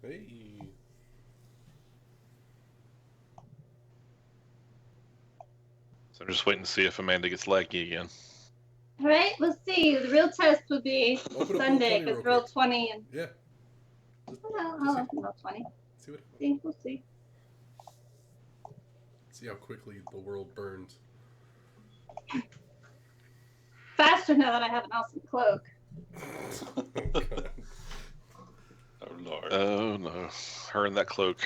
Hey. So I'm just waiting to see if Amanda gets laggy again. All right, we'll see. The real test would be Open up roll Sunday 20 because real quick. roll 20 and Yeah. Just, just I'll see. open roll 20. See what. See, we'll see. See how quickly the world burns. Faster now that I have an awesome cloak. Oh god. Oh lord. Oh no, her in that cloak.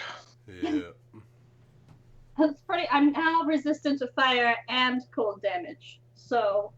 Yeah. It's pretty. I'm now resistant to fire and cold damage, so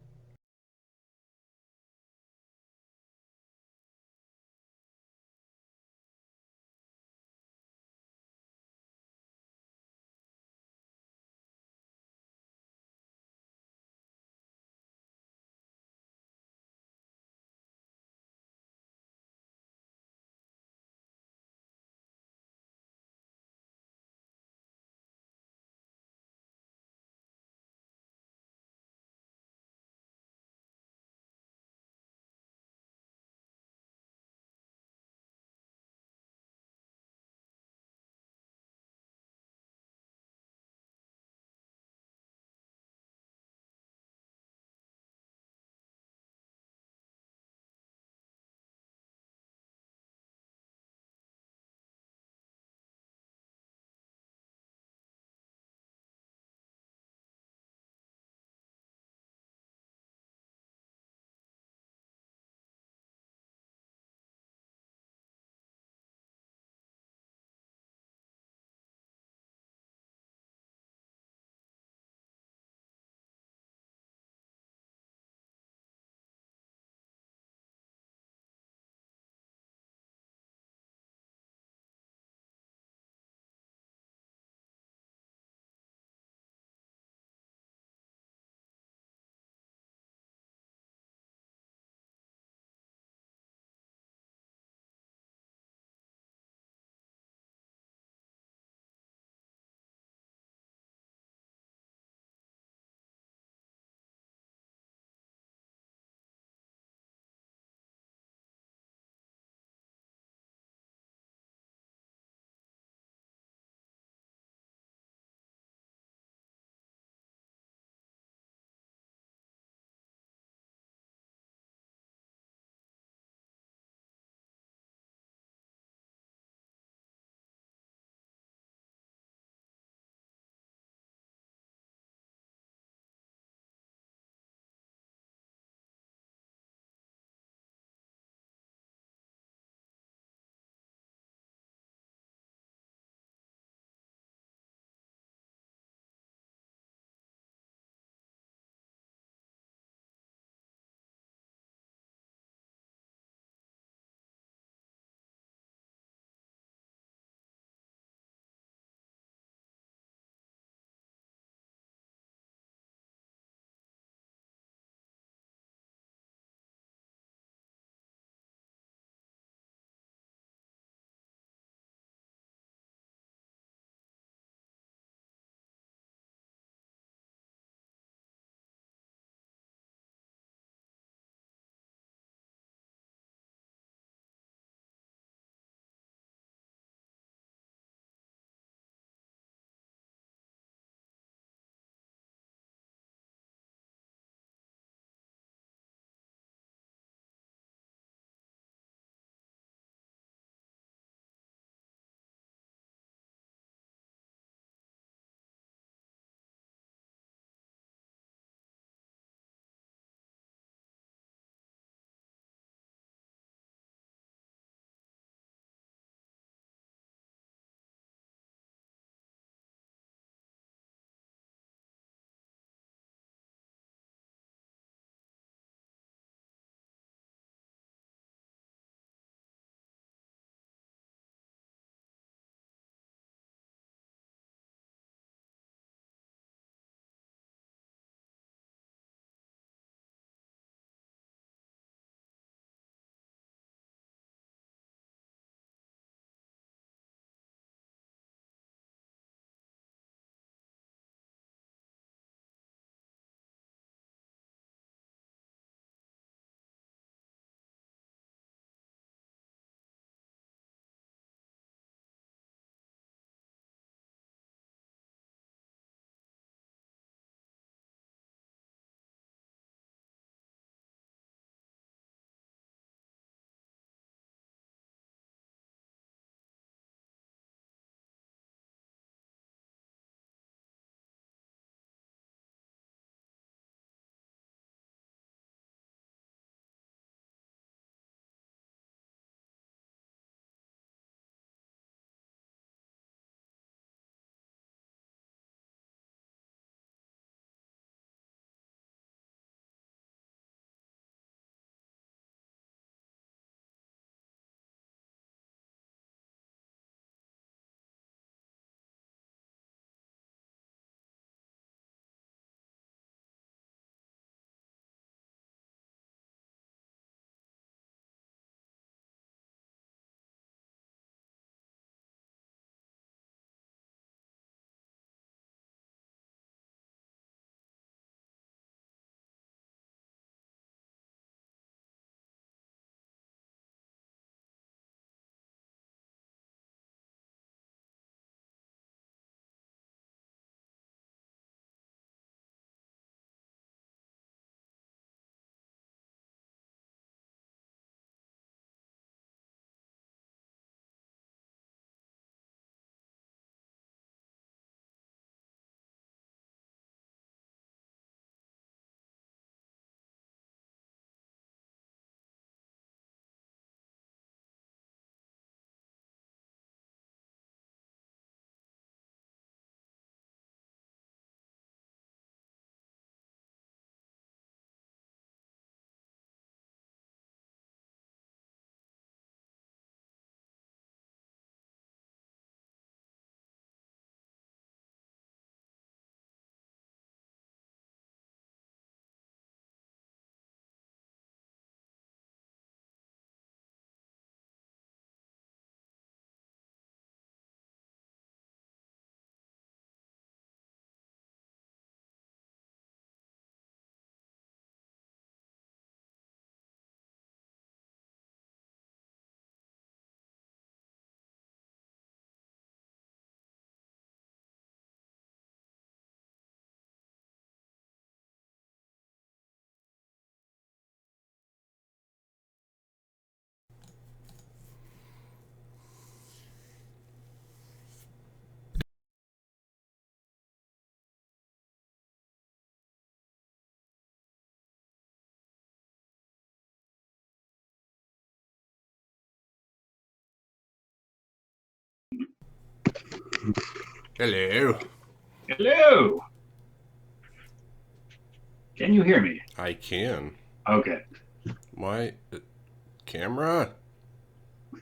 Hello. Hello. Can you hear me? I can. Okay. Why? Camera?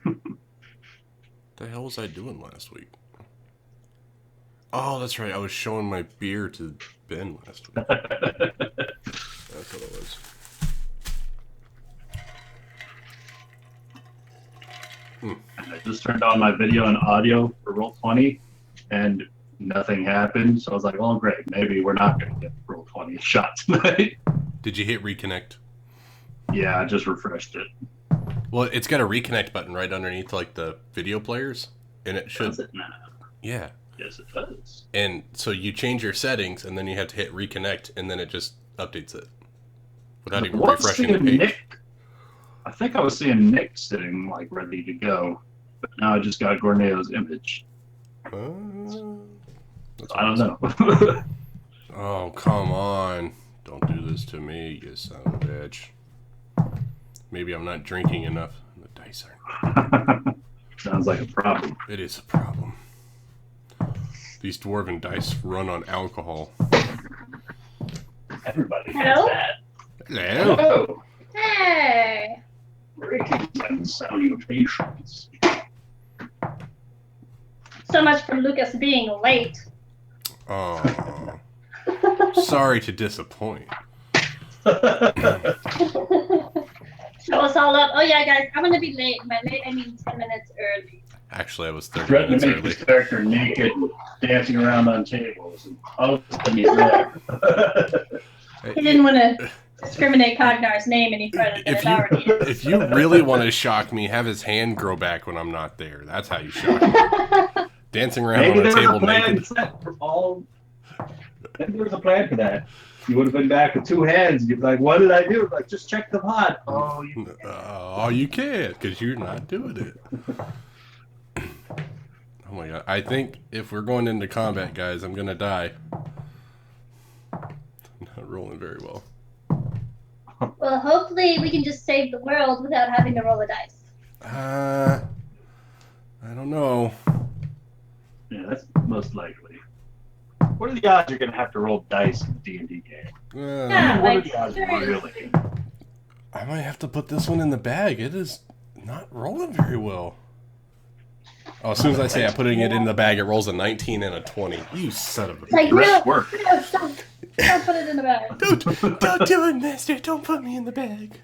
The hell was I doing last week? Oh, that's right. I was showing my beer to Ben last week. That's what it was. I just turned on my video and audio for Roll20, and nothing happened. So I was like, "Oh, great. Maybe we're not going to get Roll20 shot tonight." Did you hit reconnect? Yeah, I just refreshed it. Well, it's got a reconnect button right underneath like the video players, and it should. Does it now? Yeah. Yes, it does. And so you change your settings, and then you have to hit reconnect, and then it just updates it without even refreshing the page. Nick. I think I was seeing Nick sitting like ready to go, but now I just got Gorneo's image. That's I don't know. Oh, come on. Don't do this to me, you son of a bitch. Maybe I'm not drinking enough. The dice aren't. Sounds like a problem. It is a problem. These dwarven dice run on alcohol. Everybody Hello? has that. Hello. Hello. Hey. Greetings and salutations. So much for Lucas being late. Oh, sorry to disappoint. Show us all up. Oh yeah, guys, I'm gonna be late. By late, I mean 10 minutes early. Actually, I was 30 Threatened minutes to make early. this character naked, dancing around on tables, and all of a sudden he's there. He didn't want to discriminate Cognar's name any further than it already is. If you really want to shock me, have his hand grow back when I'm not there. That's how you shock me. Dancing around Maybe on a there was table a plan naked. set for all. Maybe there was a plan for that. You would have been back with two hands. You'd be like, "What did I do?" Like, just check the pot. Oh, You can't, because you're not doing it. Oh my god. I think if we're going into combat, guys, I'm going to die. I'm not rolling very well. Well, hopefully we can just save the world without having to roll a dice. I don't know. yeah, that's most likely. What are the odds you're going to have to roll dice in a D&D game? Yeah, What are like, the odds seriously. really? I might have to put this one in the bag. It is not rolling very well. Oh, as soon as I say I'm putting it in the bag, it rolls a 19 and a 20. You son of a... Like, Direct no, work. no, don't put it in the bag. Don't do it, master. Don't put me in the bag.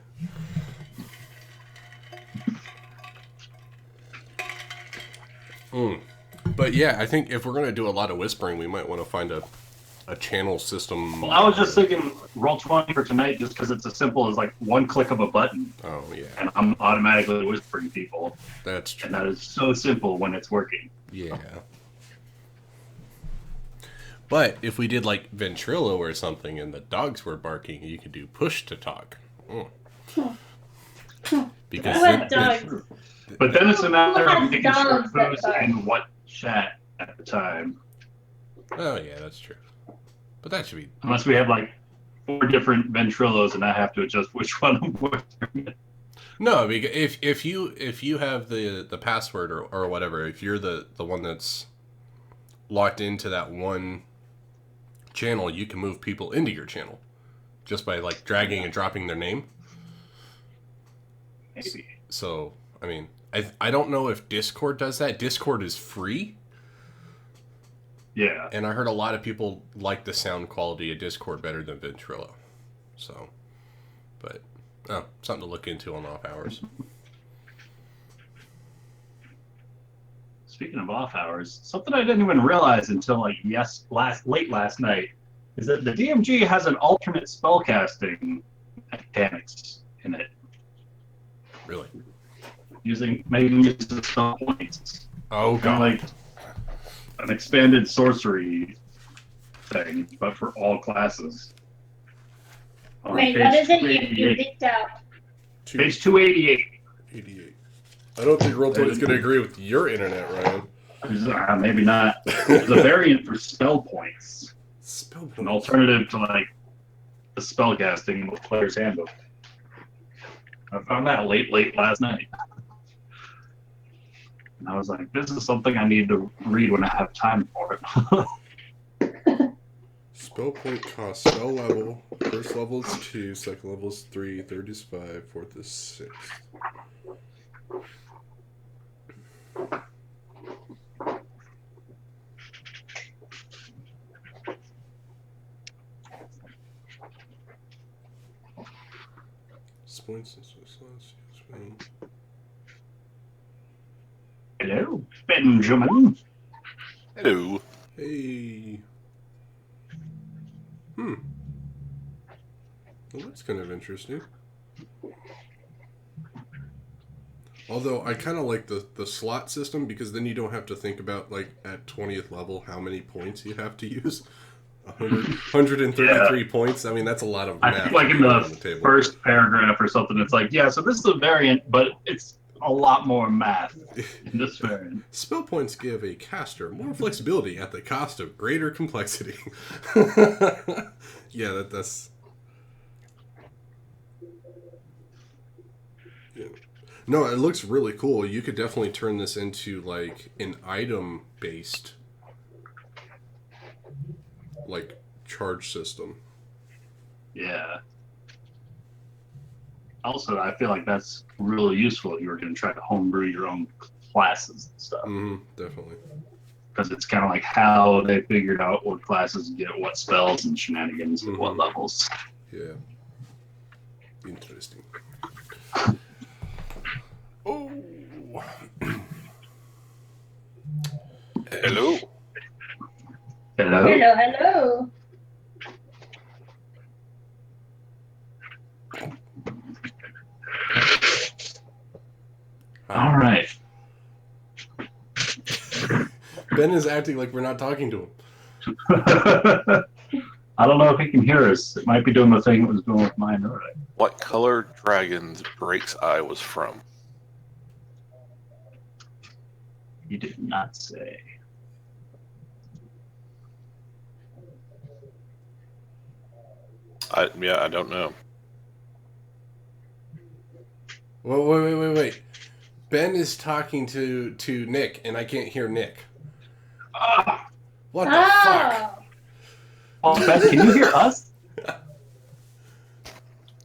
But yeah, I think if we're going to do a lot of whispering, we might want to find a channel system. Well, I was just thinking Roll20 for tonight just because it's as simple as like one click of a button, Oh, yeah. and I'm automatically whispering people. That's true. And that is so simple when it's working. Yeah. But if we did like Ventrilo or something and the dogs were barking, you could do push to talk. Because Who has dogs? But then it's a matter has of making sure dogs that who's bark? in what chat at the time. Oh yeah, that's true. But that should be Unless we have like 4 different Ventrilos and I have to adjust which one I'm whispering. no. Because if you have the password or whatever, if you're the one that's locked into that one channel, you can move people into your channel just by like dragging and dropping their name. Maybe. So I mean, I don't know if Discord does that. Discord is free. Yeah. And I heard a lot of people like the sound quality of Discord better than Ventrilo. So, but, something to look into on off hours. Speaking of off hours, something I didn't even realize until like late last night is that the DMG has an alternate spellcasting mechanics in it, Really? making use of spell points. Oh, Kind of like an expanded sorcery thing, but for all classes. On Wait, page what is it? You 288. leaked out. Page 288. 88. I don't think Roll20 is going to agree with your internet, Ryan. Maybe not. There's a variant for spell points, Spell an points. alternative to like the spellcasting in the player's handbook. I found that late last night. And I was like, this is something I need to read when I have time for it. Spell point cost, spell level. First level is 2, second level is 3, third is 5, fourth is 6. Hello, Benjamin. Hello. Hey. Well, that's kind of interesting. Although I kind of like the slot system because then you don't have to think about, like, at 20th level how many points you have to use. 133 points. I mean, that's a lot of math. I think like in the first paragraph or something, it's like, yeah, so this is a variant, but it's a lot more math in this variant. Spell points give a caster more flexibility at the cost of greater complexity. Yeah, that's... Yeah. No, it looks really cool. You could definitely turn this into, like, an item-based, like, charge system. Yeah. Also, I feel like that's really useful if you were going to try to homebrew your own classes and stuff. Definitely. Because it's kind of like how they figured out what classes get what spells and shenanigans at what levels. Yeah. Interesting. Oh. Hello. Hello? Hello, hello. All right. Ben is acting like we're not talking to him. I don't know if he can hear us. It might be doing the thing it was doing with mine earlier. What color dragon's Drake's eye was from? You did not say. I don't know. Wait. Ben is talking to Nick, and I can't hear Nick. What the fuck? Oh, Ben, can you hear us?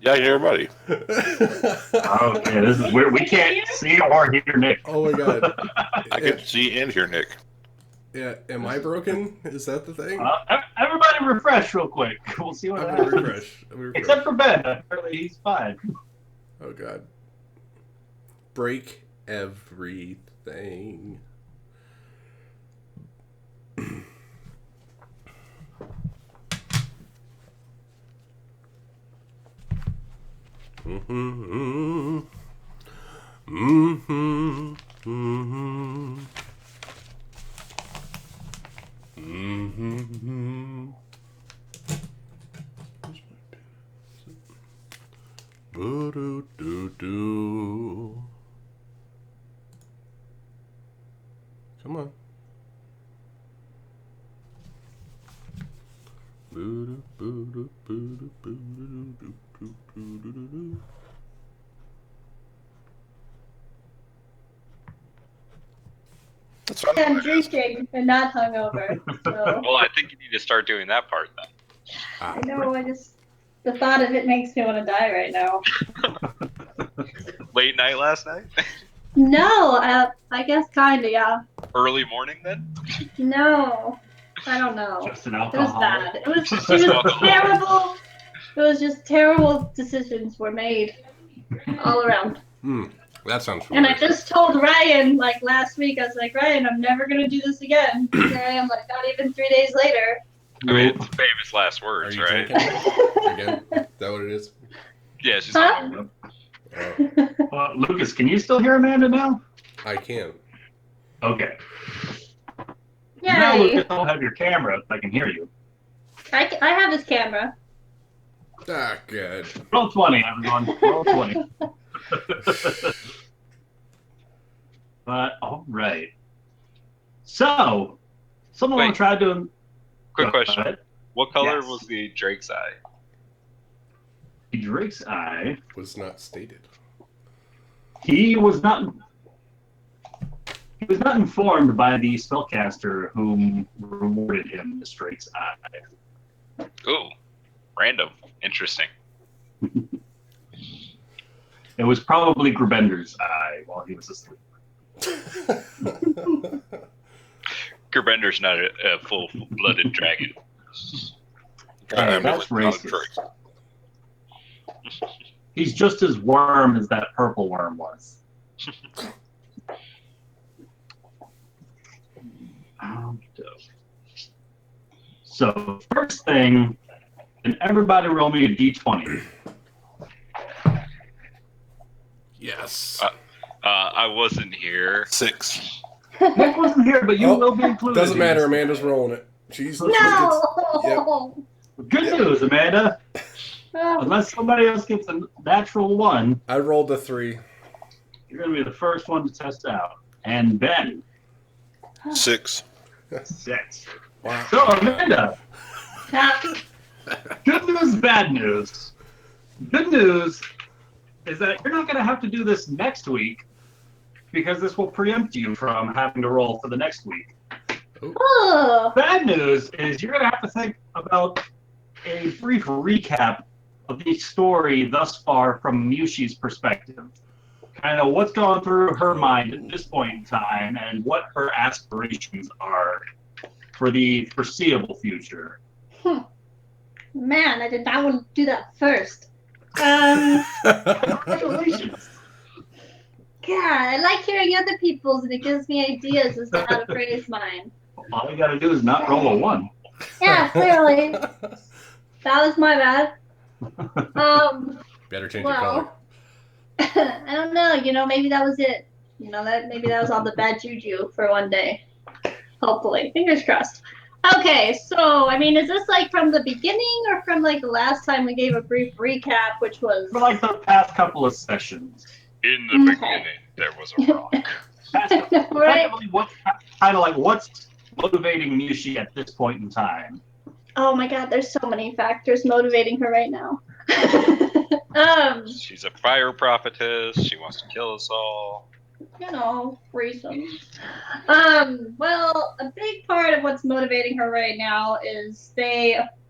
Yeah, I hear everybody. Okay, this is weird. We can't see or hear Nick. Oh my god. I can see and hear Nick. Yeah, am I broken? Is that the thing? Everybody refresh real quick. We'll see what I'm happens. gonna refresh. Except for Ben. Apparently he's fine. Oh god. Break everything. Come on. That's what I'm drinking and not hungover. So. Well, I think you need to start doing that part then. I know, the thought of it makes me want to die right now. Late night last night? No, I guess kinda, yeah. Early morning then? No, I don't know. Just an It was alcoholic. bad. It was terrible. It was just terrible decisions were made all around. That sounds familiar. And I just told Ryan, like, last week, I was like, Ryan, I'm never going to do this again. Here I am, like, not even 3 days later. I mean, it's famous last Are words, you right? drinking again? Is that what it is? Yeah, she's Huh? Lucas, can you still hear Amanda now? I can. Okay. Now, Yay. Lucas, I'll have your camera if I can hear you. I have his camera. Ah, good. Roll 20, everyone. Roll 20. But, all right. So, someone Wait. tried to... Quick question. ahead. What color Yes. was the Drake's eye? Drake's eye. Was not stated. He was not... was not informed by the spellcaster whom rewarded him the Drake's Eye. Ooh, random. Interesting. It was probably Grubender's eye while he was asleep. Gerbender's not a full-blooded dragon. Hey, that's racist. He's just as worm as that purple worm was. So, first thing, can everybody roll me a d20? Yes. I wasn't here. 6. Nick wasn't here, but you Oh, will be included. Doesn't matter. Amanda's rolling it. She's No! Good news, Amanda. Oh, Unless somebody else gets a natural 1, I rolled a 3. you're going to be the first one to test out. And Ben, 6. 6. Wow. So, Amanda, yeah. good news, bad news. Good news is that you're not going to have to do this next week because this will preempt you from having to roll for the next week. Oh. Bad news is you're going to have to think about a brief recap of the story thus far from Mushi's perspective. Kind of what's going through her mind at this point in time and what her aspirations are for the foreseeable future. Man, I did not want to do that first. Congratulations. God, I like hearing other people's, and it gives me ideas as to how to phrase mine. All you got to do is not roll a 1. Yeah, clearly. That was my bad. Better change your color. Well, I don't know. Maybe that was it. Maybe that was all the bad juju for one day. Hopefully, fingers crossed. Okay, so is this like from the beginning or from like the last time we gave a brief recap, which was For like the past couple of sessions. In the beginning, there was a rock. Right? Effectively, what's motivating Mushi at this point in time? Oh my God, there's so many factors motivating her right now. She's a fire prophetess. She wants to kill us all. Reasons. Well, a big part of what's motivating her right now is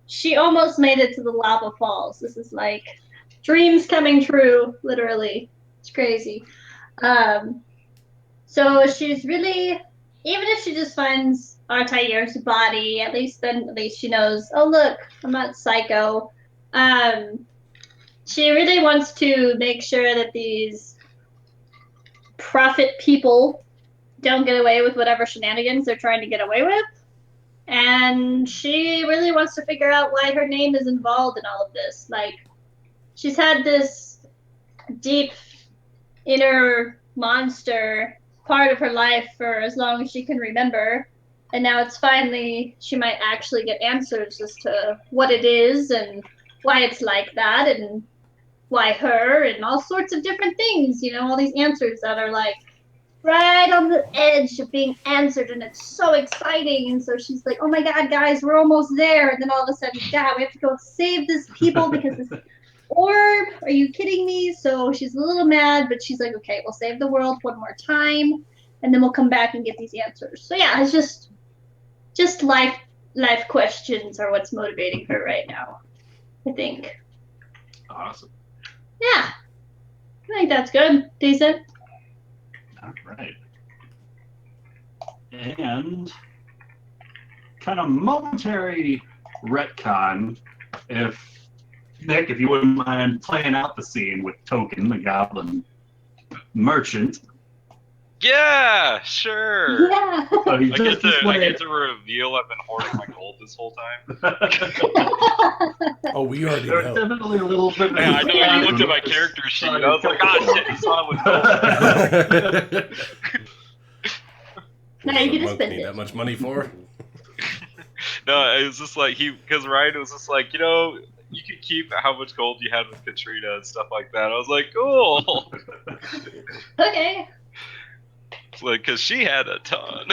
she almost made it to the lava falls. This is like dreams coming true, literally. It's crazy. So she's really, even if she just finds Altair's body, at least she knows, oh look, I'm not psycho. She really wants to make sure that these prophet people don't get away with whatever shenanigans they're trying to get away with. And she really wants to figure out why her name is involved in all of this. Like, she's had this deep inner monster part of her life for as long as she can remember. And now it's finally, she might actually get answers as to what it is and why it's like that and why her and all sorts of different things, all these answers that are like right on the edge of being answered, and it's so exciting. And so she's like, oh my God, guys, we're almost there. And then all of a sudden, God, we have to go save this people because this orb, are you kidding me? So she's a little mad, but she's like, okay, we'll save the world one more time and then we'll come back and get these answers. So yeah, it's just life questions are what's motivating her right now, I think. Awesome. Yeah, I think that's good. Decent. All right. And kind of momentary retcon, Nick, if you wouldn't mind playing out the scene with Token, the goblin merchant. Yeah, sure. Yeah. So he I just get to reveal I've been hoarding my gold this whole time. Oh, we already There's know. definitely a little bit. Yeah, I know. You looked at my character sheet. I was like, shit, he saw it with gold. Now you get to Monk spend need it. that much money for? No, it was just like because Ryan was just like, you could keep how much gold you had with Katrina and stuff like that. I was like, cool. Okay. Like, because she had a ton.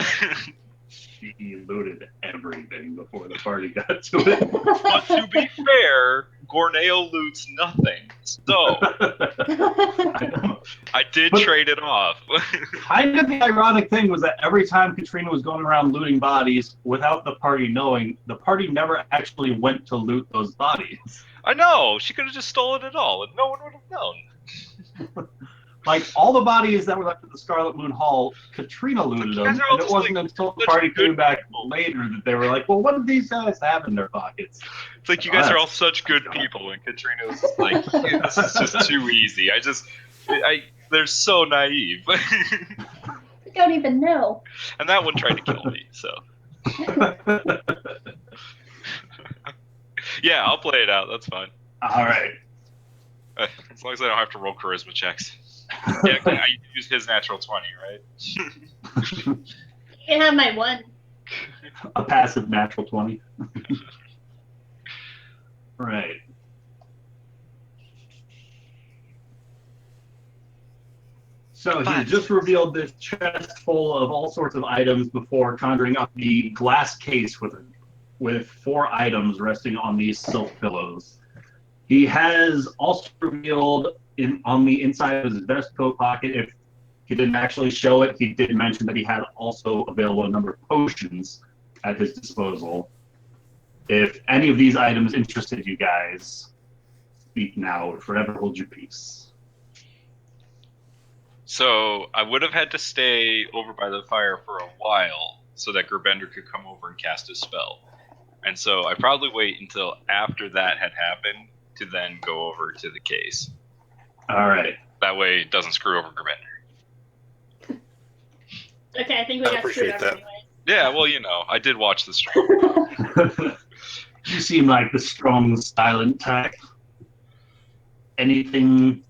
She looted everything before the party got to it. But to be fair, Gorneo loots nothing. So I did But- trade it off. Kind of the ironic thing was that every time Katrina was going around looting bodies without the party knowing, the party never actually went to loot those bodies. I know, she could have just stolen it all, and no one would have known. Like, all the bodies that were left at the Scarlet Moon Hall, Katrina looted You guys them, are all and it just, wasn't like, until the such party good came back people. later that they were like, well, what did these guys have in their pockets? It's like you Oh, guys are that's- all such good people, and Katrina was just like, this is just too easy. They're so naive. I don't even know. And that one tried to kill me, so. Yeah, I'll play it out, that's fine. All right. As long as I don't have to roll charisma checks. Yeah, I use his natural 20, right? You can have my one. A passive natural 20. Right. So he just revealed this chest full of all sorts of items before conjuring up the glass case with 4 items resting on these silk pillows. He has also revealed on the inside of his vest coat pocket, if he didn't actually show it, he did mention that he had also available a number of potions at his disposal. If any of these items interested you guys, speak now or forever hold your peace. So I would have had to stay over by the fire for a while so that Gerbender could come over and cast his spell. And so I probably wait until after that had happened to then go over to the case. All right. That way it doesn't screw over Gerbender. Okay, I think we I got screwed appreciate over that. anyway. Yeah, well, I did watch the stream. You seem like the strong, silent type. Anything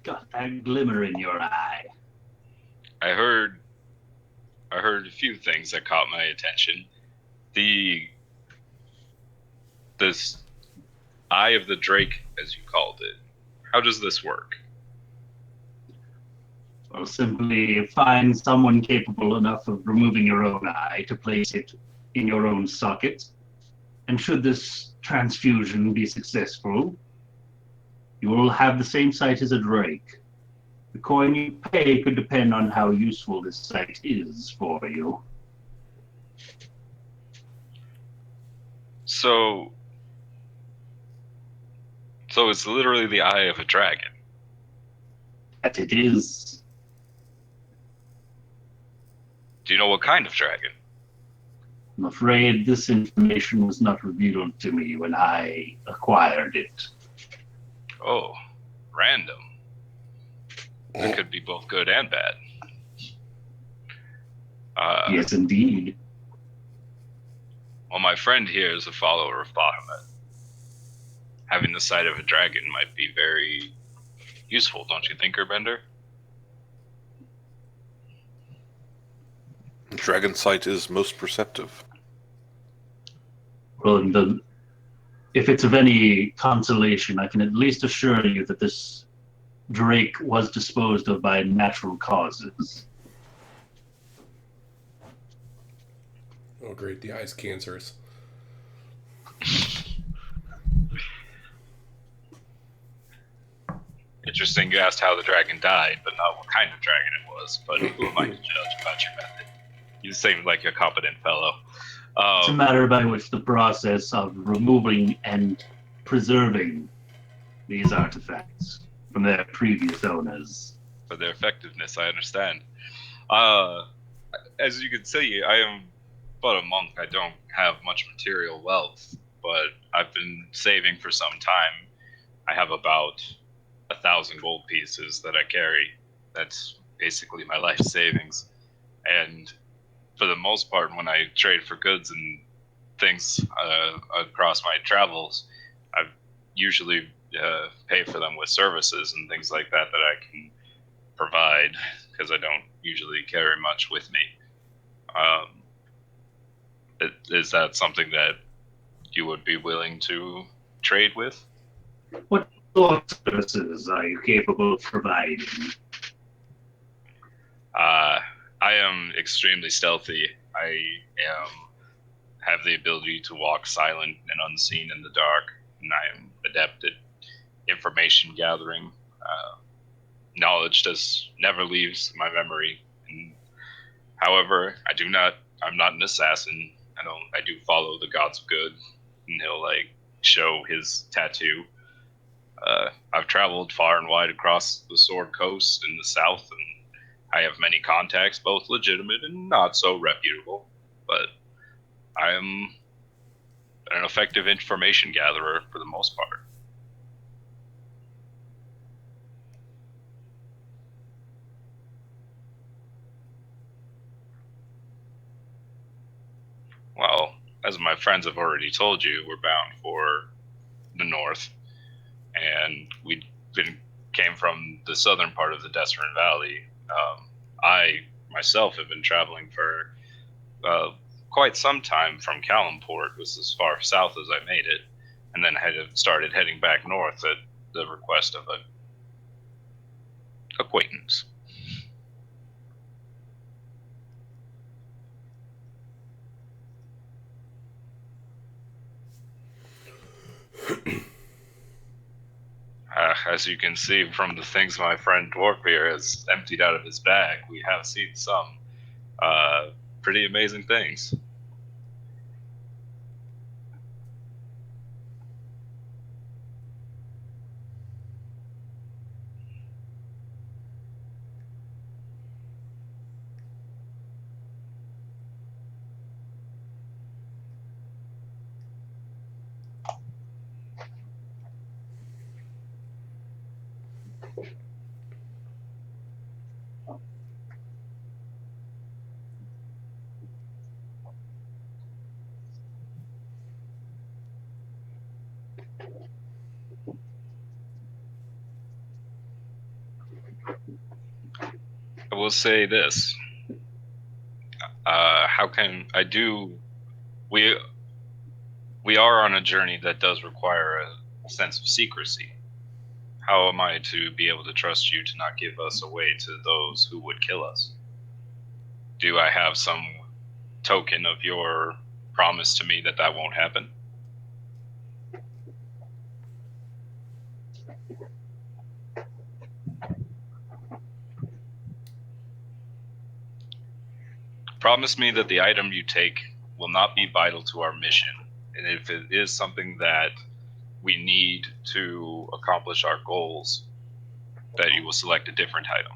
got that glimmer in your eye? I heard a few things that caught my attention. This Eye of the Drake, as you called it. How does this work? Well, simply find someone capable enough of removing your own eye to place it in your own socket. And should this transfusion be successful, you will have the same sight as a drake. The coin you pay could depend on how useful this sight is for you. So it's literally the eye of a dragon. That it is. Do you know what kind of dragon? I'm afraid this information was not revealed to me when I acquired it. Oh, random. That could be both good and bad. Yes, indeed. Well, my friend here is a follower of Bahamut. Having the sight of a dragon might be very useful, don't you think, Erbender? Dragon sight is most perceptive. Well, if it's of any consolation, I can at least assure you that this drake was disposed of by natural causes. Oh, great. The eye's cancerous. Interesting you asked how the dragon died, but not what kind of dragon it was. But who am I to judge about your method? You seem like a competent fellow. It's a matter by which the process of removing and preserving these artifacts from their previous owners. For their effectiveness, I understand. As you can see, I am but a monk. I don't have much material wealth, but I've been saving for some time. I have about 1,000 gold pieces that I carry. That's basically my life savings. And for the most part, when I trade for goods and things across my travels, I usually pay for them with services and things like that that I can provide, because I don't usually carry much with me. Is that something that you would be willing to trade with? What sort of services are you capable of providing? I am extremely stealthy. I have the ability to walk silent and unseen in the dark. and I am adept at information gathering. Knowledge just never leaves my memory. And, however, I'm not an assassin. I do follow the gods of good, and he'll like show his tattoo. I've traveled far and wide across the Sword Coast in the south, and I have many contacts, both legitimate and not so reputable. But I am an effective information gatherer for the most part. Well, as my friends have already told you, we're bound for the north, and came from the southern part of the Desert Valley. I myself have been traveling for quite some time from Calimport, was as far south as I made it, and then started heading back north at the request of an acquaintance. As you can see from the things my friend Dwarf here has emptied out of his bag, we have seen some pretty amazing things. I will say this. How can I do? We are on a journey that does require a sense of secrecy. How am I to be able to trust you to not give us away to those who would kill us? Do I have some token of your promise to me that that won't happen? Promise me that the item you take will not be vital to our mission, and if it is something that we need to accomplish our goals, that you will select a different item.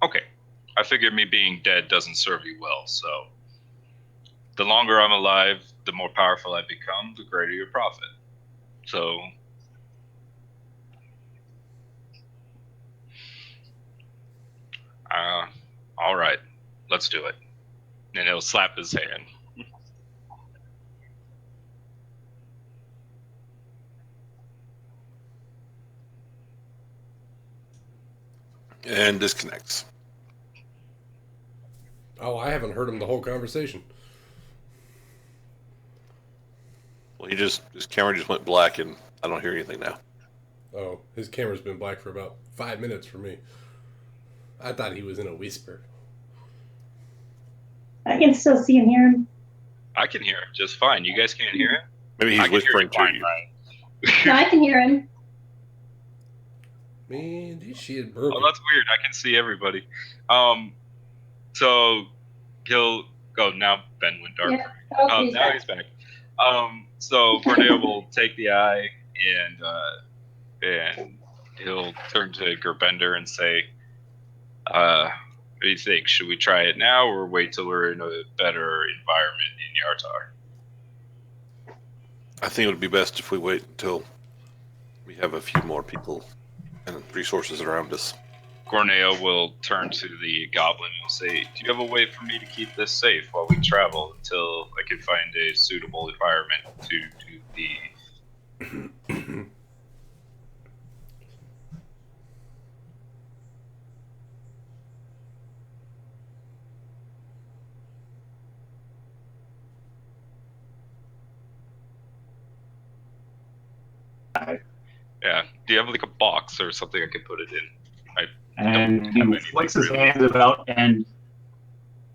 Okay. I figure me being dead doesn't serve you well, so the longer I'm alive, the more powerful I become, the greater your profit. So all right, let's do it. And he'll slap his hand. And disconnects. Oh, I haven't heard him the whole conversation. Well, his camera just went black, and I don't hear anything now. Oh, his camera's been black for about 5 minutes for me. I thought he was in a whisper. I can still see and hear him. I can hear him just fine. You guys can't hear him? Maybe he's whispering to you. No, I can hear him. Man, this shit broken. Oh, that's weird. I can see everybody. So he'll go now. Ben went dark. Yeah. Oh, he's Now back. he's back. So Corneo will take the eye and he'll turn to Gerbender and say, "What do you think? Should we try it now or wait till we're in a better environment in Yartar?" I think it would be best if we wait until we have a few more people and resources around us. Corneo will turn to the goblin and will say, "Do you have a way for me to keep this safe while we travel until I can find a suitable environment to do the..." Yeah. Do you have like a box or something I could put it in? And he have any flicks his really. hands about, and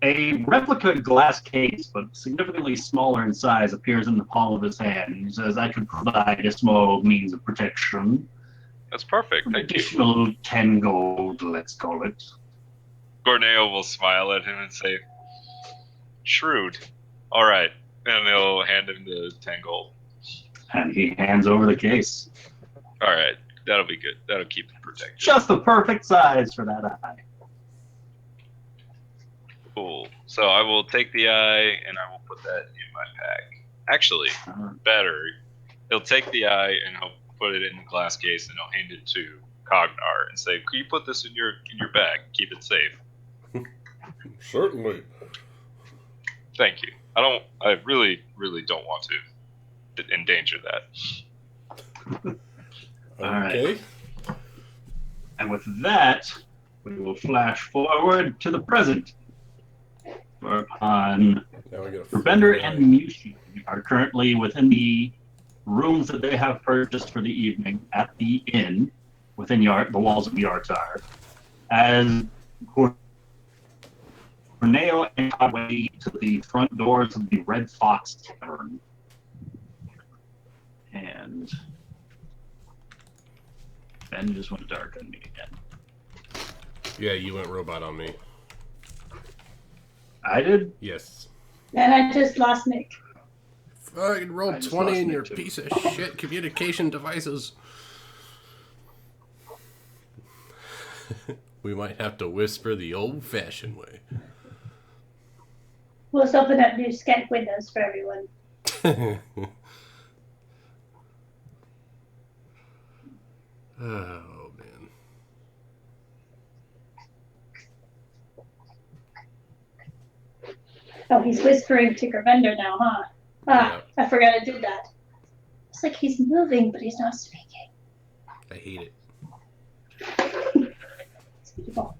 a replica glass case, but significantly smaller in size, appears in the palm of his hand. He says, I could provide a small means of protection. That's perfect. An Thank you. additional 10 gold, let's call it. Gorneo will smile at him and say, "Shrewd. All right." And he'll hand him the 10 gold. And he hands over the case. All right. That'll be good. That'll keep him protected. Just the perfect size for that eye. Cool. So I will take the eye and I will put that in my pack. Actually, better. He'll take the eye and he'll put it in the glass case and he'll hand it to Cognar and say, "Can you put this in your bag? Keep it safe." Certainly. Thank you. I really, really don't want to endanger that. Okay. And with that, we will flash forward to the present. Whereupon Now I get a Urbender and Mushi are currently within the rooms that they have purchased for the evening at the inn within the walls of Yartar. As Corneo and way to the front doors of the Red Fox Tavern. And Ben just went dark on me again. Yeah, you went robot on me. I did? Yes. And I just lost Nick. Fucking roll I just 20 lost in Nick, your too. piece of shit communication devices. We might have to whisper the old-fashioned way. We'll just open up new Skype windows for everyone. Oh, man. Oh, he's whispering to Gravender now, huh? Ah, I forgot I did that. It's like he's moving, but he's not speaking. I hate it. It's beautiful.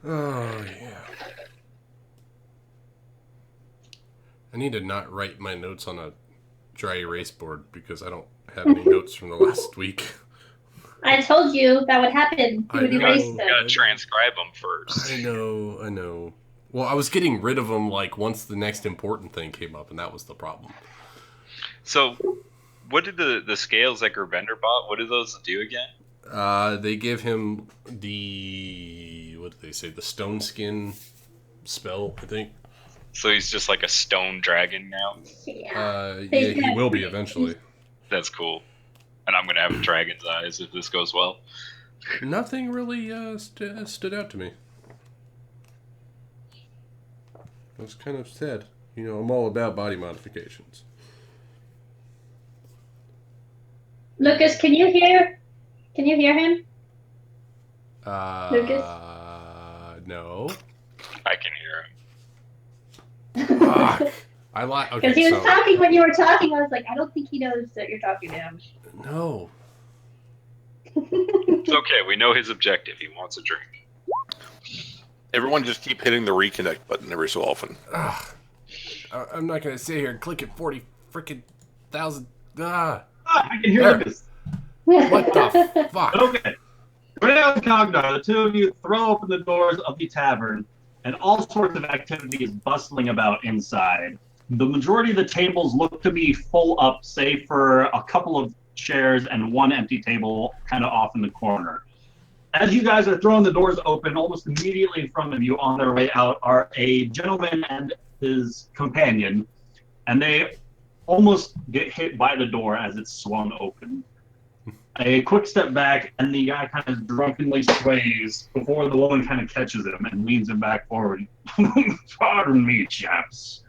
Oh, yeah. I need to not write my notes on a dry erase board because I don't have any notes from the last week. I told you that would happen. I You would know. erase You them. gotta transcribe them first. I know. Well, I was getting rid of them like once the next important thing came up, and that was the problem. So, what did the scales that Gerbender bought? What do those do again? They give him the, what did they say, the stone skin spell, I think. So he's just like a stone dragon now. Yeah. Yeah, he will be eventually. That's cool. And I'm gonna have dragon's eyes if this goes well. Nothing really stood out to me. I was kind of sad. You know, I'm all about body modifications. Lucas, can you hear? Can you hear him? Lucas? No. I can hear him. Fuck. I like. Because Okay, he was so talking when you were talking. I was like, I don't think he knows that you're talking to him. no. It's okay. We know his objective. He wants a drink. Everyone just keep hitting the reconnect button every so often. I'm not gonna sit here and click it 40 freaking thousand. Ah. I can hear There. Lucas. What the fuck? Okay. Corneo and Cognar, the two of you throw open the doors of the tavern, and all sorts of activity is bustling about inside. The majority of the tables look to be full up, save for a couple of chairs and one empty table kind of off in the corner. As you guys are throwing the doors open, almost immediately in front of you on their way out are a gentleman and his companion, and they almost get hit by the door as it's swung open. A quick step back, and the guy kind of drunkenly sways before the woman kind of catches him and leans him back forward. Pardon me, chaps.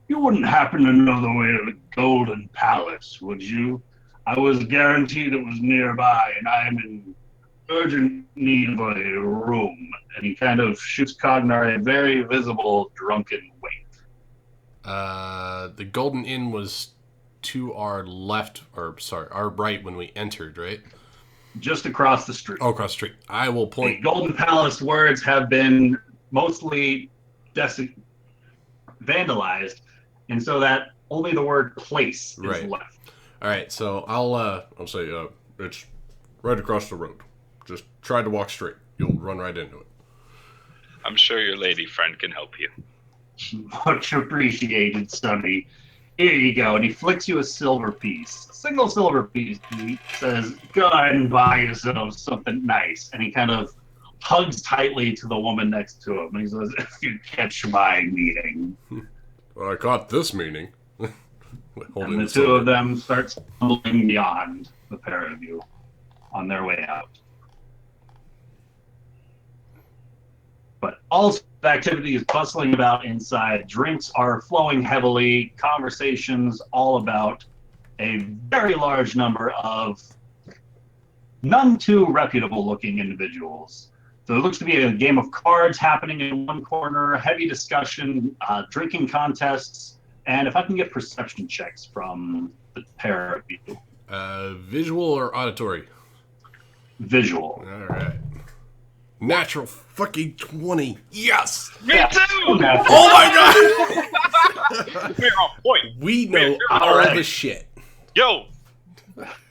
You wouldn't happen to know the way to the Golden Palace, would you? I was guaranteed it was nearby, and I am in urgent need of a room. And he kind of shoots Cognar a very visible drunken wink. The Golden Inn was to our left, or sorry, our right when we entered, right? Just across the street. Oh, across the street. I will The point. Golden Palace words have been mostly vandalized, and so that only the word place is Right. left. All right, so I'll say it's right across the road. Just try to walk straight. You'll run right into it. I'm sure your lady friend can help you. Much appreciated, Sonny. Here you go. And he flicks you a silver piece. A single silver piece. He says, go ahead and buy yourself something nice. And he kind of hugs tightly to the woman next to him. And he says, if you catch my meaning. Well, I caught this meaning. And the two of them start stumbling beyond the pair of you on their way out. But all activity is bustling about inside. Drinks are flowing heavily. Conversations all about a very large number of none too reputable looking individuals. So it looks to be a game of cards happening in one corner, heavy discussion, drinking contests, and if I can get perception checks from the pair of you. Visual or auditory? Visual. All right. Natural fucking 20. Yes! Me too! Oh my god! We're on point. We know all Alright. the shit. Yo,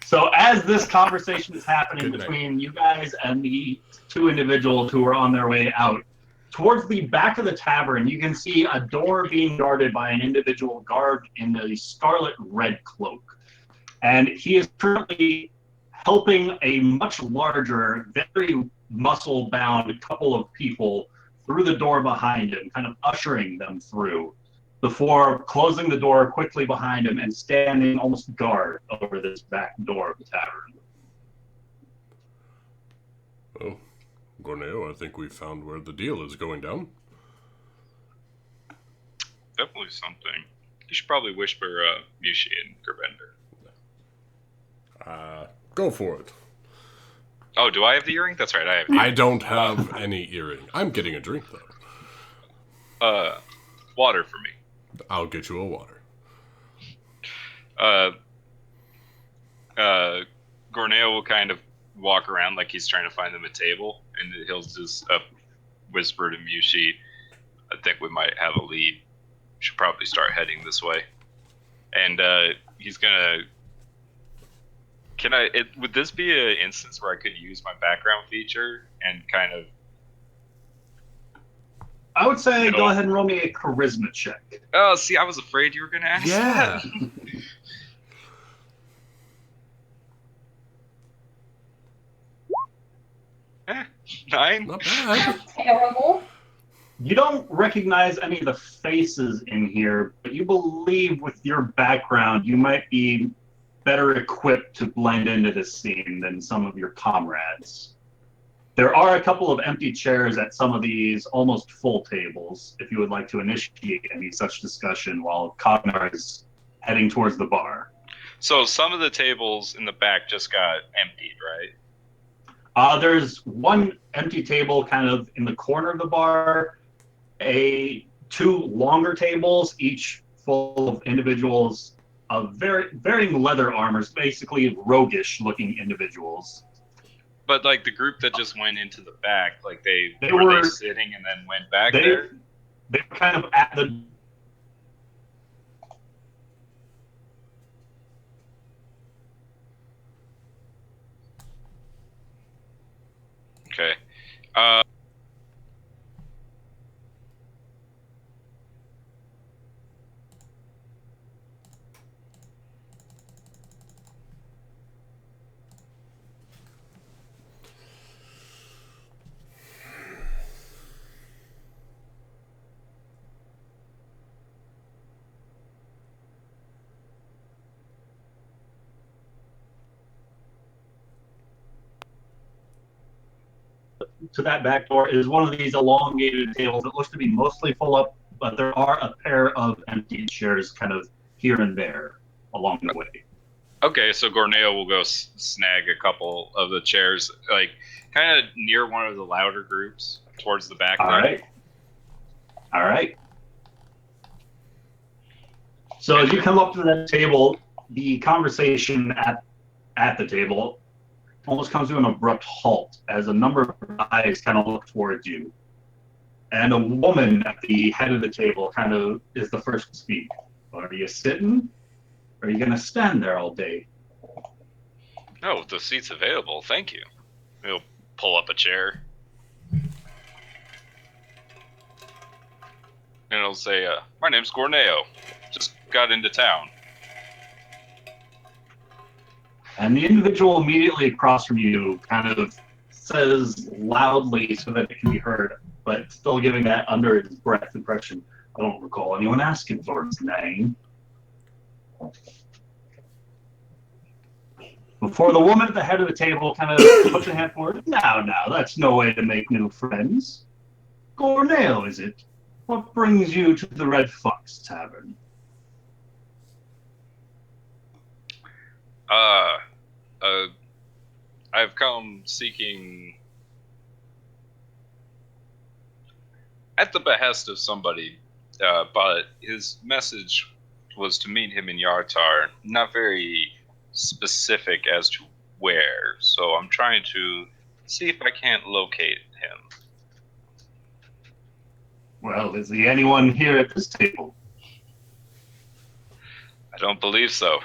So as this conversation is happening Good night. between you guys and the two individuals who are on their way out, towards the back of the tavern, you can see a door being guarded by an individual garbed in a scarlet red cloak. And he is currently helping a much larger, very muscle-bound couple of people through the door behind him, kind of ushering them through, before closing the door quickly behind him and standing almost guard over this back door of the tavern. Oh, Gorneo, I think we found where the deal is going down. definitely something. You should probably whisper Mushi and Gravender. Go for it. Oh, do I have the earring? That's right, I have the I don't have any earring. I'm getting a drink, though. water for me. I'll get you a water. Gorneo will kind of walk around like he's trying to find them a table, and he'll just whisper to Mushi, I think we might have a lead. Should probably start heading this way. And he's gonna... would this be an instance where I could use my background feature and kind of... I would say go ahead and roll me a charisma check. Oh, see, I was afraid you were gonna ask Yeah. that. 9? Not bad. Terrible. You don't recognize any of the faces in here, but you believe with your background you might be better equipped to blend into this scene than some of your comrades. There are a couple of empty chairs at some of these almost full tables, if you would like to initiate any such discussion while Cognar is heading towards the bar. So some of the tables in the back just got emptied, right? There's one empty table kind of in the corner of the bar, two longer tables, each full of individuals of varying leather armors, basically roguish looking individuals. But like the group that just went into the back, like They were were- they sitting and then went back They there? they were kind of at the Okay. to that back door is one of these elongated tables that looks to be mostly full up, but there are a pair of empty chairs kind of here and there along the way. Okay, so Gorneo will go snag a couple of the chairs, like kind of near one of the louder groups towards the back. All there. right. All right. So as you come up to that table, the conversation at the table almost comes to an abrupt halt as a number of eyes kind of look towards you. And a woman at the head of the table kind of is the first to speak. Are you sitting? Are you going to stand there all day? No, the seat's available. Thank you. He'll pull up a chair. And he'll say, my name's Gorneo. Just got into town. And the individual immediately across from you kind of says loudly so that it can be heard, but still giving that under his breath impression. I don't recall anyone asking for his name. Before the woman at the head of the table kind of puts a hand forward. Now, that's no way to make new friends. Gorneo, is it? What brings you to the Red Fox Tavern? I've come seeking, at the behest of somebody, but his message was to meet him in Yartar. Not very specific as to where, so I'm trying to see if I can't locate him. Well, is there anyone here at this table? I don't believe so.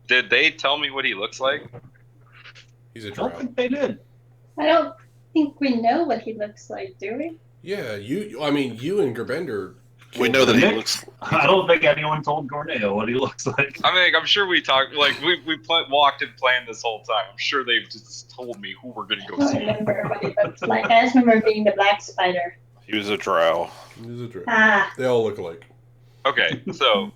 Did they tell me what he looks like? He's a I don't drow. think they did. I don't think we know what he looks like, do we? Yeah, you and Gerbender. We know that he Nick? looks. I don't think anyone told Gorneo what he looks like. I mean, I'm sure we talked, like, we walked and planned this whole time. I'm sure they've just told me who we're going to I go don't see. remember what he looked like. I just remember being the black spider. He was a drow. He's a drow. Ah, They all look alike. Okay, so,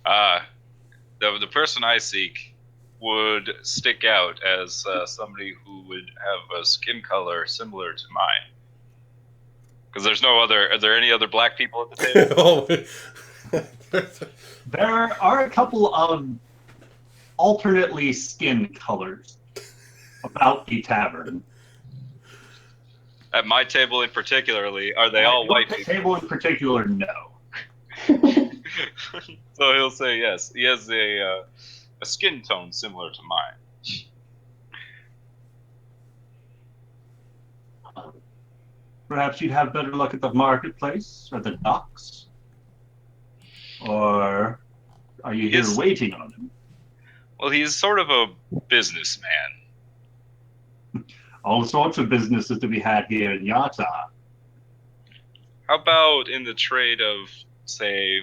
the person I seek would stick out as somebody who would have a skin color similar to mine. Because there's no other. Are there any other black people at the table? There are a couple of alternately skin colors about the tavern. At my table in particularly, are they all Your white people? table in particular, no. So he'll say yes. He has a skin tone similar to mine. Perhaps you'd have better luck at the marketplace or the docks? Or are you here Yes. waiting on him? Well, he's sort of a businessman. All sorts of businesses to be had here in Yata. How about in the trade of, say,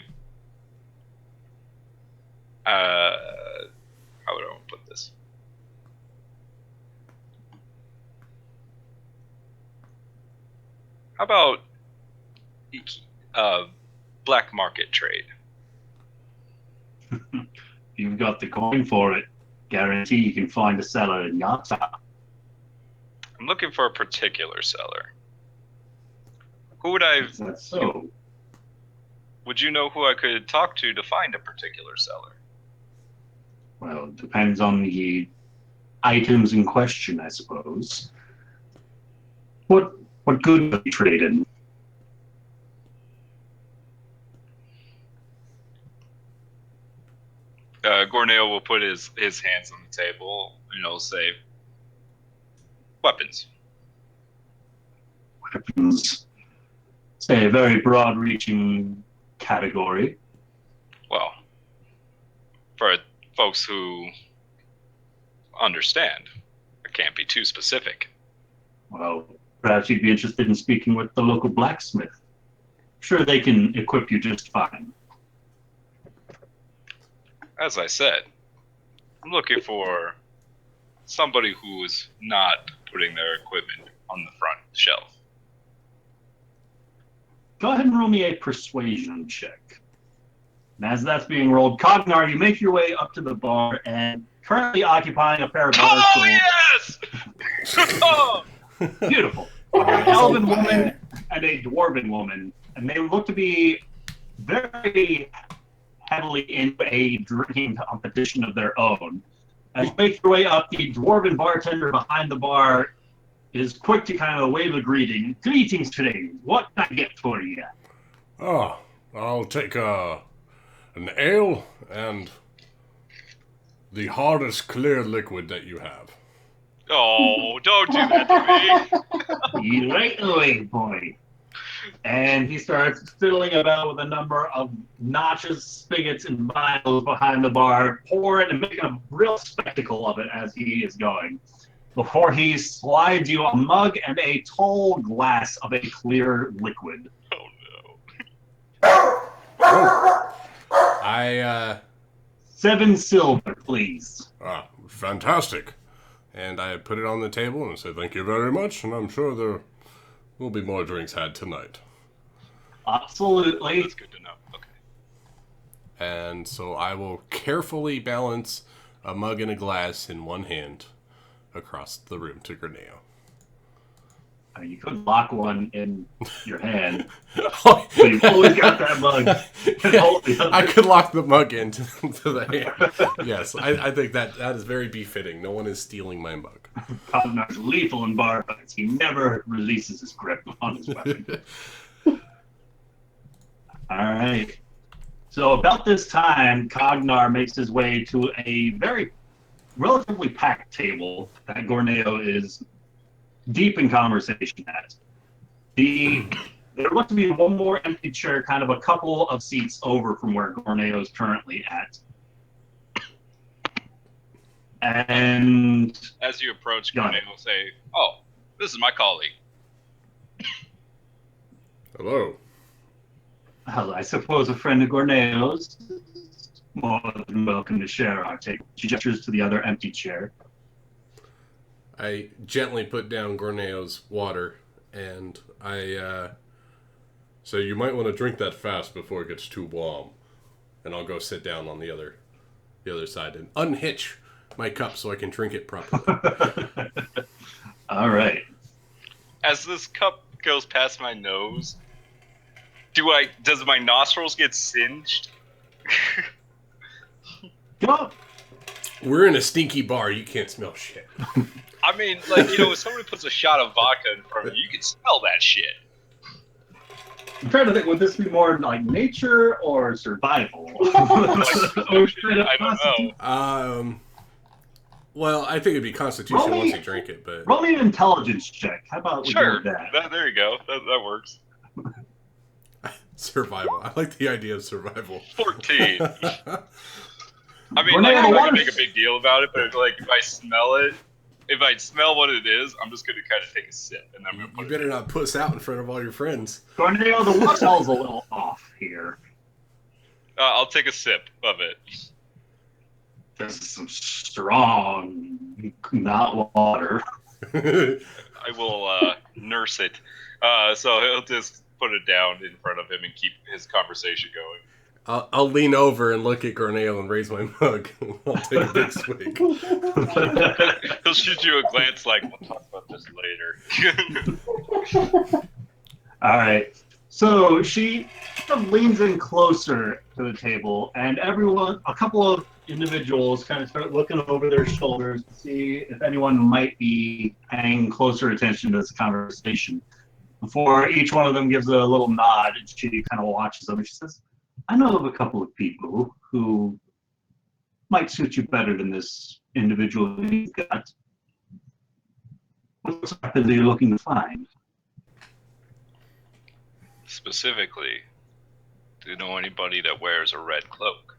how would I put this? How about black market trade? You've got the coin for it. Guarantee you can find a seller in Yata. I'm looking for a particular seller. Who would I? Is that so? Would you know who I could talk to find a particular seller? Well, it depends on the items in question, I suppose. What good are you trading? Gorneo will put his hands on the table and he'll say, weapons. Weapons. Say a very broad-reaching category. Well, for folks who understand, I can't be too specific. Well, perhaps you'd be interested in speaking with the local blacksmith. Sure, they can equip you just fine. As I said, I'm looking for somebody who is not putting their equipment on the front shelf. Go ahead and roll me a persuasion check. And as that's being rolled, Cognar, you make your way up to the bar and currently occupying a pair of bar stools. Yes! Oh! Beautiful. An elven woman and a dwarven woman, and they look to be very heavily into a drinking competition of their own. As you make your way up, the dwarven bartender behind the bar is quick to kind of wave a greeting. Greetings today. What can I get for you? Oh, I'll take an ale and the hardest clear liquid that you have. Oh, don't do that to me. You right away, boy. And he starts fiddling about with a number of notches, spigots, and vials behind the bar, pouring and making a real spectacle of it as he is going. Before he slides you a mug and a tall glass of a clear liquid. Oh no. I 7 silver, please. fantastic. And I put it on the table and said, "Thank you very much, and I'm sure there will be more drinks had tonight." Absolutely. That's good to know. Okay. And so I will carefully balance a mug and a glass in one hand across the room to Greneo. You could lock one in your hand, Oh, so you've always got that mug. And hold the other. I could lock the mug into to the hand. Yes, I think that is very befitting. No one is stealing my mug. Cognar's lethal in bar fights. He never releases his grip on his weapon. All right. So about this time, Cognar makes his way to a very relatively packed table that Gorneo is deep in conversation at. There looks to be one more empty chair, kind of a couple of seats over from where Gorneo is currently at. And As you approach, Got it. Grenade will say, "Oh, this is my colleague." Hello. I suppose a friend of Gorneo's more than welcome to share our table. She gestures to the other empty chair. I gently put down Gorneo's water, and I so you might want to drink that fast before it gets too warm. And I'll go sit down on the other side and unhitch my cup so I can drink it properly. All right. As this cup goes past my nose, does my nostrils get singed? Well, We're in a stinky bar. You can't smell shit. I mean, like, if somebody puts a shot of vodka in front of you, you can smell that shit. I'm trying to think, would this be more like nature or survival? I don't know. Well, I think it'd be Constitution Roll me- once you drink it, but Roll me an intelligence check. How about we go Sure, with that? there you go. That works. survival. I like the idea of survival. 14. I mean, We're like, not I'm not worse. gonna make a big deal about it, but like, if I smell what it is, I'm just gonna kind of take a sip, and then I'm gonna You put better it. not puss out in front of all your friends. Gorneo, the water smells a little off here. I'll take a sip of it. This is some strong, not water. I will nurse it. So he'll just put it down in front of him and keep his conversation going. I'll lean over and look at Gorneo and raise my mug. I'll take a big swig. He'll shoot you a glance like, "We'll talk about this later." All right. So she kind of leans in closer to the table, and a couple of individuals kind of start looking over their shoulders to see if anyone might be paying closer attention to this conversation. Before each one of them gives a little nod, and she kind of watches them, and she says, "I know of a couple of people who might suit you better than this individual you've got. What weapons are you looking to find?" Specifically, do you know anybody that wears a red cloak?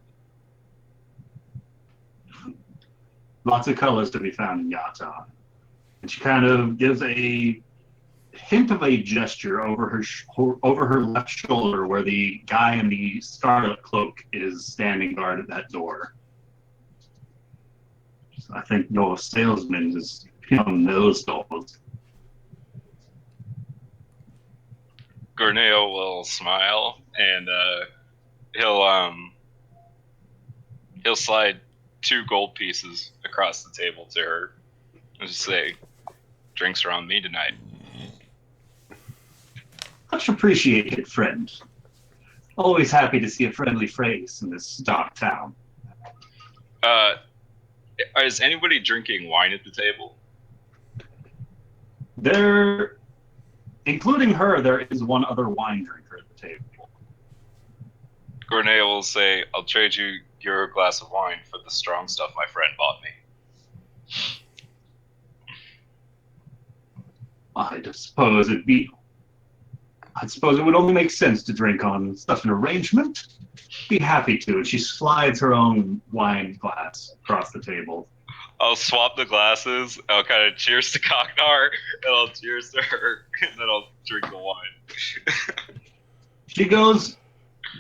Lots of colors to be found in Yata. And she kind of gives a hint of a gesture over her left shoulder where the guy in the scarlet cloak is standing guard at that door. So I think your salesman is on those doors. Gorneo will smile and he'll slide 2 gold pieces across the table to her and just say, "Drinks are on me tonight." Much appreciated, friend. Always happy to see a friendly face in this dark town. Is anybody drinking wine at the table? There, including her, there is one other wine drinker at the table. Gorneo will say, "I'll trade you your glass of wine for the strong stuff my friend bought me." I suppose it'd be I suppose it would only make sense to drink on such an arrangement. Be happy to. And she slides her own wine glass across the table. I'll swap the glasses. I'll kind of cheers to Cocknar, and I'll cheers to her, and then I'll drink the wine. She goes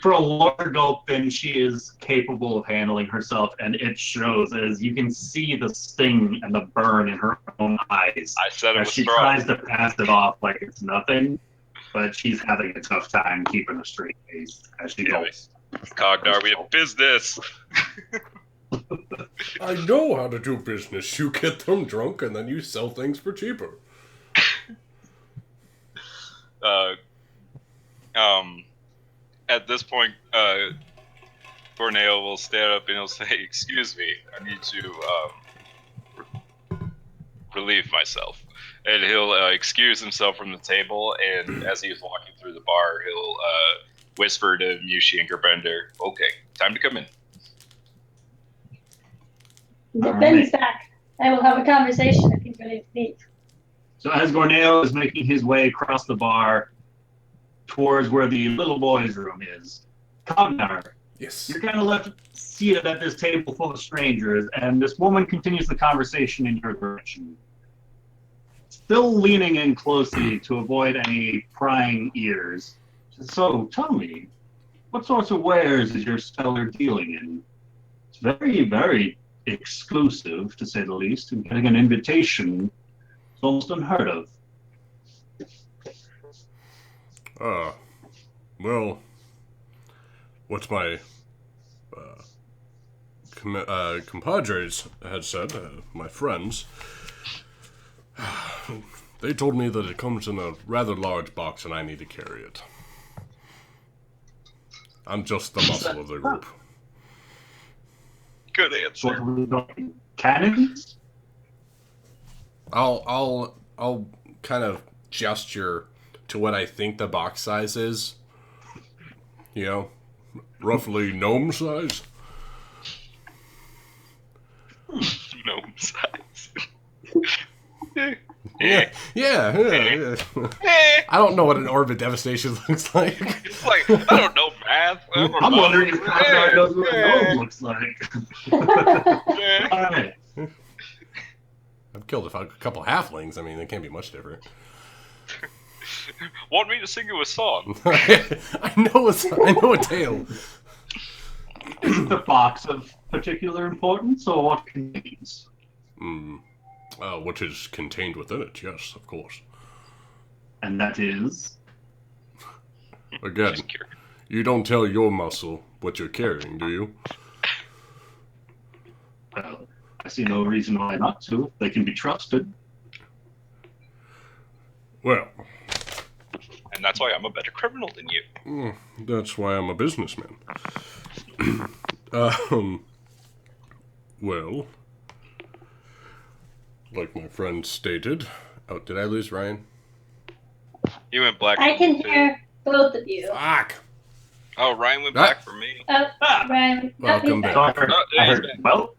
for a larger gulp than she is capable of handling herself, and it shows as you can see the sting and the burn in her own eyes. I said it as was she strong. tries to pass it off like it's nothing, but she's having a tough time keeping a straight face as she goes. Cognar, we have business. I know how to do business. You get them drunk and then you sell things for cheaper. At this point, Corneo will stand up and he'll say, "Excuse me, I need to relieve myself." And he'll excuse himself from the table, and as he's walking through the bar, he'll whisper to Mushi and Gerbender, "Okay, time to come in." The Ben's back. I will have a conversation if he's ready to leave. So as Gorneo is making his way across the bar towards where the little boy's room is, Cognar, Yes. you're kind of left seated at this table full of strangers, and this woman continues the conversation in your direction. Still leaning in closely to avoid any prying ears. So, tell me, what sorts of wares is your cellar dealing in? It's very, very exclusive, to say the least, and getting an invitation is almost unheard of. Well, what my compadres had said, my friends, they told me that it comes in a rather large box and I need to carry it. I'm just the muscle of the group. Good What answer. are we talking? Cannons? I'll kind of gesture to what I think the box size is. You know, roughly gnome size. Gnome size. Yeah. I don't know what an orbit devastation looks like. It's like, I don't know math. I don't I'm know. wondering if Cognar knows what a gnome looks like. Yeah. All right. I've killed a couple halflings. I mean, it can't be much different. Want me to sing you a song? I know a tale. Is it the box of particular importance, or what it contains? What is contained within it? Yes, of course. And that is? Again, you don't tell your muscle what you're carrying, do you? Well, I see no reason why not to. They can be trusted. Well, And that's why I'm a better criminal than you. that's why I'm a businessman. Well, like my friend stated. Oh, did I lose Ryan? You went black. I for can me, too. hear both of you. Fuck! Oh, Ryan went black for me. Oh, Ryan. Welcome he's back. So I heard, Oh, yeah, I he's heard back. well,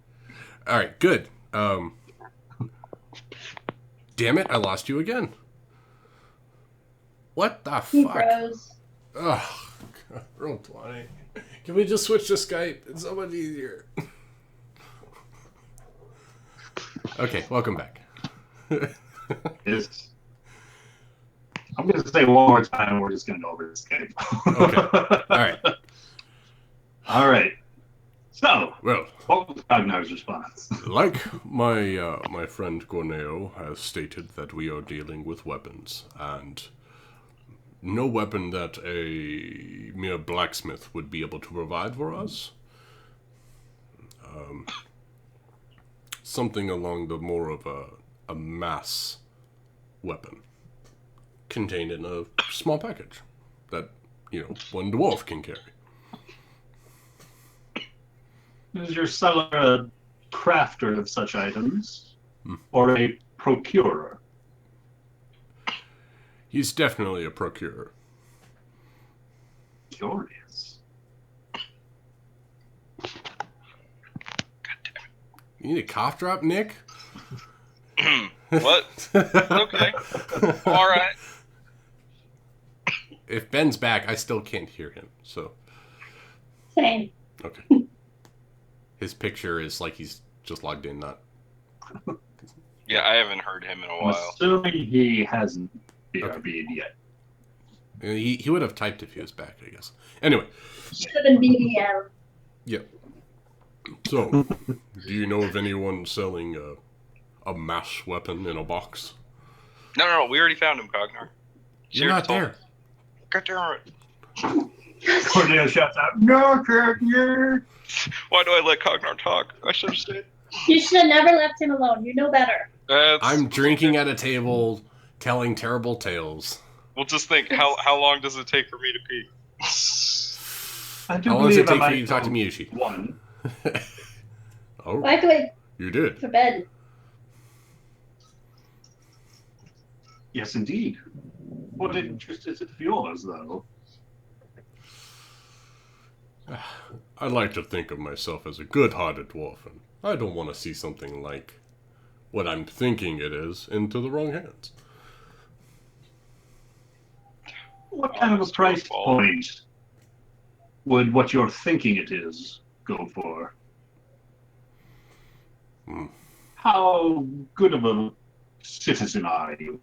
Alright, good. Damn it, I lost you again. What the He fuck? froze. Ugh, roll 20. Can we just switch to Skype? It's so much easier. Okay, welcome back. is. I'm going to say one more time, and we're just going to go over this game. Okay. Alright. All right. So, Well, what was Cognar's response? like my friend Gorneo has stated that we are dealing with weapons, and no weapon that a mere blacksmith would be able to provide for us. Something along the more of a mass weapon contained in a small package that, one dwarf can carry. Is your seller a crafter of such items, or a procurer? He's definitely a procurer. Curious. You need a cough drop, Nick? What? Okay. All right. if Ben's back, I still can't hear him. So Same. okay. His picture is like he's just logged in, not. Yeah, I haven't heard him in a I'm while. assuming he hasn't BRB'd yet. He would have typed if he was back, I guess. Anyway. Should have been BBL. Yep. So, do you know of anyone selling a mass weapon in a box? No, we already found him, Cognar. You're not there. God damn it. Corneo shouts out, "No, Kirkner!" Why do I let Cognar talk? I should have stayed. You should have never left him alone. You know better. I'm drinking at a table, telling terrible tales. We'll just think, how long does it take for me to pee? I do How long does it believe I take for you might to talk to know Miyushi? one. Oh, I have to wait you did. for bed. Yes, indeed. What interest is it of yours, though? I like to think of myself as a good-hearted dwarf, and I don't want to see something like what I'm thinking it is into the wrong hands. What kind of a price point would what you're thinking it is go for? How good of a citizen are you?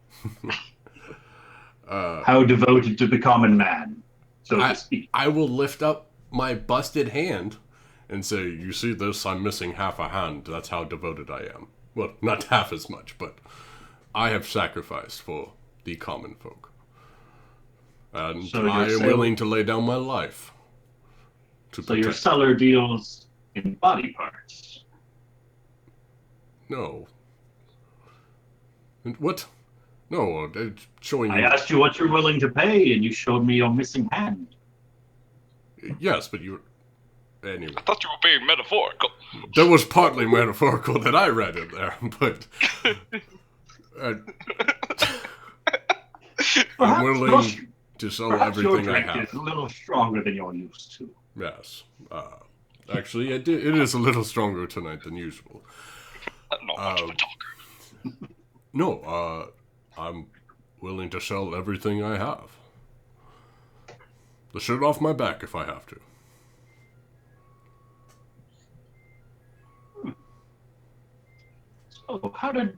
How devoted to the common man, so to speak? I will lift up my busted hand and say, you see this? I'm missing half a hand. That's how devoted I am. Well, not half as much, but I have sacrificed for the common folk. And So I am you're willing to lay down my life to So your protect. seller deals in body parts. No. What? No, showing I you... asked you what you're willing to pay, and you showed me your missing hand. Yes, but you... Anyway. I thought you were being metaphorical. There was partly metaphorical that I read in there, but... I'm willing to sell Perhaps your everything I drink have. is a little stronger than you're used to. Yes. Actually, it is a little stronger tonight than usual. I'm not much of a talker. No, I'm willing to sell everything I have. The shirt off my back if I have to. So, how does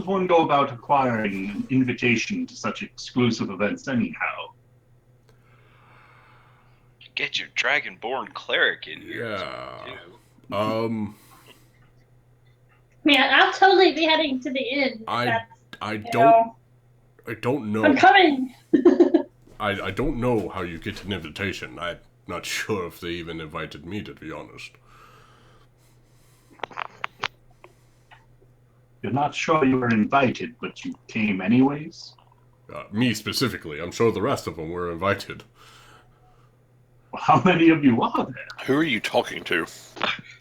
one go about acquiring an invitation to such exclusive events anyhow? Get your Dragonborn cleric in here. Yeah. Man, I'll totally be heading to the inn. I know. don't know. I'm coming. I don't know how you get an invitation. I'm not sure if they even invited me, to be honest. You're not sure you were invited, but you came anyways? Me specifically. I'm sure the rest of them were invited. Well, how many of you are there? Who are you talking to?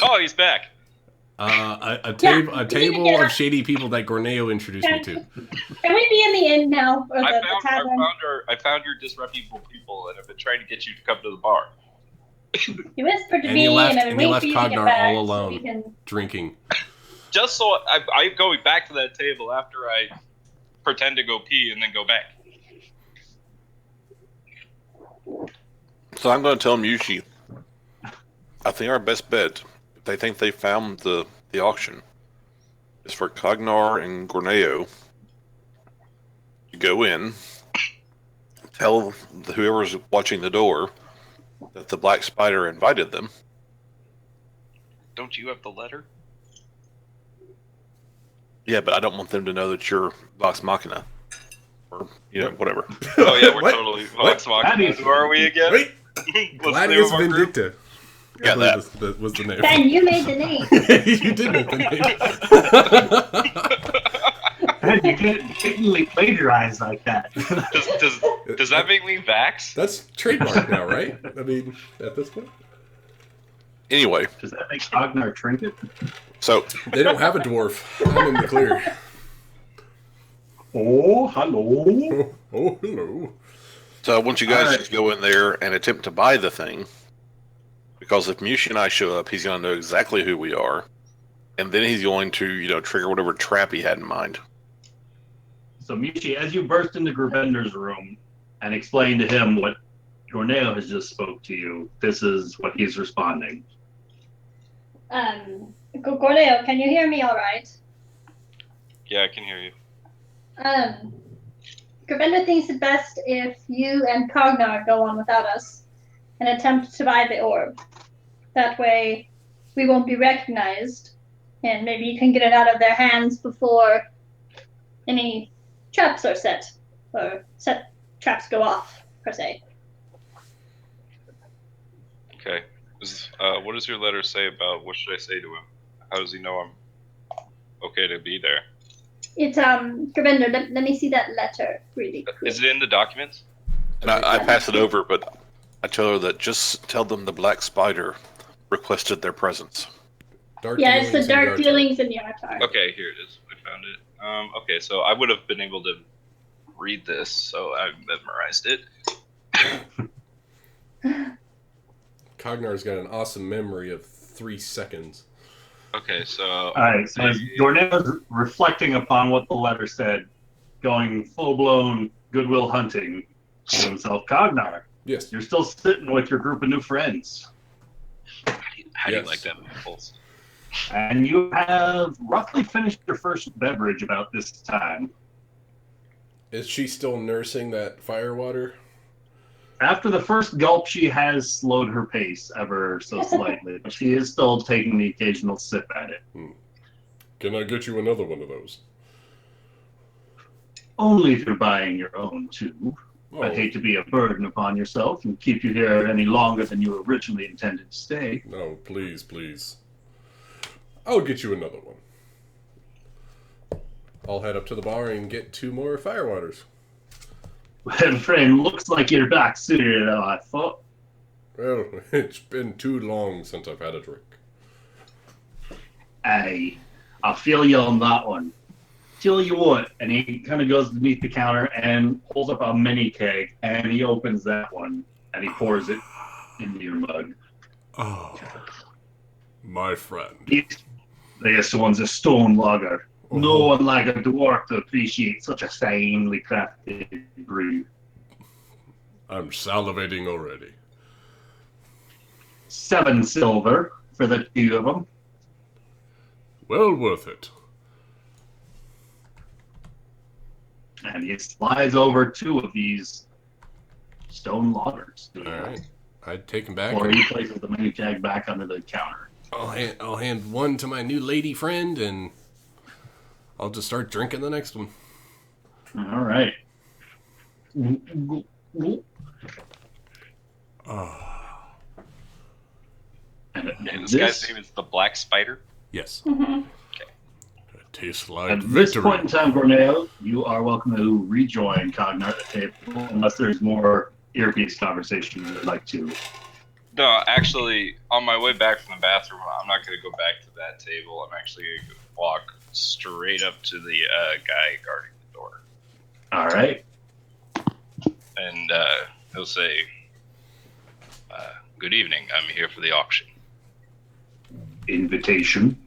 Oh, he's back. A table of shady people that Gorneo introduced me to. Can we be in the inn now? Or the tavern? I found your disreputable people, and I've been trying to get you to come to the bar. You whispered to And me, he left, and I've and been he waiting left for you to get Cognar back. all alone, So we can... drinking. Just so I'm going back to that table after I pretend to go pee and then go back. So I'm going to tell Yushi. I think our best bet, if they think they found the auction, is for Cognar and Gorneo to go in, tell whoever's watching the door that the Black Spider invited them. Don't you have the letter? Yeah, but I don't want them to know that you're Vox Machina. Or, whatever. Oh yeah, we're What? totally What? Vox Machina. Who are we again? Wait! What's the name Gladius of our group? Vindicta. Yeah, I believe that was the name. Ben, you made the name. You did make the name. Ben, you didn't plagiarize like that. Does that make me Vax? That's trademark now, right? I mean, at this point. Anyway, Does that make Cognar Trinket? so They don't have a dwarf. I'm in the clear. Oh, hello. Oh, hello. I want you guys Alright. to go in there and attempt to buy the thing. Because if Mushi and I show up, he's going to know exactly who we are. And then he's going to, trigger whatever trap he had in mind. So, Michi, as you burst into Gravender's room, and explain to him what Gorneo has just spoke to you. This is what he's responding. Gorneo, can you hear me all right? Yeah, I can hear you. Gravender thinks it best if you and Cognar go on without us and attempt to buy the orb. That way, we won't be recognized, and maybe you can get it out of their hands before any traps are set, or traps go off, per se. Okay. What does your letter say about what should I say to him? How does he know I'm okay to be there? It's, Gravender, let me see that letter really quick. Is it in the documents? And I pass it over, but I tell her that just tell them the Black Spider requested their presence. Yeah, it's the Dark Dealings in Yartar. Okay, here it is. I found it. Okay, so I would have been able to read this, so I memorized it. Cognar's got an awesome memory of 3 seconds. Okay, so... Alright, so as Gorneo's reflecting upon what the letter said, going full-blown Goodwill Hunting to himself, Cognar, Yes. you're still sitting with your group of new friends. How do you like that, Pulse? And you have roughly finished your first beverage about this time. Is she still nursing that fire water? After the first gulp, she has slowed her pace ever so slightly, but she is still taking the occasional sip at it. Can I get you another one of those? Only if you're buying your own, too. Oh, I'd hate to be a burden upon yourself and keep you here any longer than you originally intended to stay. no, please, please. I'll get you another one. I'll head up to the bar and get 2 more fire waters. Well, friend, looks like you're back sooner than I thought. Well, it's been too long since I've had a drink. Aye, I feel you on that one. Tell you what, and he kind of goes beneath the counter and pulls up a mini keg, and he opens that one, and he pours it into your mug. Oh, my friend. This one's a stone lager. Oh. No one like a dwarf to appreciate such a finely crafted brew. I'm salivating already. 7 silver for the 2 of them. Well worth it. And he slides over 2 of these stone lagers. Alright. I'd take him back. Or he places the mini keg back under the counter. I'll hand one to my new lady friend, and I'll just start drinking the next one. All right. And this guy's name is the Black Spider? Yes. Mm-hmm. It tastes like At victory. this point in time, Gorneo, you are welcome to rejoin Cognar at the table, unless there's more earpiece conversation you would like to. No, actually, on my way back from the bathroom, I'm not going to go back to that table. I'm actually going to walk straight up to the guy guarding the door. All right. And he'll say, good evening, I'm here for the auction. Invitation.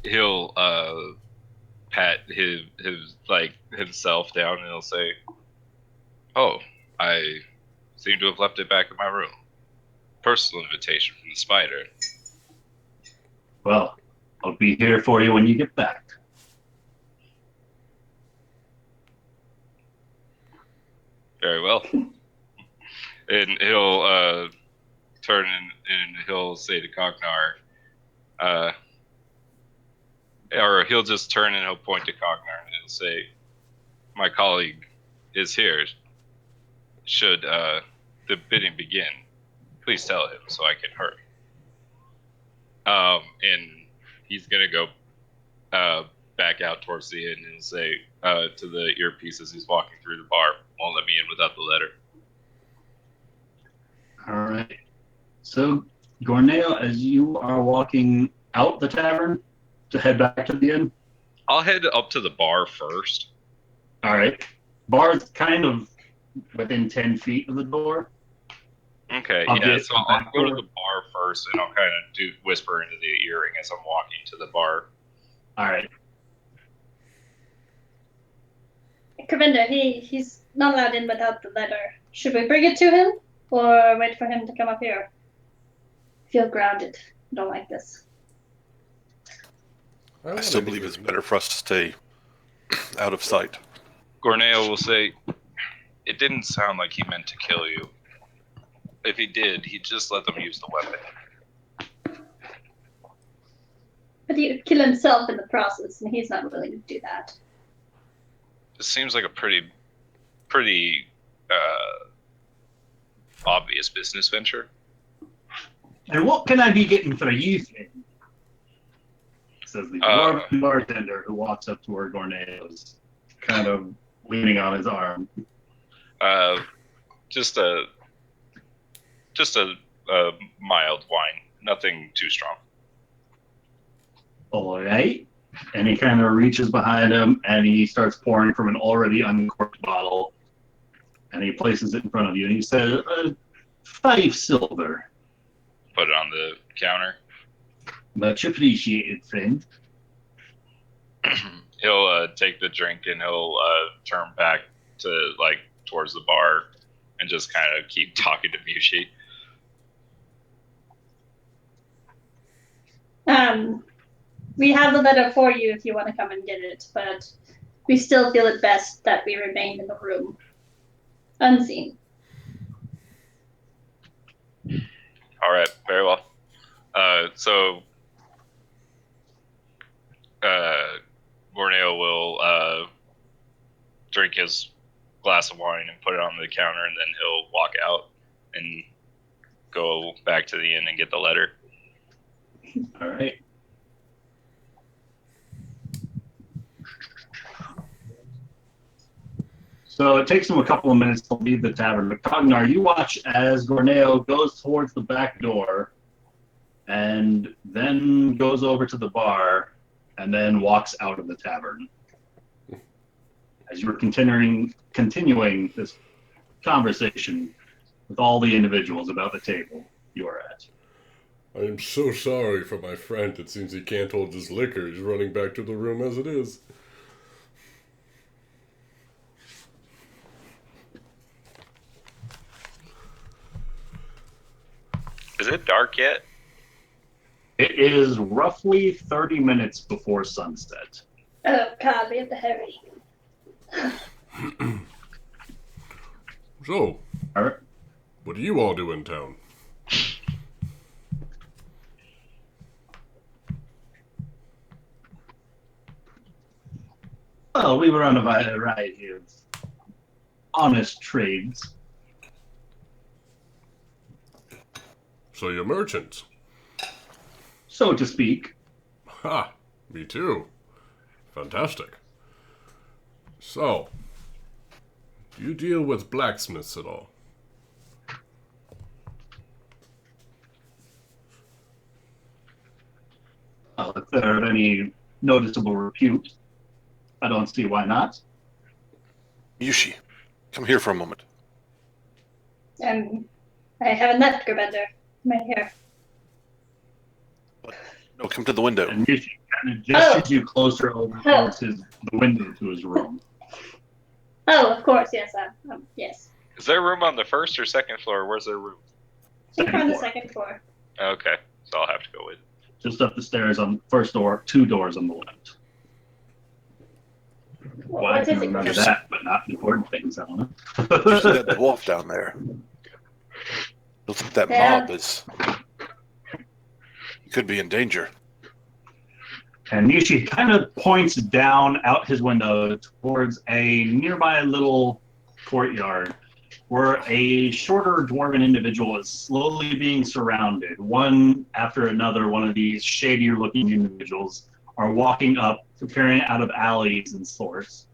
He'll pat his himself down and he'll say, oh, I seem to have left it back in my room. Personal invitation from the spider. Well, I'll be here for you when you get back. Very well. And he'll turn and he'll say to Cognar, or he'll just turn and he'll point to Cognar and he'll say, my colleague is here. Should the bidding begin, please tell him so I can hurry. And he's gonna go back out towards the inn and say to the earpiece as he's walking through the bar, won't let me in without the letter. All right. So, Gorneo, as you are walking out the tavern to head back to the inn. I'll head up to the bar first. All right. Bar's kind of within 10 feet of the door. Okay, I'll yeah, so I'll go to the bar first and I'll kind of whisper into the earring as I'm walking to the bar. All right. Kavinder, he's not allowed in without the letter. Should we bring it to him, or wait for him to come up here? I feel grounded. I don't like this. I still believe it's better for us to stay out of sight. Gorneo will say, it didn't sound like he meant to kill you. If he did, he'd just let them use the weapon. But he'd kill himself in the process, and he's not willing to do that. This seems like a pretty obvious business venture. And what can I be getting for you, then? Says the dwarven bartender who walks up to where Gorneo's kind of leaning on his arm. Just a mild wine, nothing too strong. All right. And he kind of reaches behind him and he starts pouring from an already uncorked bottle. And he places it in front of you and he says, 5 silver. Put it on the counter. Much appreciated, friend. He'll take the drink and he'll turn back to towards the bar and just kind of keep talking to Mushi. We have the letter for you if you want to come and get it, but we still feel it best that we remain in the room, unseen. All right, very well. So Borneo will drink his glass of wine and put it on the counter, and then he'll walk out and go back to the inn and get the letter. All right. So it takes him a couple of minutes to leave the tavern. But Cognar, you watch as Gorneo goes towards the back door and then goes over to the bar and then walks out of the tavern. As you were continuing this conversation with all the individuals about the table you are at. I am so sorry for my friend. It seems he can't hold his liquor. He's running back to the room as it is. Is it dark yet? It is roughly 30 minutes before sunset. Oh God, we have to hurry. So, All right. what do you all do in town? Well, we were on a variety of honest trades. So you're merchants? So to speak. Ha! Me too. Fantastic. So, do you deal with blacksmiths at all? Well, if they're of any noticeable repute, I don't see why not. Yushi, come here for a moment. I have a net, Gerbender. Right here. No, come to the window. And Yushi kind of gestures you closer over towards the window to his room. Oh, of course, yes. Yes. Is there room on the first or second floor? Where's there room? I think we're on the floor. second floor. Okay, so I'll have to go with. Just up the stairs on first door, 2 doors on the left. Well, I What can is it? remember that, but not important things, I don't know. You see that dwarf down there? Looks like that Yeah. mob is... He could be in danger. And Yushi kind of points down out his window towards a nearby little courtyard where a shorter dwarven individual is slowly being surrounded. One after another, one of these shadier looking individuals are walking up, appearing out of alleys and sorts,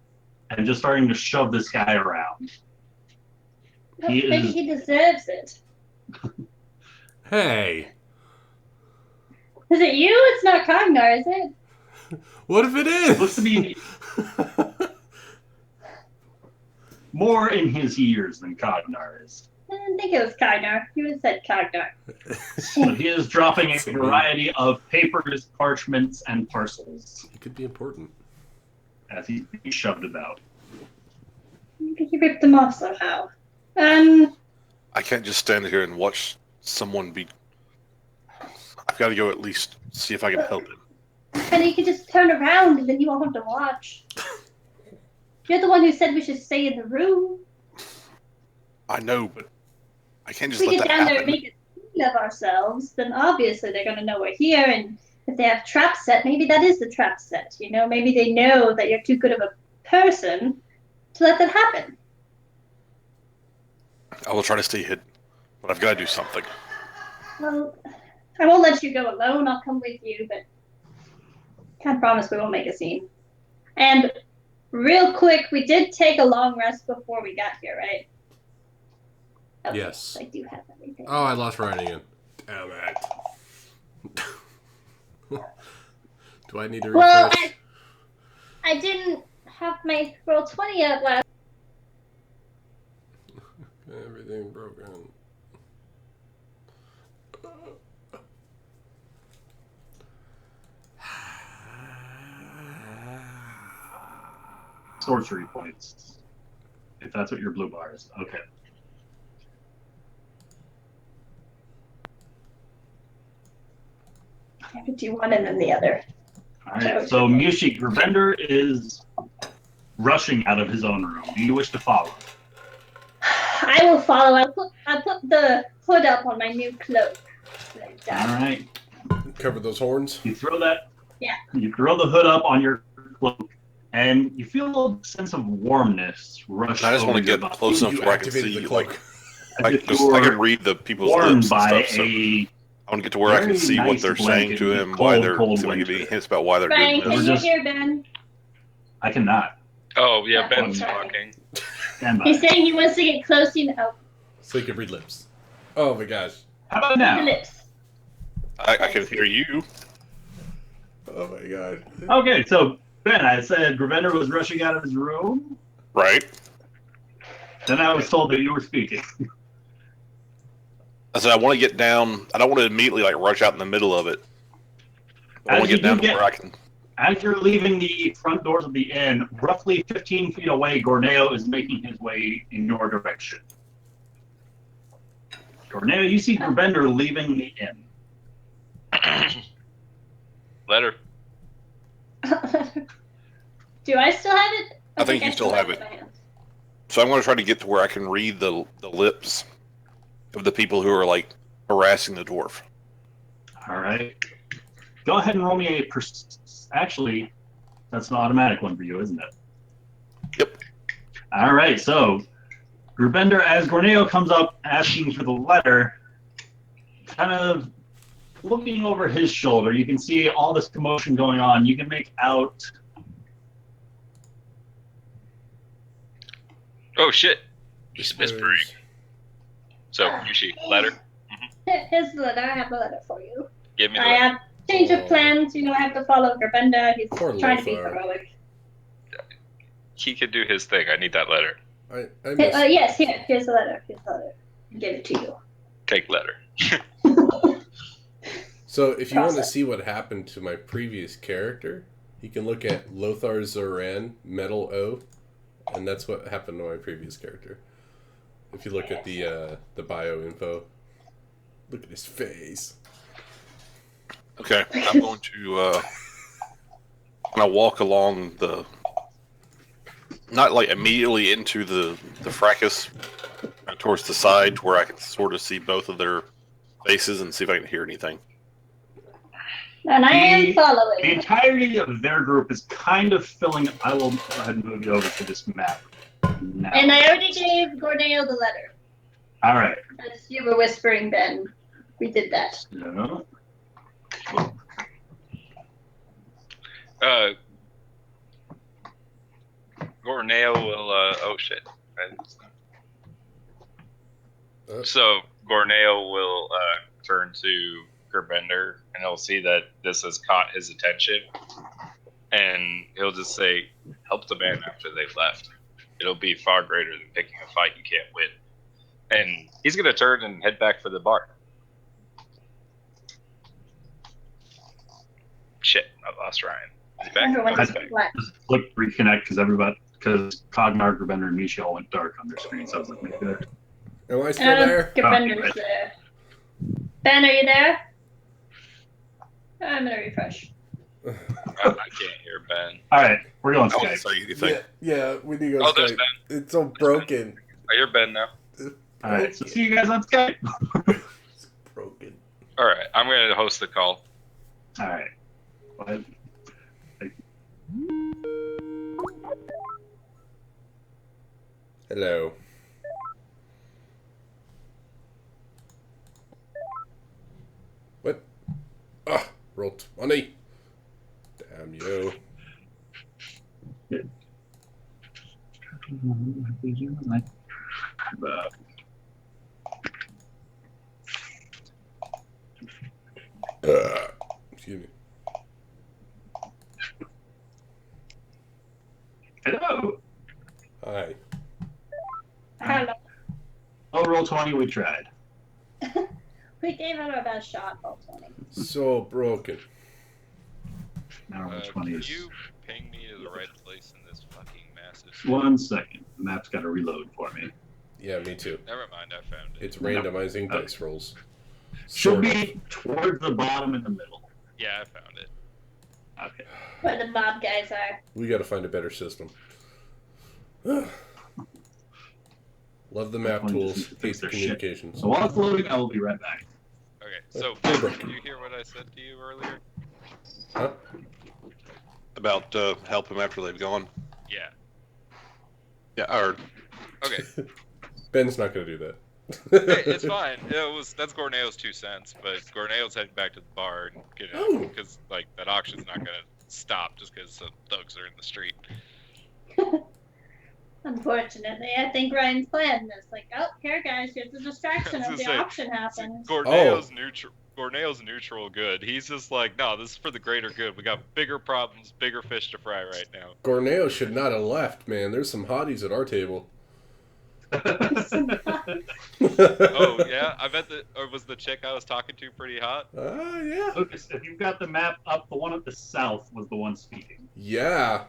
and just starting to shove this guy around. Maybe he deserves it. Hey! Is it you? It's not Cognar, is it? What if it is? Looks to be more in his ears than Cognar is. I didn't think it was Cognar. You would have said Cognar. But he is dropping a variety of papers, parchments, and parcels It could be important. as he's being shoved about. Maybe he ripped them off somehow. I can't just stand here and watch someone be. I've got to go at least see if I can help him. And you can just turn around and then you won't have to watch. You're the one who said we should stay in the room. I know, but I can't just If we let get that down there and happen. make a scene of ourselves, then obviously they're going to know we're here. And if they have traps set, maybe that is the trap set. You know, maybe they know that you're too good of a person to let that happen. I will try to stay hidden, but I've got to do something. Well, I won't let you go alone. I'll come with you, but can't promise we won't make a scene. And real quick, we did take a long rest before we got here, right? Okay, Yes. I do have everything. Oh, I lost Ryan again. Damn it. Do I need to refresh? Well, I didn't have my roll 20 up last. Everything broken. Sorcery points. If that's what your blue bar is. Okay. I have to do one and then the other. All right. So Mushi, Gravender is rushing out of his own room. Do you wish to follow? I will follow. I'll put the hood up on my new cloak. Like that. All right. Cover those horns. You throw that. Yeah. You throw the hood up on your cloak, and you feel a sense of warmness rush. I just want to over your get body. close enough You to where I can activated see, the cloak. like, As I if can, you were read the people's warmed lips and by stuff. So a I want to get to where I can very see what nice they're saying blanket to in him, this why cold, they're cold see if I can give winter. any hints about why they're Ryan, doing can this. you just- hear Ben? I cannot. Oh yeah, Yeah, Ben's sorry. talking. Stand by. He's saying he wants to get close enough. So you can read lips. Oh my gosh. How about The now? lips. I can hear you. Oh my god. Okay, so Ben, I said Gravender was rushing out of his room. Right? Then I was told that you were speaking. I said I want to get down. I don't want to immediately like rush out in the middle of it. I As want to you get down do to where I can. As you're leaving the front doors of the inn, roughly 15 feet away, Gorneo is making his way in your direction. Gorneo, you see Gravender leaving the inn. Letter. Do I still have it? I think you still have it. in my hand. So I'm going to try to get to where I can read the lips of the people who are like harassing the dwarf. All right. Go ahead and roll me a. Actually, that's an automatic one for you, isn't it? Yep. All right. So, Grubender, as Gorneo comes up asking for the letter, kind of looking over his shoulder, you can see all this commotion going on. You can make out. Oh shit! He's whispering. So Yushi, letter. Here's the letter. I have the letter for you. Give me the I letter. have change of plans. You know, I have to follow Gravenda. He's Poor trying to be Lothar. heroic. He can do his thing. I need that letter. I Hey, miss. yes, here's the letter. Here's the letter. Give it to you. Take letter. So if you want to Process. see what happened to my previous character, you can look at Lothar Zoran, Metal O, and that's what happened to my previous character. If you look at the bio info, look at his face. Okay, I'm going to walk along the, not like immediately into the fracas, towards the side where I can sort of see both of their faces and see if I can hear anything. And I am The following. entirety of their group is kind of filling. I will go ahead and move you over to this map now. And I already gave Gordeo the letter. All right. As you were whispering, Ben. We did that. So, Gorneo will. Oh shit. Uh. So Gorneo will turn to Gerbender, and he'll see that this has caught his attention, and he'll just say, "Help the man after they've left. It'll be far greater than picking a fight you can't win." And he's gonna turn and head back for the bar. Shit, I lost Ryan. He's back. Everyone Oh, he's just back. black. just click reconnect because everybody, because Cognar, Gravender, and Misha all went dark on their screen, so I was like, maybe they're... Am I still there? Defender's right. there. Ben, are you there? I'm gonna refresh. I can't hear Ben. All right, we're going Oh, Skype. so you think? Yeah, we need to go Oh, there's Skype. Ben. It's so broken. I hear Ben now. All right, so see you guys on Skype. It's broken. All right, I'm going to host the call. All right. What? Hello. What? Ah, roll 20. Damn you. Excuse me. Hello. Hi. Hello. Oh, roll 20, we tried. We gave it our best shot, roll 20. So broken. Now roll 20 Can is... you ping me to the right place in this fucking massive... 1 second. The map's got to reload for me. Yeah, me too. Never mind, I found it. It's randomizing dice rolls. Should Sort of. be towards the bottom in the middle. Yeah, I found it. Okay. Where the mob guys are. We gotta find a better system. Love the map One tools. just Hate fix the their shit. communications. So while it's loading, I will be right back. Okay, so Hey, did bro. you hear what I said to you earlier? Huh? About help them after they've gone? Yeah. Yeah, I heard. Okay. Ben's not gonna do that. Hey, it's fine. That's Gorneo's 2 cents, but Gorneo's heading back to the bar and getting Oh. because like that auction's not gonna stop just because some thugs are in the street. Unfortunately, I think Ryan's plan is like, oh, here guys, here's the distraction I was of the gonna say, auction happens. Gorneo's neutral. Gorneo's neutral good. He's just like, no, this is for the greater good. We got bigger problems, bigger fish to fry right now. Gorneo should not have left, man. There's some hotties at our table. Oh yeah, I bet or was the chick I was talking to pretty hot? Yeah. Lucas, if you've got the map up, the one at the south was the one speaking. Yeah.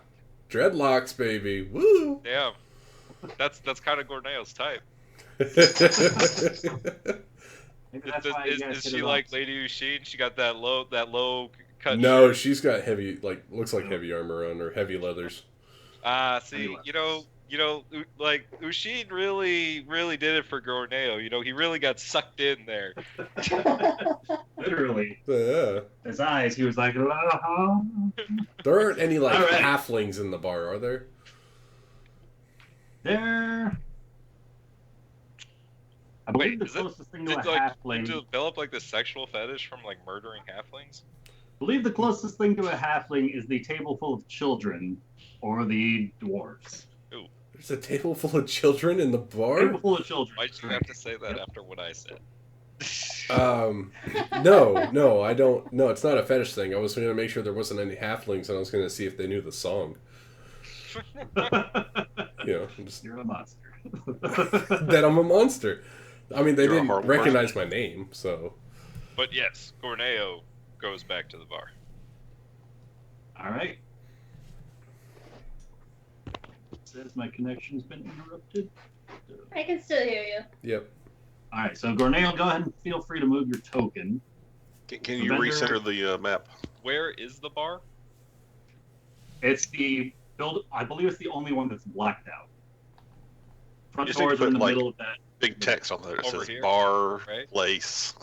Dreadlocks, baby. Woo! Damn, that's kind of Gorneo's type. Maybe that's why you guys Is hit she it like off. Lady Usheen? She got that low cut. No, shirt. she's got heavy, looks like heavy armor on, or heavy leathers. See, like Usheen really did it for Gorneo. He really got sucked in there. Literally. Yeah. His eyes, he was like, uh-huh. There aren't any, All right. halflings in the bar, are there? There. I believe Wait, the is it- closest thing to a Did like halfling. develop like this sexual fetish from like murdering halflings? I believe the closest thing to a halfling is the table full of children, or the dwarves. There's a table full of children in the bar? Table full of children. Why'd you have to say that after what I said? No, I don't. No, it's not a fetish thing. I was going to make sure there wasn't any halflings, and I was going to see if they knew the song. Just You're a monster. that I'm a monster. I mean, they You're a didn't horrible recognize my name, so. But yes, Gorneo goes back to the bar. All right. Says my connection's been interrupted. I can still hear you. Yep. All right, so Gorneo, go ahead and feel free to move your token. Can you Vendor- recenter the map? Where is the bar? It's the build. I believe it's the only one that's blacked out. Front You just need to doors are in put, the like, middle of that. Big text on there that Over says here, bar, right? place.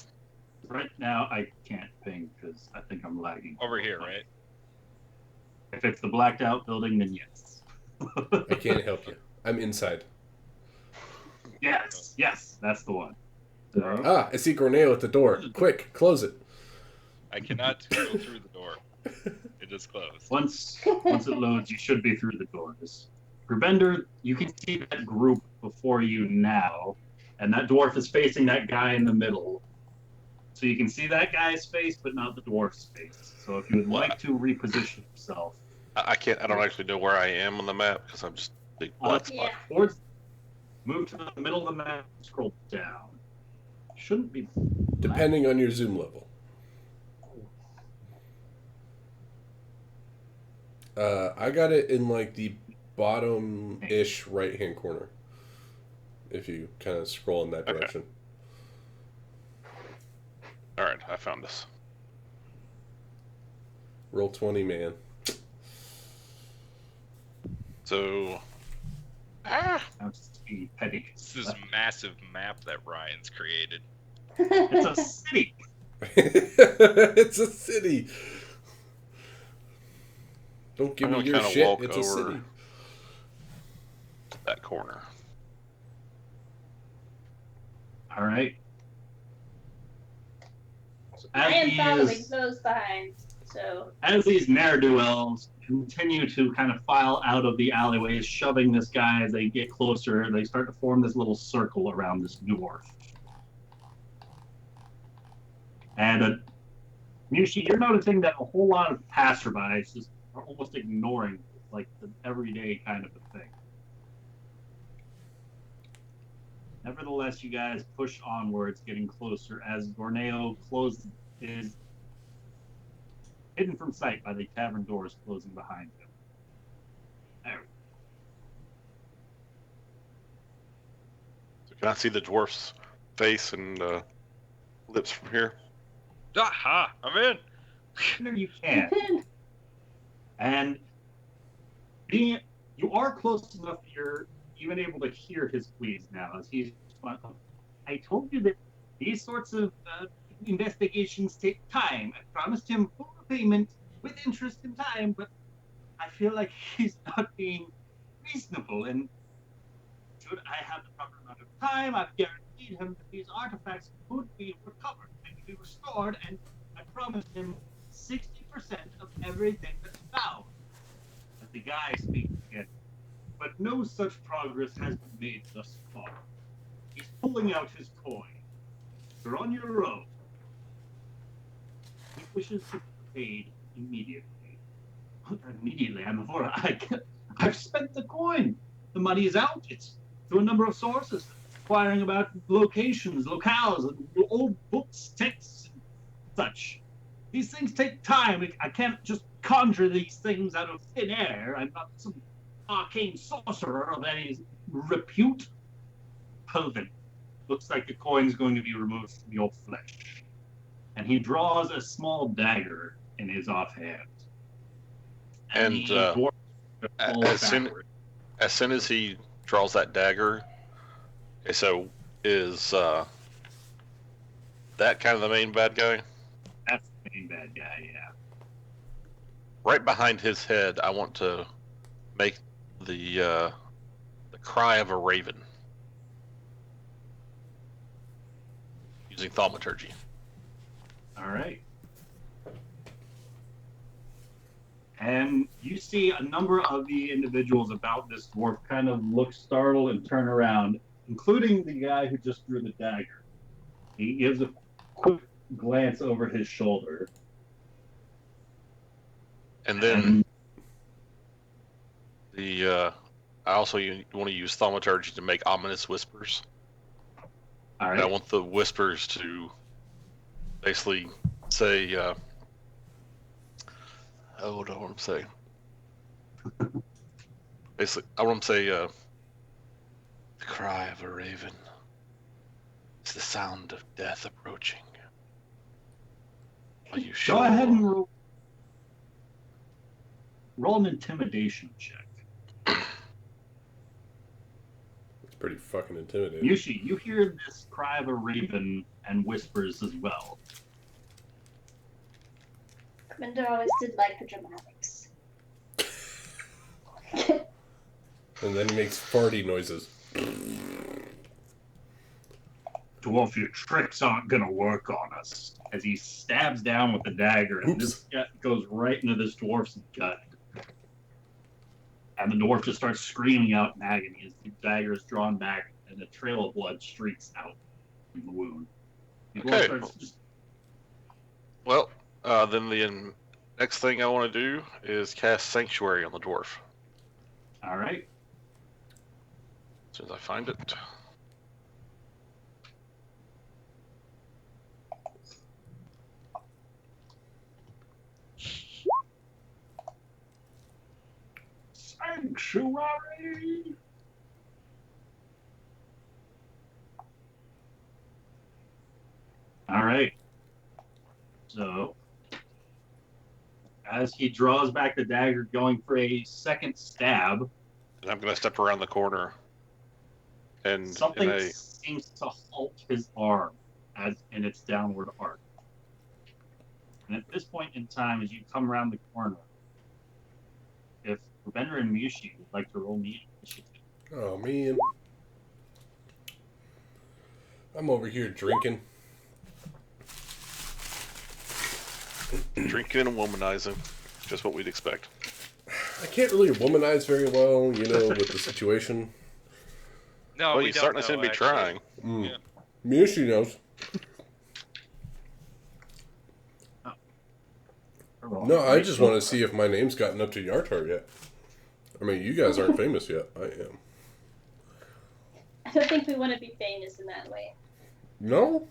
Right now, I can't ping because I think I'm lagging. Over here, right? If it's the blacked out building, then yes. I can't help you. I'm inside. Yes, that's the one. So, Ah, I see Gorneo at the door. Quick, close it. I cannot go through the door. It is closed. once it loads, you should be through the doors. Gravender, you can see that group before you now, and that dwarf is facing that guy in the middle. So you can see that guy's face, but not the dwarf's face. So if you would like to reposition yourself, I can't. I don't actually know where I am on the map because I'm just a big black spot. Yeah. move to the middle of the map, scroll down. Shouldn't be. Depending on your zoom level. I got it in the bottom-ish right-hand corner. If you kind of scroll in that Okay. direction. All right, I found this. Roll 20, man. So, That's be petty. This is a massive map that Ryan's created. It's a city. It's a city. Don't give I'm me gonna your kinda shit. walk It's a over- city. that corner. All right. I am following these, close behind. So as these ne'er-do-wells continue to kind of file out of the alleyways, shoving this guy as they get closer, they start to form this little circle around this dwarf. And Mushi, you're noticing that a whole lot of passerbys just are almost ignoring it, like the everyday kind of a thing. Nevertheless, you guys push onwards, getting closer as Gorneo is hidden from sight by the tavern doors closing behind him. There. So can I see the dwarf's face and lips from here? Aha! I'm in. There you can. And being you are close enough that you're even able to hear his pleas now as he's I told you that these sorts of investigations take time. I promised him full payment with interest in time, but I feel like he's not being reasonable. And should I have the proper amount of time, I've guaranteed him that these artifacts could be recovered and be restored, and I promised him 60% of everything that's found. As the guy speaks again. But no such progress has been made thus far. He's pulling out his coin. You're on your own. He wishes to be paid immediately. Immediately, I've spent the coin. The money is out. It's through a number of sources, inquiring about locations, locales, and old books, texts, and such. These things take time. I can't just conjure these things out of thin air. I'm not some arcane sorcerer of any repute. Pelvin. Looks like the coin's going to be removed from your flesh. And he draws a small dagger in his offhand. And, the dwarf falls as soon as he draws that dagger, okay, so is that kind of the main bad guy? That's the main bad guy, yeah. Right behind his head, I want to make the cry of a raven using thaumaturgy. All right. And you see a number of the individuals about this dwarf kind of look startled and turn around, including the guy who just drew the dagger. He gives a quick glance over his shoulder. And then I also want to use thaumaturgy to make ominous whispers. All right. And I want the whispers to basically say, what do I want to say? Basically, I want to say, the cry of a raven. It's the sound of death approaching. Are you sure? Go ahead and roll an intimidation check. It's pretty fucking intimidating. Yushi, you hear this cry of a raven and whispers as well. Commander always did like the dramatics. And then he makes farty noises. Dwarf, your tricks aren't gonna work on us. As he stabs down with the dagger, and this goes right into this dwarf's gut. And the dwarf just starts screaming out in agony as the dagger is drawn back and a trail of blood streaks out from the wound. The dwarf Okay. starts just Well, then the next thing I want to do is cast Sanctuary on the dwarf. all right. As soon as I find it. Sanctuary. All right. So, as he draws back the dagger, going for a second stab, And I'm going to step around the corner. And something seems to halt his arm as in its downward arc. And at this point in time, as you come around the corner, if Bender and Mushi would like to roll me initiative. Oh, man. I'm over here drinking. drinking and womanizing. Just what we'd expect. I can't really womanize very well, with the situation. No, Well, we you don't certainly know, seem to be actually. trying. Mm. Yeah. Miyoshi knows. No, I just want to see if my name's gotten up to Yartar yet. I mean, you guys aren't famous yet. I am. I don't think we want to be famous in that way. No?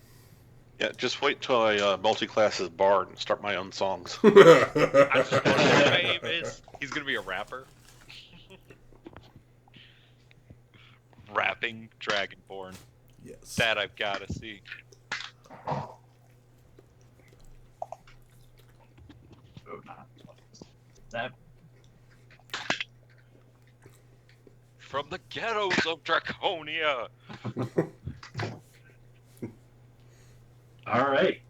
Yeah, just wait till I multi-class as bard and start my own songs. I'm just famous. He's gonna be a rapper. Rapping Dragonborn. Yes. That I've gotta see. That From the ghettos of Draconia. all right.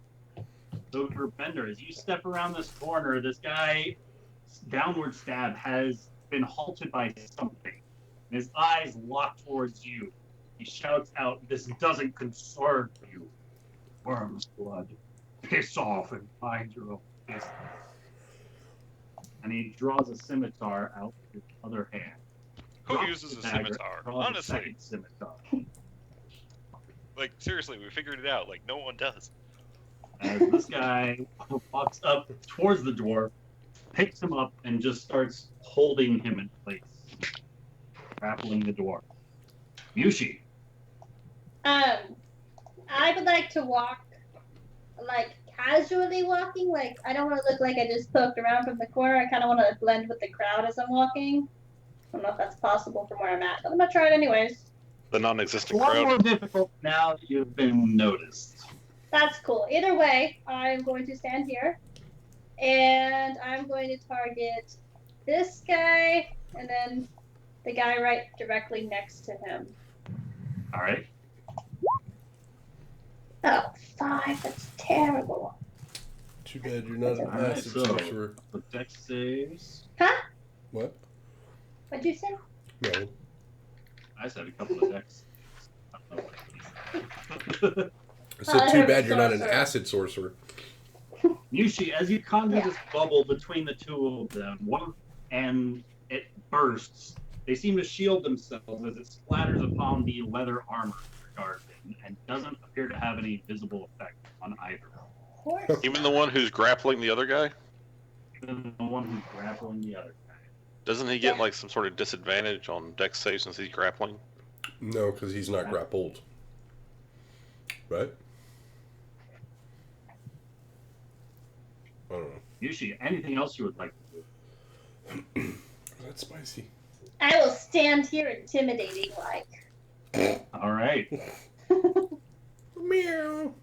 So for Bender, as you step around this corner, this guy's downward stab has been halted by something. His eyes lock towards you. He shouts out, "This doesn't concern you. Worm's blood. Piss off and find your own business." And he draws a scimitar out with his other hand. Who Drops uses the a dagger, scimitar? draws a Honestly. second scimitar. Like, seriously, we figured it out. Like, no one does. As this guy walks up towards the dwarf, picks him up, and just starts holding him in place, grappling the dwarf. Mushi. I would like to walk, like, casually walking. Like, I don't want to look like I just poked around from the corner. I kind of want to blend with the crowd as I'm walking. I don't know if that's possible from where I'm at, but I'm going to try it anyways. The It's a non-existent lot crowd. more difficult now that you've been noticed. That's cool. Either way, I'm going to stand here, and I'm going to target this guy, and then the guy right directly next to him. All right. Oh, 5. That's terrible. Too bad you're not an All right, acid so- sorcerer. The dex saves. Huh? What? What'd you say? No. I said a couple of decks. I don't know what it is. I said, I too heard bad a you're not an sorcerer. acid sorcerer. Mushi, as you conjure Yeah. this bubble between the two of them, and it bursts. They seem to shield themselves as it splatters upon the leather armor guard and doesn't appear to have any visible effect on either. Of course. Even the one who's grappling the other guy? Even the one who's grappling the other guy. Doesn't he get Yeah. like some sort of disadvantage on dex save since he's grappling? No, because he's not grappled. Right? I don't know. Mushi, anything else you would like to do? That's spicy. I will stand here intimidating like. All right. Meow.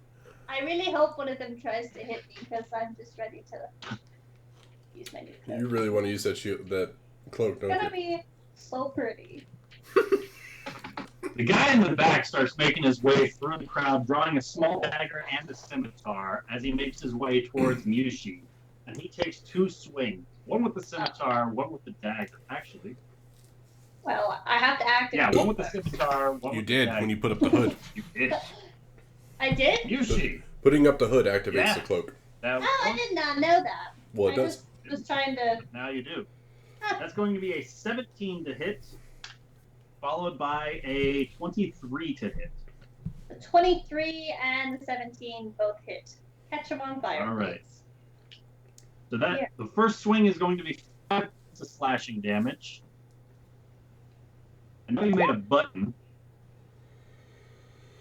I really hope one of them tries to hit me because I'm just ready to use my new cloak. You really want to use that shield, that cloak, It's don't gonna you? be so pretty. The guy in the back starts making his way through the crowd, drawing a small dagger and a scimitar as he makes his way towards Mushi. And he takes 2 swings, one with the scimitar, one with the dagger. Actually, Well, I have to activate. yeah, one with the scimitar, one You with did the dagger. when you put up the hood. You did. I did? Mushi. Putting up the hood activates Yeah. the cloak. That Oh, I was, did not know that. Well, it I does. just was trying to. now you do. That's going to be a 17 to hit, followed by a 23 to hit. The 23 and the 17 both hit. Catch them on fire. All right. please. So that Yeah. the first swing is going to be 5 points of slashing damage. I know you made a button.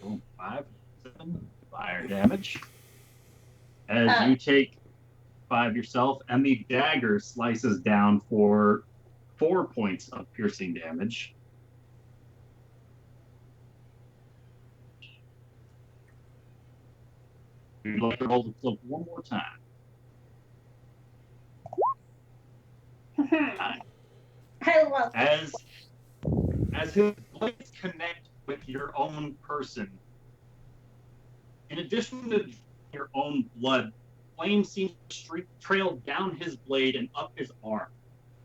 Oh, 5, 7 fire damage. As you take 5 yourself, and the dagger slices down for 4 points of piercing damage. You'd like to roll the club one more time. I love As his blades connect with your own person, in addition to your own blood, flame seems to trail down his blade and up his arm.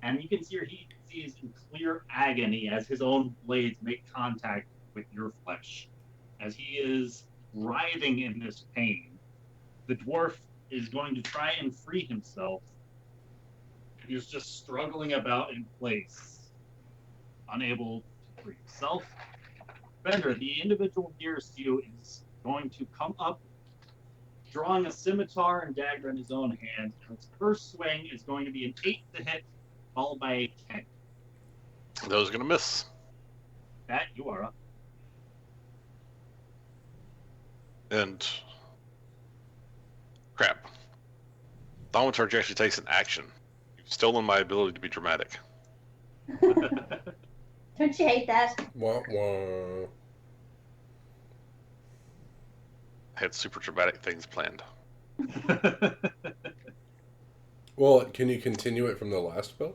And you can see he sees in clear agony as his own blades make contact with your flesh. As he is writhing in this pain, the dwarf is going to try and free himself. He's just struggling about in place, unable to free himself. Bender, the individual nearest to you, is going to come up, drawing a scimitar and dagger in his own hand. And his first swing is going to be an 8 to hit, followed by a 10. Those are going to miss. That you are up. And crap. Thaumaturge actually takes an action. You've stolen my ability to be dramatic. Don't you hate that? Wah, wah. I had super dramatic things planned. Well, can you continue it from the last spell?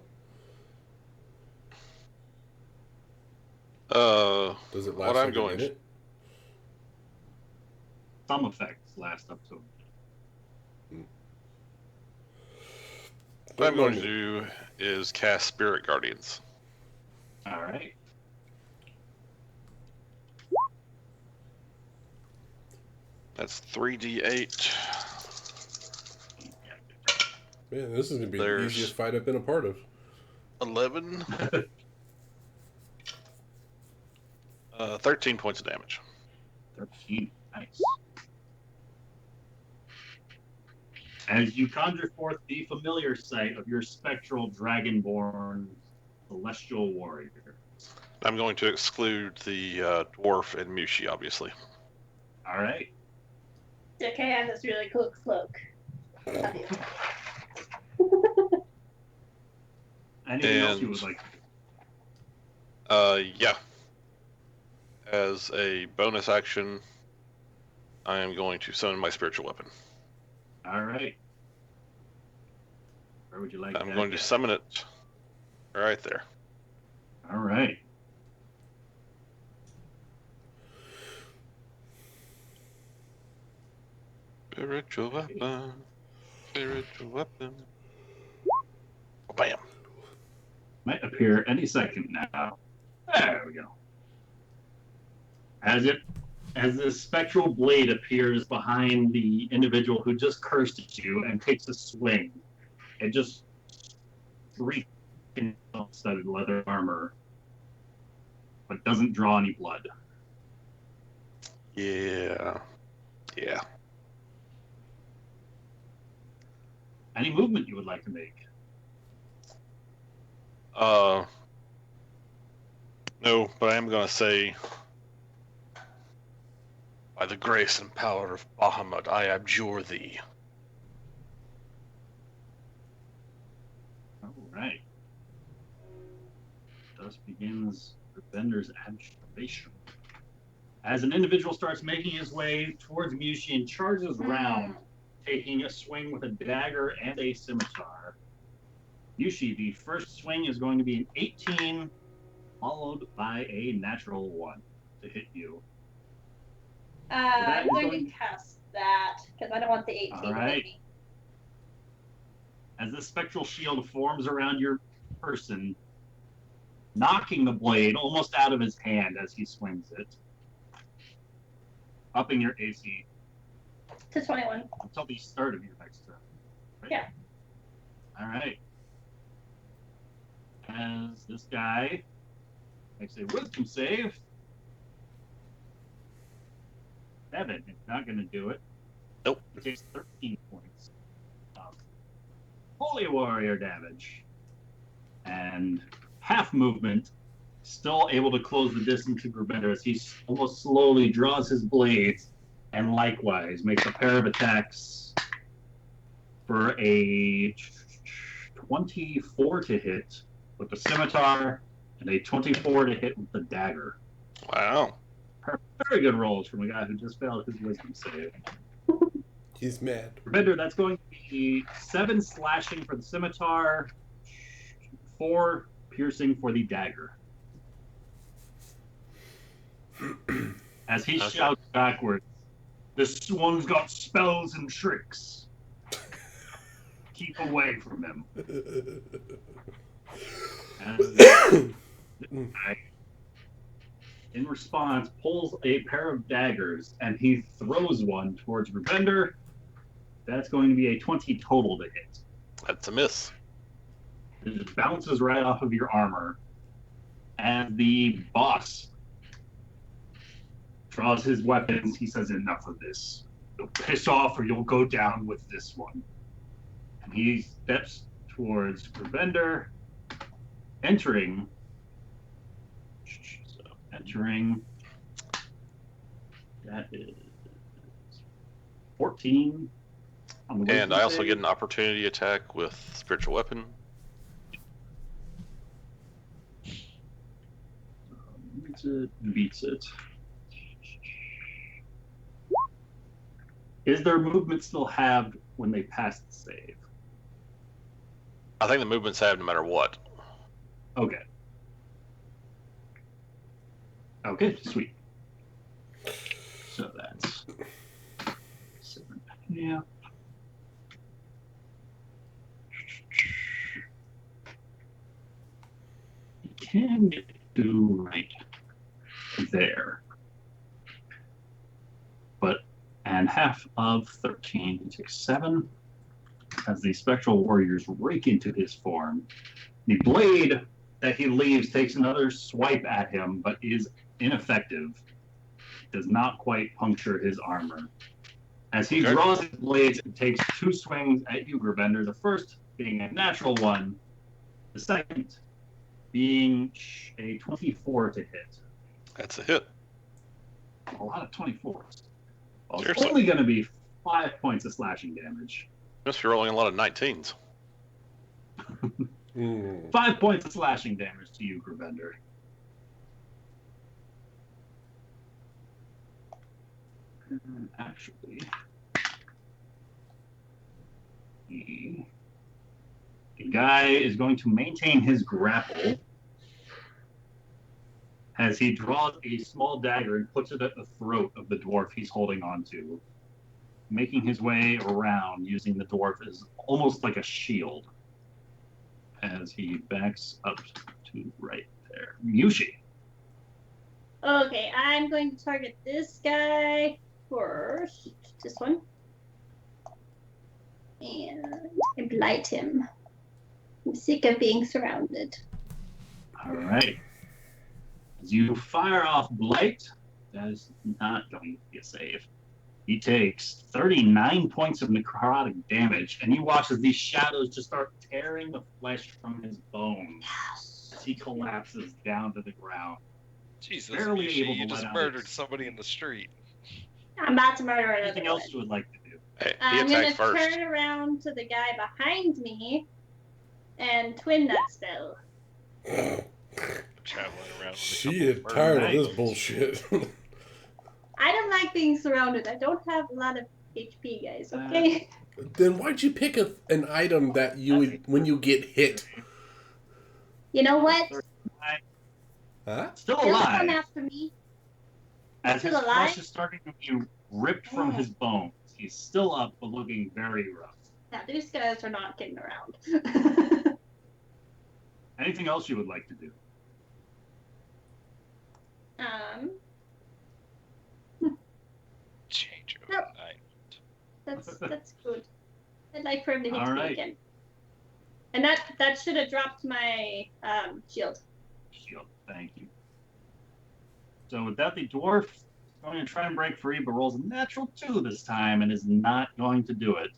Does it last what I'm like a going minute? Some effects last up to What I'm going to do is cast Spirit Guardians. All right. That's 3d8. Man, this is going to be the There's- easiest fight I've been a part of. 11. 13 points of damage. 13. Nice. As you conjure forth the familiar sight of your spectral dragonborn celestial warrior. I'm going to exclude the dwarf and Mushi, obviously. All right. Okay, I have this really cool cloak. Love you. Anything else you And- would like? Yeah. As a bonus action, I am going to summon my spiritual weapon. All right. Where would you like I'm that going to at? summon it right there. All right. Spiritual weapon. Spiritual weapon. Bam. Might appear any second now. There we go. As this spectral blade appears behind the individual who just cursed at you and takes a swing, it just reeks in studded leather armor, but doesn't draw any blood. Yeah. Yeah. Any movement you would like to make? No, but I am going to say, by the grace and power of Bahamut, I abjure thee. All right. Thus begins the Bender's abjuration. As an individual starts making his way towards Mushi and charges round, taking a swing with a dagger and a scimitar. Mushi, the first swing is going to be an 18, followed by a natural 1 to hit you. I'm going going- to cast that because I don't want the 18 All to right. hit me. As the spectral shield forms around your person, knocking the blade almost out of his hand as he swings it, upping your AC To 21. until the start of your next turn. Right? Yeah. All right. As this guy makes a wisdom save. 7. It's not going to do it. Nope. It takes 13 points of Holy Warrior damage. And half movement, still able to close the distance to Grubender as he almost slowly draws his blades and likewise makes a pair of attacks for a 24 to hit, with the scimitar and a 24 to hit with the dagger. Wow. Very good rolls from a guy who just failed his wisdom save. He's mad. Bender, that's going to be 7 slashing for the scimitar, 4 piercing for the dagger. As he shouts backwards, "This one's got spells and tricks. Keep away from him." And in response, pulls a pair of daggers, and he throws one towards Rubender. That's going to be a 20 total to hit. That's a miss. It just bounces right off of your armor. And the boss draws his weapons. He says, "Enough of this. You'll piss off or you'll go down with this one." And he steps towards Rubender, entering. That is 14. And I also get an opportunity attack with spiritual weapon. Beats it. Is their movement still halved when they pass the save? I think the movement's halved no matter what. Okay. Okay, sweet. So that's 7. Yeah. You can do right there. And half of 13, he takes 7. As the spectral warriors rake into his form, the blade that he leaves takes another swipe at him, but is ineffective. Does not quite puncture his armor. As he draws his blades, it takes 2 swings at you, Gravender. The first being a natural one, the second being a 24 to hit. That's a hit. A lot of 24s. Well, it's Seriously? only going to be 5 points of slashing damage. Must be rolling a lot of 19s. 5 points of slashing damage to you, Gravender. Actually, the guy is going to maintain his grapple as he draws a small dagger and puts it at the throat of the dwarf he's holding onto, making his way around using the dwarf as almost like a shield as he backs up to right there. Yushi. Okay, I'm going to target this guy first. This one. And blight him. I'm sick of being surrounded. All right. As you fire off Blight, that is not going to be a save. He takes 39 points of necrotic damage, and you watch as these shadows just start tearing the flesh from his bones as he collapses down to the ground. Jesus, Barely Michi, able to you let just out murdered his- somebody in the street. I'm about to murder another Anything one. else you would like to do? Hey, he I'm going to attacks first. turn around to the guy behind me and twin that spell. Traveling around with a She couple is of tired of murderers. this bullshit. I don't like being surrounded. I don't have a lot of HP, guys, okay? Then why'd you pick an item that you would, when you get hit? You know what? Huh? Still Don't come alive. after me. As his Still alive? flesh is starting to be ripped from his bones. He's still up, but looking very rough. Now, these guys are not getting around. Anything else you would like to do? Change Nope. overnight. That's good. I'd like for him to hit All me right. again. And that should have dropped my shield. Shield, thank you. So with that, the dwarf is going to try and break free, but rolls a natural 2 this time and is not going to do it.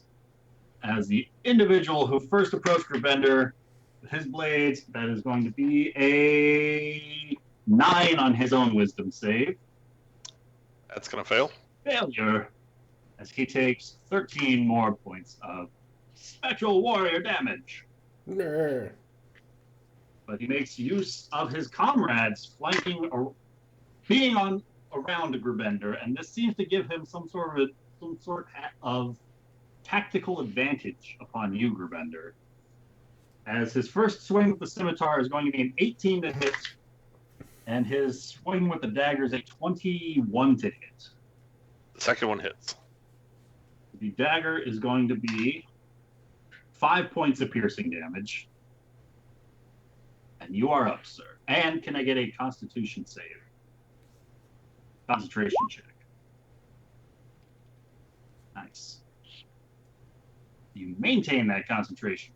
As the individual who first approached Gravender with his blades, that is going to be a 9 on his own wisdom save. That's going to fail. Failure, as he takes 13 more points of spectral warrior damage. Nah. But he makes use of his comrades flanking or being on around Grubender, and this seems to give him some sort of tactical advantage upon you, Grubender. As his first swing with the scimitar is going to be an 18 to hit, and his swing with the dagger is a 21 to hit. The second one hits. The dagger is going to be 5 points of piercing damage. And you are up, sir. And can I get a constitution save? Concentration check. Nice. You maintain that concentration.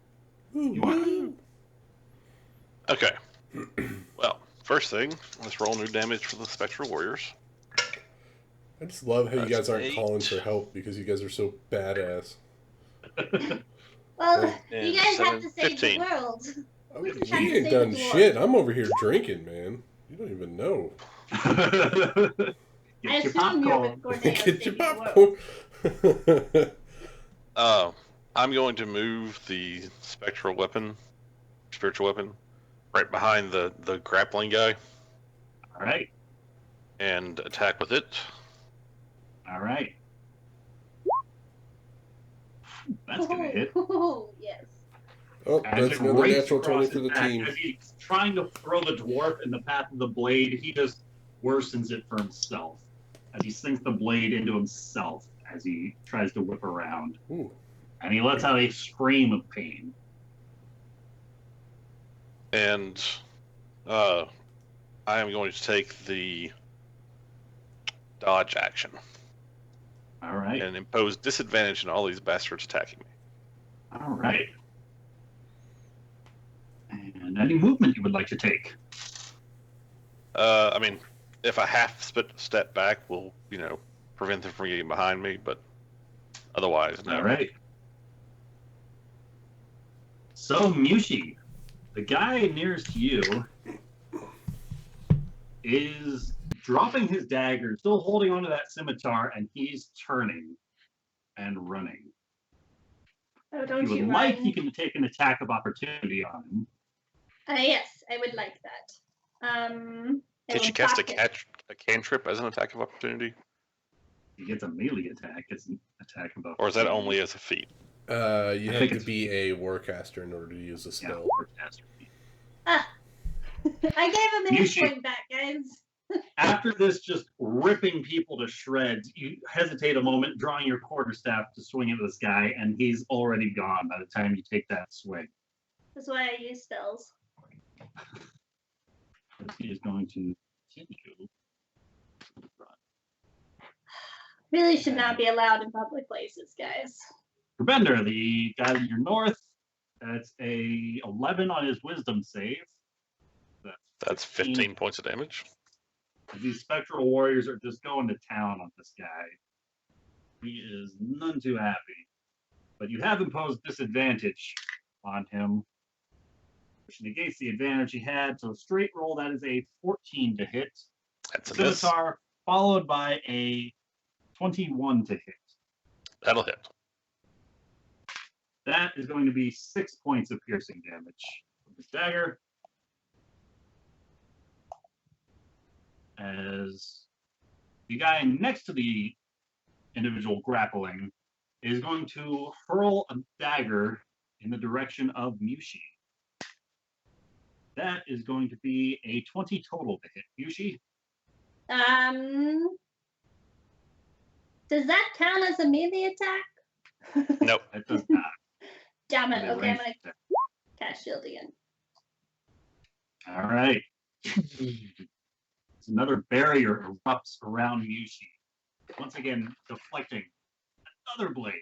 You are. Okay. Well, first thing, let's roll new damage for the Spectral Warriors. I just love how you That's guys aren't 8. calling for help because you guys are so badass. Well, And you guys 7, have to save 15. the world. We have to save ain't the done dwarf. shit. I'm over here drinking, man. You don't even know. Get I your assume you're with popcorn. Gorneo Get your saving the world. popcorn. I'm going to move the spectral spiritual weapon, right behind the grappling guy, All right. and attack with it. All right. That's going to hit. Oh, yes. Oh, As that's it another rakes natural 20 across for his the back, team. As he's trying to throw the dwarf in the path of the blade, he just worsens it for himself. As he sinks the blade into himself as he tries to whip around. Ooh. And he lets out a scream of pain. And I am going to take the dodge action All right. and impose disadvantage on all these bastards attacking me. All right. And any movement you would like to take? I mean, if a step back will, prevent them from getting behind me, but otherwise, no. All right. So, Mushi, the guy nearest you is dropping his dagger, still holding onto that scimitar, and he's turning and running. Oh, If don't you you would like, run. you can take an attack of opportunity on him. Yes, I would like that. I Can't will you cast block a cantrip as an attack of opportunity? He gets a melee attack. It's an attack of opportunity. Or is that only as a feat? You I have think to it's- be a warcaster in order to use the Yeah, spell. warcaster. it. I gave him a hit Mushi. point back, guys. After this just ripping people to shreds, you hesitate a moment, drawing your quarterstaff to swing at this guy, and he's already gone by the time you take that swing. That's why I use spells. He is going to continue. Really should not be allowed in public places, guys. Bender, the guy to your north, that's a 11 on his wisdom save. That's 15 points of damage. These spectral warriors are just going to town on this guy. He is none too happy. But you have imposed disadvantage on him, which negates the advantage he had. So straight roll, that is a 14 to hit. That's a miss. Scimitar, followed by a 21 to hit. That'll hit. That is going to be 6 points of piercing damage with this dagger. As the guy next to the individual grappling is going to hurl a dagger in the direction of Mushi. That is going to be a 20 total to hit. Mushi? Does that count as a melee attack? Nope. That does not. Damn it. It Okay, I'm ranged gonna attack. cast shield again. All right. Another barrier erupts around Mushi. Once again, deflecting another blade.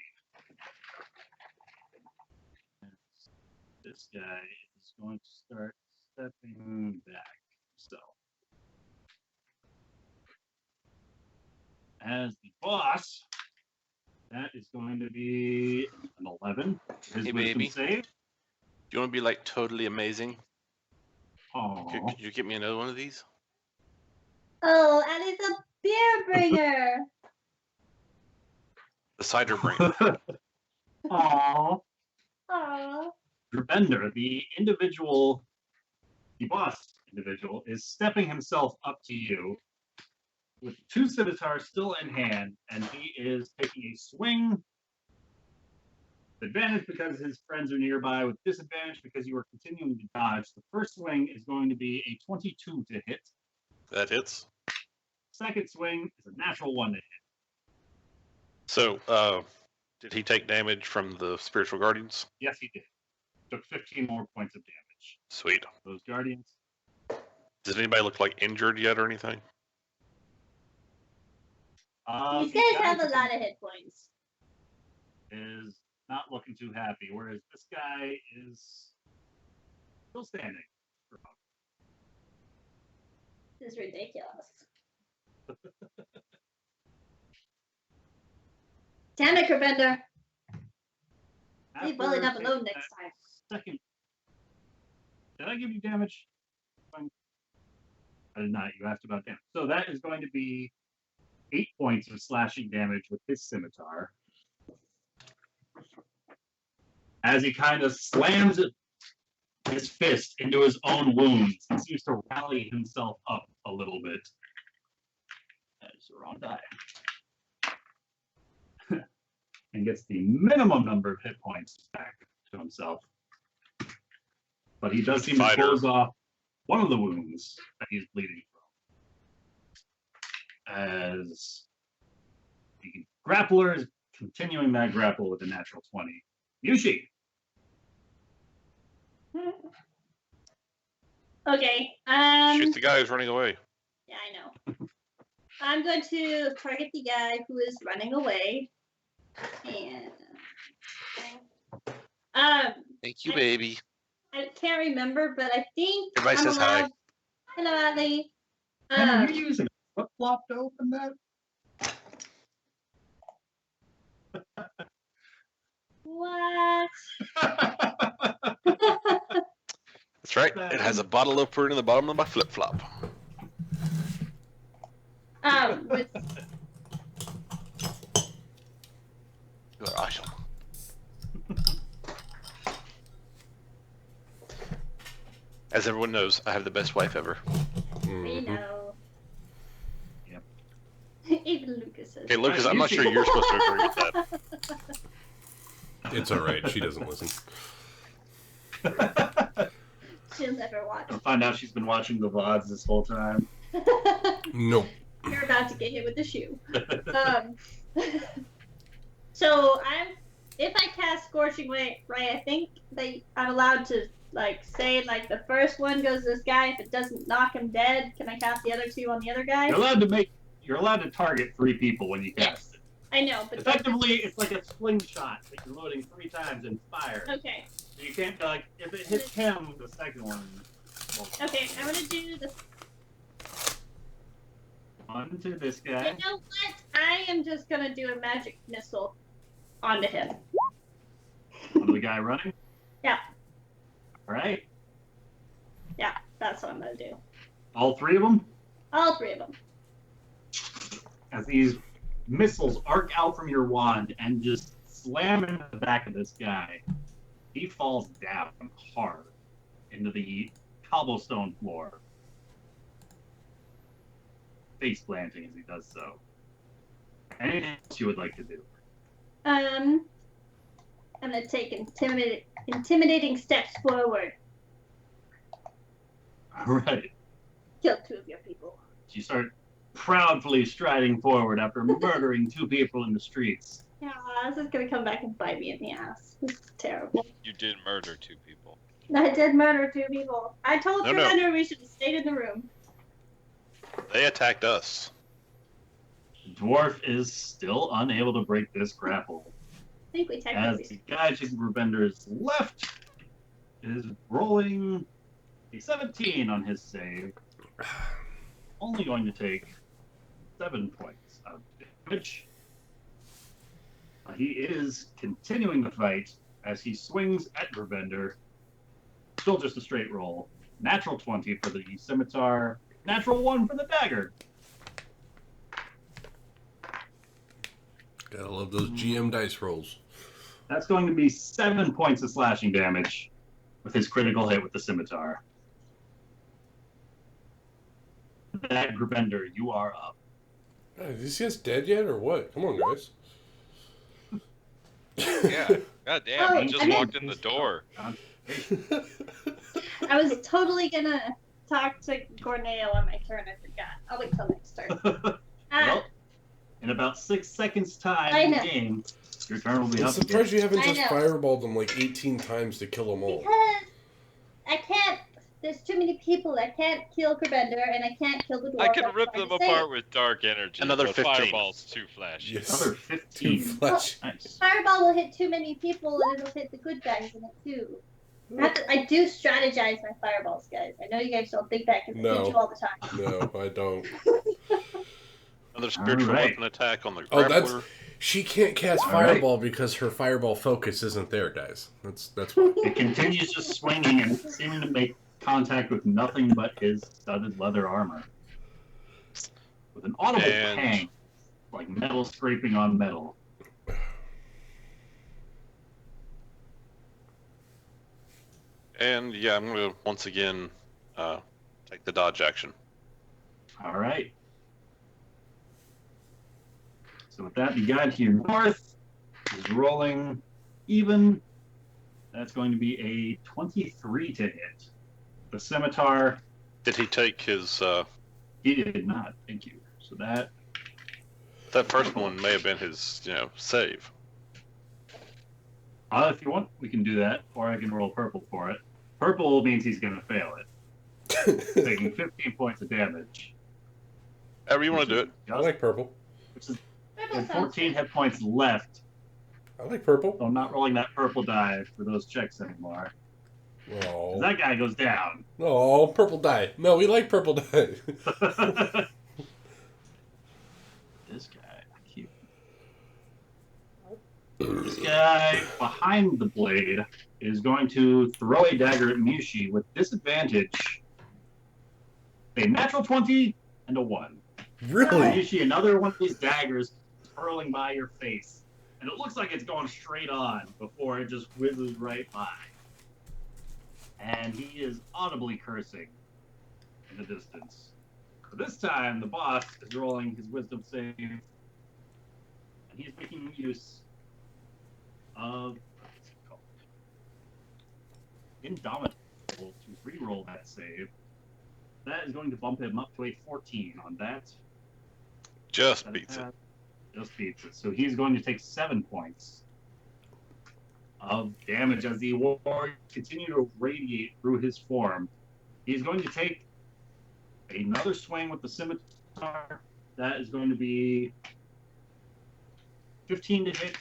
This guy is going to start stepping back. So, as the boss, that is going to be an 11. His Hey, wisdom baby. save. Do you want to be like totally amazing? Oh, Could you get me another one of these? Oh, and it's a beer bringer. The cider brain. Aww. Aww. Bender, the individual The boss individual is stepping himself up to you with 2 scimitars still in hand, and he is taking a swing. Advantage because his friends are nearby, with disadvantage because you are continuing to dodge. The first swing is going to be a 22 to hit. That hits. Second swing is a natural 1 to hit. So, did he take damage from the spiritual guardians? Yes, he did. Took 15 more points of damage. Sweet. Those guardians. Does anybody look like injured yet or anything? These guys have a lot of hit points. Is not looking too happy, whereas this guy is still standing. This is ridiculous. Damn it, Kerbender. Leave well enough alone next time. Second. Did I give you damage? I did not. You asked about damage. So that is going to be 8 points of slashing damage with his scimitar. As he kind of slams his fist into his own wounds, he seems to rally himself up a little bit. That is the wrong die. And gets the minimum number of hit points back to himself. But he does seem to close off one of the wounds that he's bleeding from. As the grappler is continuing that grapple with a natural 20. Yushi. Okay. Shoot the guy who's running away. Yeah, I know. I'm going to target the guy who is running away. And Thank you, baby. I can't remember, but I think Everybody says hi. Hello, Ali. Are you using a flip-flop to open that? What? That's right. It has a bottle opener in the bottom of my flip flop. With You are awesome. As everyone knows, I have the best wife ever. we know. Yep. Even Lucas says. Hey, Lucas, I'm not sure you're supposed to agree with that. It's all right. She doesn't listen. She'll never watch. I'll find out she's been watching the VODs this whole time. Nope. You're about to get hit with the shoe. So if I cast Scorching Ray, I think that I'm allowed to say the first one goes to this guy. If it doesn't knock him dead, can I cast the other 2 on the other guy? You're allowed to target 3 people when you cast it. I know, but Effectively, it's like a sling shot that you're loading 3 times and fire. Okay. So you can't be if it hits him, the second one. Okay, I'm gonna do the. On to this guy. You know what? I am just gonna do a magic missile onto him. Onto the guy running? Yeah. Alright. Yeah, that's what I'm gonna do. All 3 of them? All 3 of them. As these missiles arc out from your wand and just slam into the back of this guy, he falls down hard into the cobblestone floor, face planting as he does so. Anything else you would like to do? I'm gonna take intimidating steps forward. Alright. Kill 2 of your people. You start proudly striding forward after murdering 2 people in the streets. Yeah, this is gonna come back and bite me in the ass. This is terrible. You did murder 2 people. I did murder 2 people. I told No. Commander we should have stayed in the room. They attacked us. The dwarf is still unable to break this grapple. I think we As technically. the guy to Rubender's left is rolling a 17 on his save. Only going to take 7 points of damage. He is continuing the fight as he swings at Rubender. Still just a straight roll. Natural 20 for the scimitar. Natural 1 for the dagger. Gotta love those GM dice rolls. That's going to be 7 points of slashing damage with his critical hit with the scimitar. that, Gravender, you are up. Is these guys dead yet or what? Come on, guys. Yeah. God damn, Oh, I just I mean- walked in the door. I was totally gonna talk to Gorneo on my turn. I forgot. I'll wait till next turn. Well, in about 6 seconds' time I in the know. game, your turn will be I'm up surprised you haven't I just know. fireballed them like 18 times to kill them all. Because I can't. There's too many people. I can't kill Gravender, and I can't kill the dwarf. I can I'm rip trying them to save. apart with dark energy. Another but 15. Fireball's too flashy. Yes. Another Too 15. flash. Nice. Fireball will hit too many people, and it'll hit the good guys in it too. I do strategize my fireballs, guys. I know you guys don't think that because I No. hit you all the time. No, I don't. Another spiritual Alright. weapon attack on the Oh, grappler. she can't cast All right. fireball because her fireball focus isn't there, guys. That's why. It continues just swinging and seeming to make contact with nothing but his studded leather armor. With an audible And- pang, like metal scraping on metal. And yeah, I'm gonna once again take the dodge action. All right. So with that, the guy to your north is rolling even. That's going to be a 23 to hit. The scimitar, Did he take his? he did not. Thank you. So that That first one may have been his, save. if you want, we can do that, or I can roll purple for it. Purple means he's going to fail it, taking 15 points of damage. However you want to do it. I like purple. Which is Purple with sounds 14 hit points left. I like purple. So I'm not rolling that purple die for those checks anymore. Oh, That guy goes down. oh, purple die. No, we like purple die. This guy, cute. This guy behind the blade is going to throw a dagger at Mushi with disadvantage. A natural 20 and a 1. Really? Mushi, another one of these daggers hurling by your face. And it looks like it's going straight on before it just whizzes right by. And he is audibly cursing in the distance. But this time, the boss is rolling his wisdom save. And he's making use of what's it called? Indomitable to reroll that save. That is going to bump him up to a 14 on that. Just beats it. Just beats it. So he's going to take 7 points of damage as the warrior continue to radiate through his form. He's going to take another swing with the scimitar. That is going to be 15 to hit.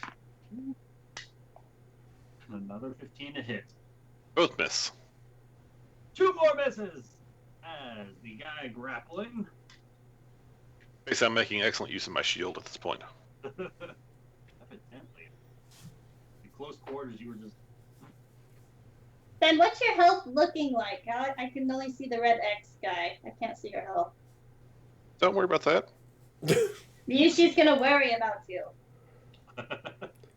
Another 15 to hit. Both miss. 2 more misses as the guy grappling. Basically, I'm making excellent use of my shield at this point. Evidently. In close quarters, you were just. Ben, what's your health looking like? I can only see the red X guy. I can't see your health. Don't worry about that. Yushi's gonna worry about you.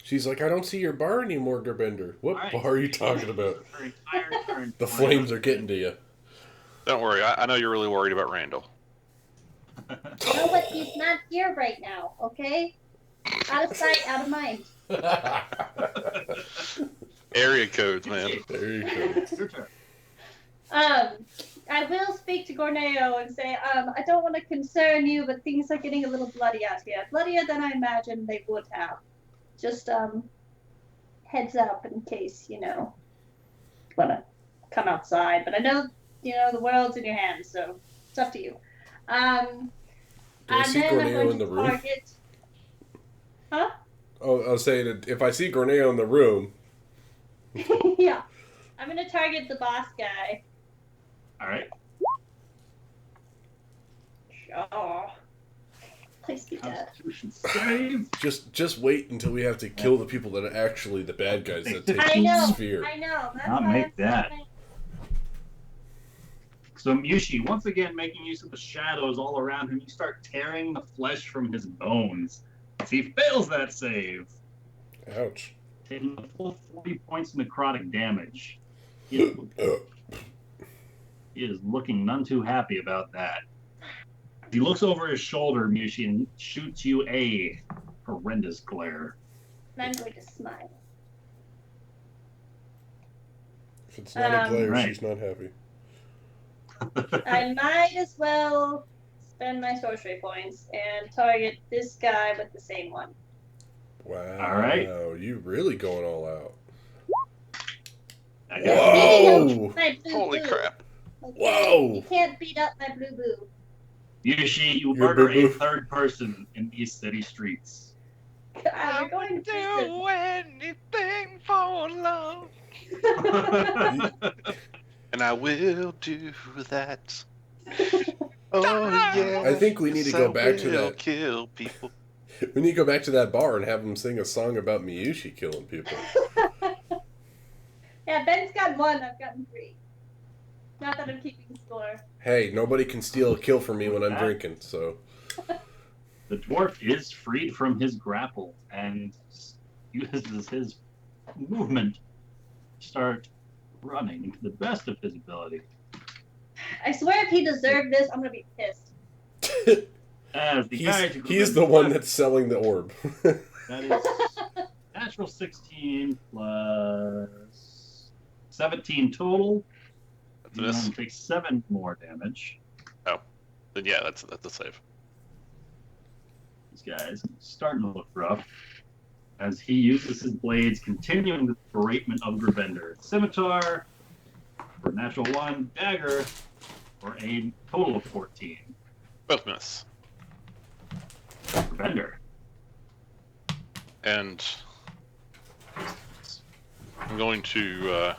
She's like, I don't see your bar anymore, Gerbender. What All right. bar are you talking about? Her entire turn. The flames are getting to you. Don't worry. I know you're really worried about Randall. No, but he's not here right now, okay? Out of sight, out of mind. Area codes, man. There you go. Your turn. I will speak to Gorneo and say, I don't want to concern you, but things are getting a little bloody out here. Bloodier than I imagined they would have. Just, heads up in case, want to come outside. But I know, the world's in your hands, so it's up to you. Do I And see then I'm Gorneo going in the to room? target... Huh? Oh, I was saying that if I see Gorneo in the room, Yeah. I'm going to target the boss guy. All right. Oh. Please be dead. Constitution save. just wait until we have to kill the people that are actually the bad guys that take I the know. sphere. I know. That's Not why make I'm that. saying- So Mushi, once again making use of the shadows all around him, you start tearing the flesh from his bones. As he fails that save, Ouch. taking a full 40 points necrotic damage. He is looking none too happy about that. He looks over his shoulder, Mushi, and shoots you a horrendous glare. And I'm going to smile. If it's not a glare, Right. she's not happy. I might as well spend my sorcery points and target this guy with the same one. Wow. All right. You really going all out. I got Whoa! My blue Holy boo. crap. Okay? Whoa! You can't beat up my blue boo. Mushi, you Your murder a boo-boo. third person in these city streets. You're going to prison. anything for love. And I will do that. Oh, yeah. I think we need to yes, go I back to will that. Kill people. We need to go back to that bar and have them sing a song about Miyushi killing people. Yeah, Ben's got 1, I've gotten 3. Not that I'm keeping score. Hey, nobody can steal a kill from me when I'm drinking, so... The dwarf is freed from his grapple and uses his movement to start running to the best of his ability. I swear if he deserved this, I'm gonna be pissed. As the guy who he's the one that's selling the orb. That is natural 16 plus 17 total. That's You a miss. want to take 7 more damage. Then yeah, that's a save. These guys starting to look rough as he uses his blades, continuing the beratement of Gravender. Scimitar for natural 1, dagger for a total of 14. Both miss. Gravender. And I'm going to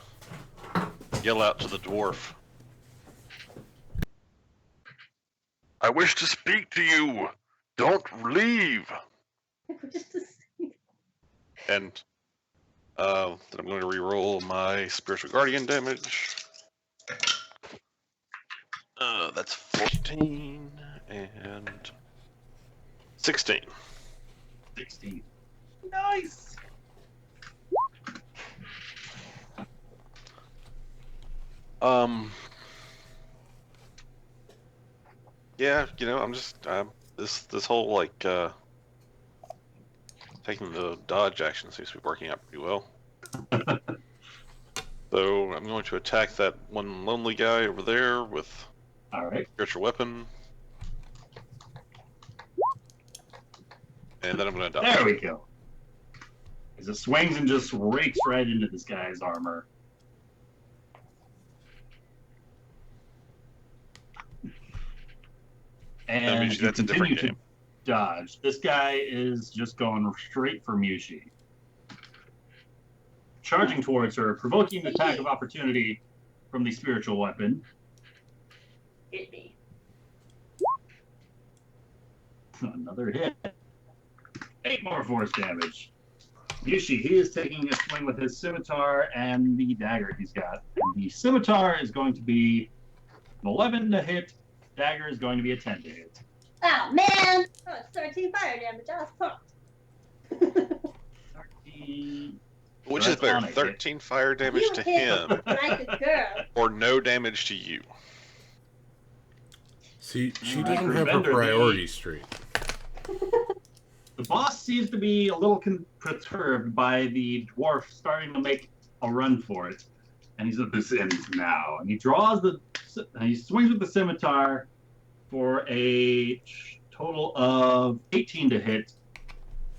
yell out to the dwarf. I wish to speak to you. Don't leave. Just to see. And then I'm going to re-roll my spiritual guardian damage. That's 14 and 16. 16. Nice. Yeah, I'm just this whole like taking the dodge action seems to be working out pretty well. So I'm going to attack that one lonely guy over there with All right. spiritual weapon. And then I'm going to dodge. There we go. As it swings and just rakes right into this guy's armor. And Mushi, you that's a different continue to game. dodge. This guy is just going straight for Mushi. Charging towards her, provoking an attack of opportunity from the spiritual weapon. Hit me. Another hit. 8 more force damage. Mushi, he is taking a swing with his scimitar and the dagger he's got. And the scimitar is going to be an 11 to hit. Dagger is going to be a 10 to hit. Oh man! Oh, it's 13 fire damage. I was pumped. 13. Which So is that's better, on a hit. 13 fire damage You to hit him like a girl. or no damage to you? See, she Alright, doesn't have her Gravender, priorities straight. The boss seems to be a little perturbed by the dwarf starting to make a run for it. And he's at this end now. And he he swings with the scimitar for a total of 18 to hit.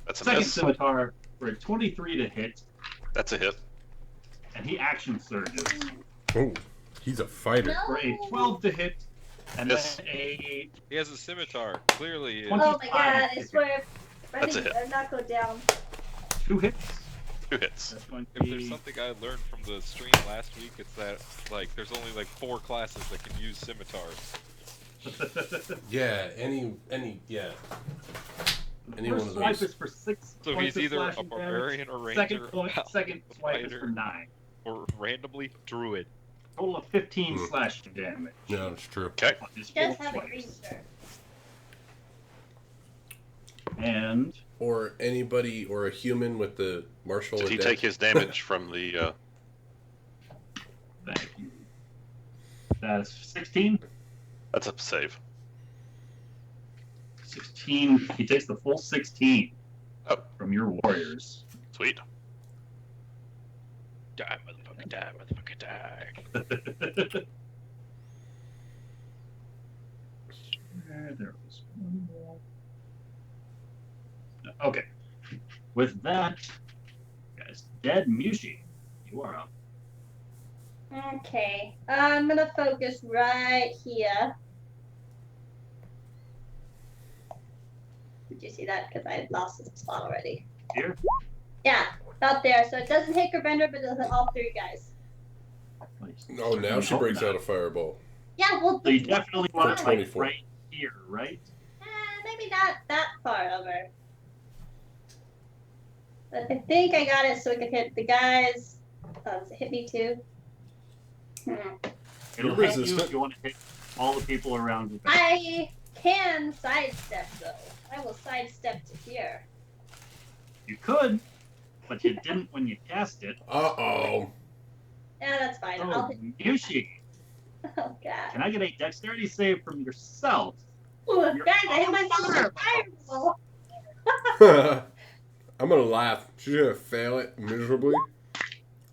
That's a Second miss. scimitar for a 23 to hit. That's a hit. And he action surges Oh, he's a fighter. for a 12 to hit. And Yes. then a He has a scimitar. Clearly, he is. 20. Oh my god, I swear. That's a hit. I'm not go down. 2 hits. 2 hits. That's going to If there's be something I learned from the stream last week, it's that like there's only like 4 classes that can use scimitars. Yeah, any, yeah. Any one First of swipe those. is for 6 So points he's of either a slashing barbarian or damage. ranger, Second swipe is for fighter. 9. or randomly druid. Total of 15 slashing damage. No, it's true. Okay. On his Just full have a swipes. green shirt. And Or anybody, or a human with the martial Did he adept. take his damage from the... thank you. That's 16. That's a save. 16. He takes the full 16 Oh. from your warriors. Sweet. Die, motherfucker, die, motherfucker, die. There was one more. Okay. With that, guys, dead Mushi, you are up. Okay, I'm gonna focus right here. Did you see that? Because I had lost the spot already. Here? Yeah, about there. So it doesn't hit Gravender, but it does hit all three guys. Oh, now she breaks out a fireball. Yeah, well, So you definitely want it like 24. right here, right? maybe not that far over. But I think I got it so it can hit the guys. Oh, does it hit me too? It'll hit you if you want to hit all the people around you. I can sidestep though. I will sidestep to here. You could, but you didn't when you cast it. Uh-oh. Yeah, that's fine. I'll hit. Yushi, Oh god. can I get a dexterity save from yourself? Ooh, guys, I hit myself with a fireball. I'm gonna laugh. She's gonna fail it miserably.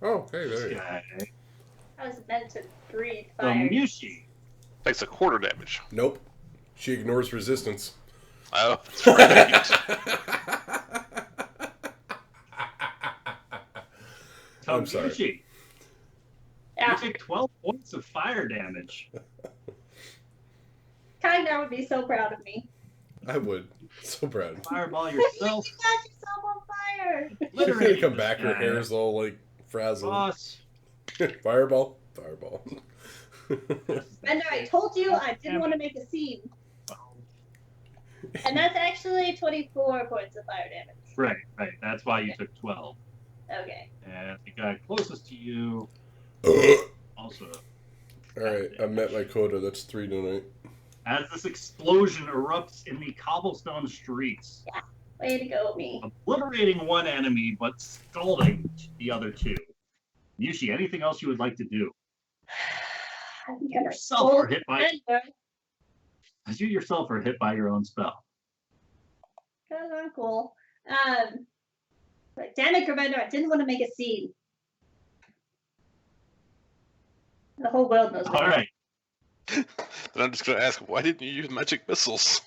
Oh, hey, there you go. Okay. I was meant to breathe So fire. Mushi, Takes a quarter damage. Nope. She ignores resistance. Oh, that's right. so I'm sorry. Mushi, Yeah, you take 12 points of fire damage. Kagnar would be so proud of me. I would. So proud. Fireball You yourself. got yourself on fire. She's gonna Obliterate come this back, her guy. hair's all like frazzled. Boss. Fireball? Fireball. Bender, I told you I didn't want to make a scene. And that's actually 24 points of fire damage. Right, right. That's why you took 12. Okay. And the guy closest to you also. Alright, I met my quota. That's 3 tonight. As this explosion erupts in the cobblestone streets, Way to go, me. obliterating one enemy but scalding the other two. Yushi, anything else you would like to do? I'm gonna Yourself are hit by Bender. as you yourself are hit by your own spell. Because I'm cool. But damn it, Gravender, I didn't want to make a scene. The whole world knows All right. Then I'm just gonna ask, why didn't you use magic missiles?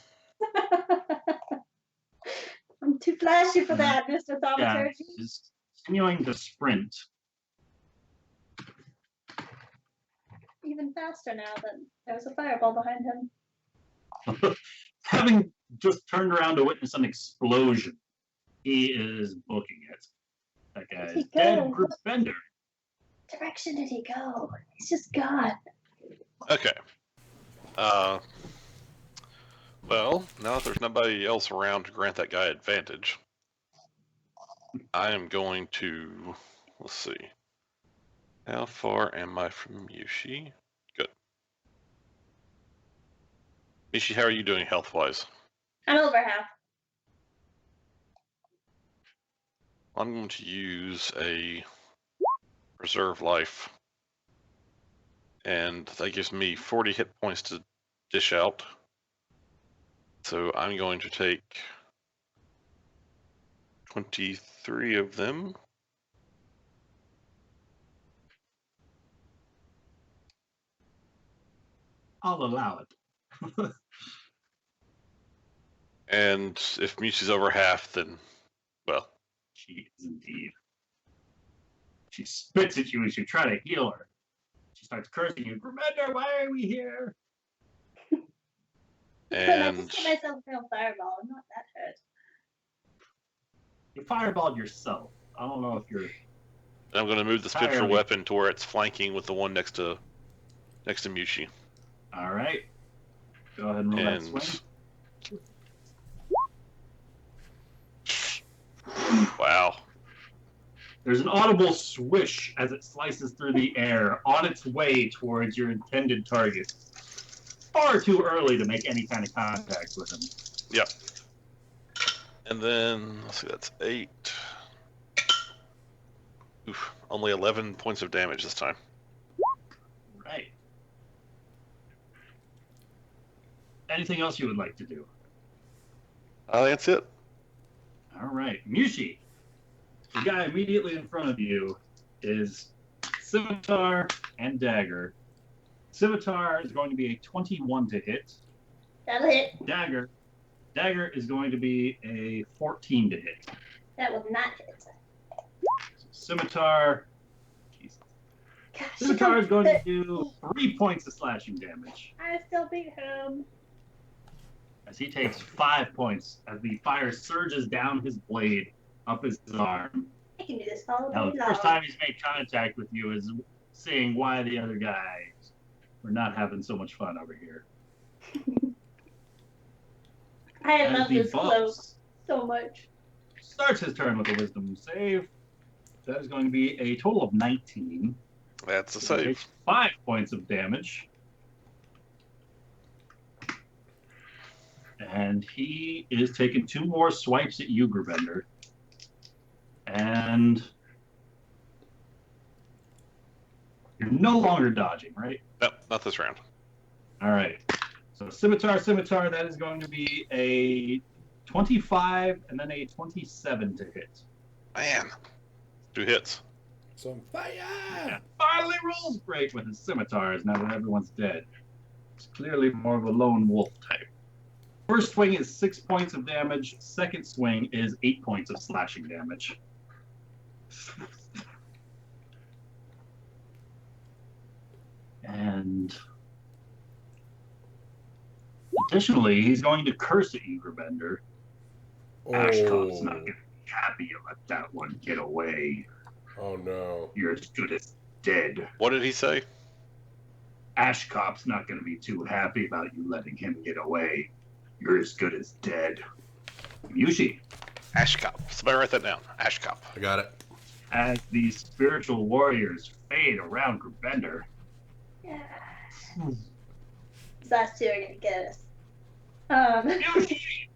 I'm too flashy for that, Mr. Yeah, Thaumaturgy. is continuing to sprint. Even faster now that there's a fireball behind him. Having just turned around to witness an explosion, he is booking it. That guy Where'd he is dead. go? Group Bender. Direction did he go? He's just gone. Okay. Well, now that there's nobody else around to grant that guy advantage, I am going to, let's see. How far am I from Yushi? Good. Yushi, how are you doing health-wise? I'm over half. I'm going to use a reserve life. And that gives me 40 hit points to dish out. So I'm going to take 23 of them. I'll allow it. And if Mushi's over half, then, well, She is indeed. She spits at you as you try to heal her. She starts cursing you. Remender, why are we here? I and just hit myself with a fireball. I'm not that hurt. You fireballed yourself. I don't know if you're. I'm going to move the spiritual Entirely. weapon to where it's flanking with the one next to Mushi. All right. Go ahead and roll that And swing. wow. There's an audible swish as it slices through the air on its way towards your intended target. Far too early to make any kind of contact with him. Yep. And then, let's see, that's 8. Oof, only 11 points of damage this time. Right. Anything else you would like to do? That's it. All right, Mushi. The guy immediately in front of you is Scimitar and Dagger. Scimitar is going to be a 21 to hit. That'll hit. Dagger is going to be a 14 to hit. That will not hit. Scimitar. Gosh, Scimitar is going to do 3 points of slashing damage I still beat him. as he takes 5 points as the fire surges down his blade up his arm. I can do this all Now, day the first long. time he's made contact with you is seeing why the other guys were not having so much fun over here. I As love the this cloak boss so much. starts his turn with a wisdom save. That is going to be a total of 19. That's a He save. takes 5 points of damage. And he is taking 2 more swipes at you, Gravender. And you're no longer dodging, right? No, not this round. All right. So Scimitar, that is going to be a 25 and then a 27 to hit. Man. 2 hits. Some fire! And finally rolls great with his scimitars now that everyone's dead. It's clearly more of a lone wolf type. First swing is 6 points of damage. Second swing is 8 points of slashing damage. And additionally, he's going to curse at you, Gravender. Ashcop's not going to be happy you let that one get away. Oh no. You're as good as dead. What did he say? Ashcop's not going to be too happy about you letting him get away. You're as good as dead. Yushi, Ashkop. Somebody write that down. Ashkop. I got it. as these spiritual warriors fade around Gravender. Yeah. These last two are gonna get us. Yushi!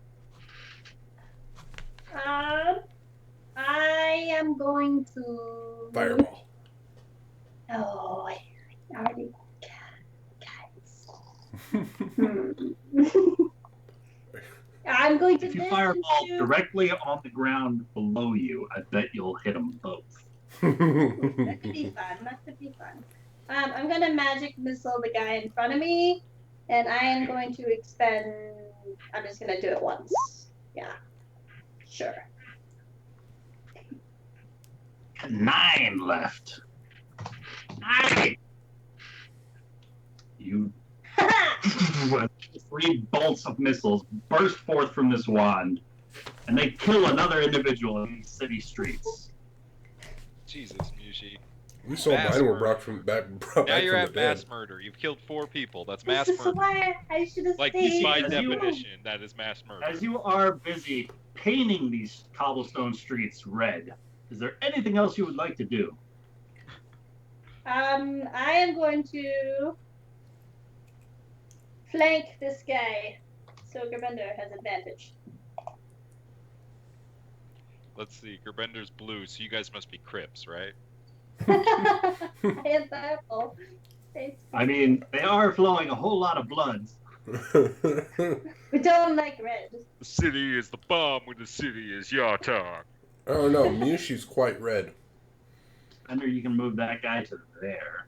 I am going to Fireball. Oh, I already guys. I'm going to If you listen fireball to... directly on the ground below you, I bet you'll hit them both. That could be fun. That could be fun. I'm gonna magic missile the guy in front of me, and I am going to expend. I'm just gonna do it once. Yeah. Sure. 9 left. 9! You 3 bolts of missiles burst forth from this wand, and they kill another individual in these city streets. Jesus, Mushi. We saw Mass mine were murder. brought back Now you're from at the dead. mass murder. You've killed 4 people. That's This mass is murder. why I should have Like, stayed. by as you- definition, that is mass murder. As you are busy painting these cobblestone streets red, is there anything else you would like to do? I am going to flank this guy, so Gravender has advantage. Let's see. Gerbender's blue, so you guys must be Crips, right? I am powerful. Thanks. I mean, they are flowing a whole lot of blood. We don't like red. The city is the bomb when the city is your talk. Oh no, Mushi's quite red. Under, you can move that guy to there.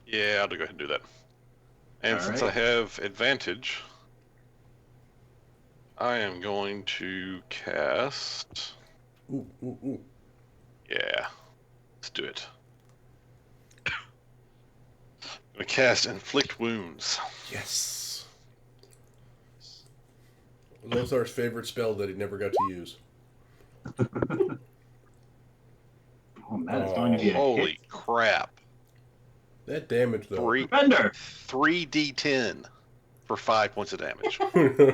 Yeah, I'll go ahead and do that. And All since right. I have advantage, I am going to cast. Ooh, ooh, ooh. Yeah, let's do it. I'm gonna cast Inflict Wounds. Yes. Lothar's favorite spell that he never got to use. Oh, that is going to be a Holy hit. crap! That damage though. Bender! 3d10 for 5 points of damage.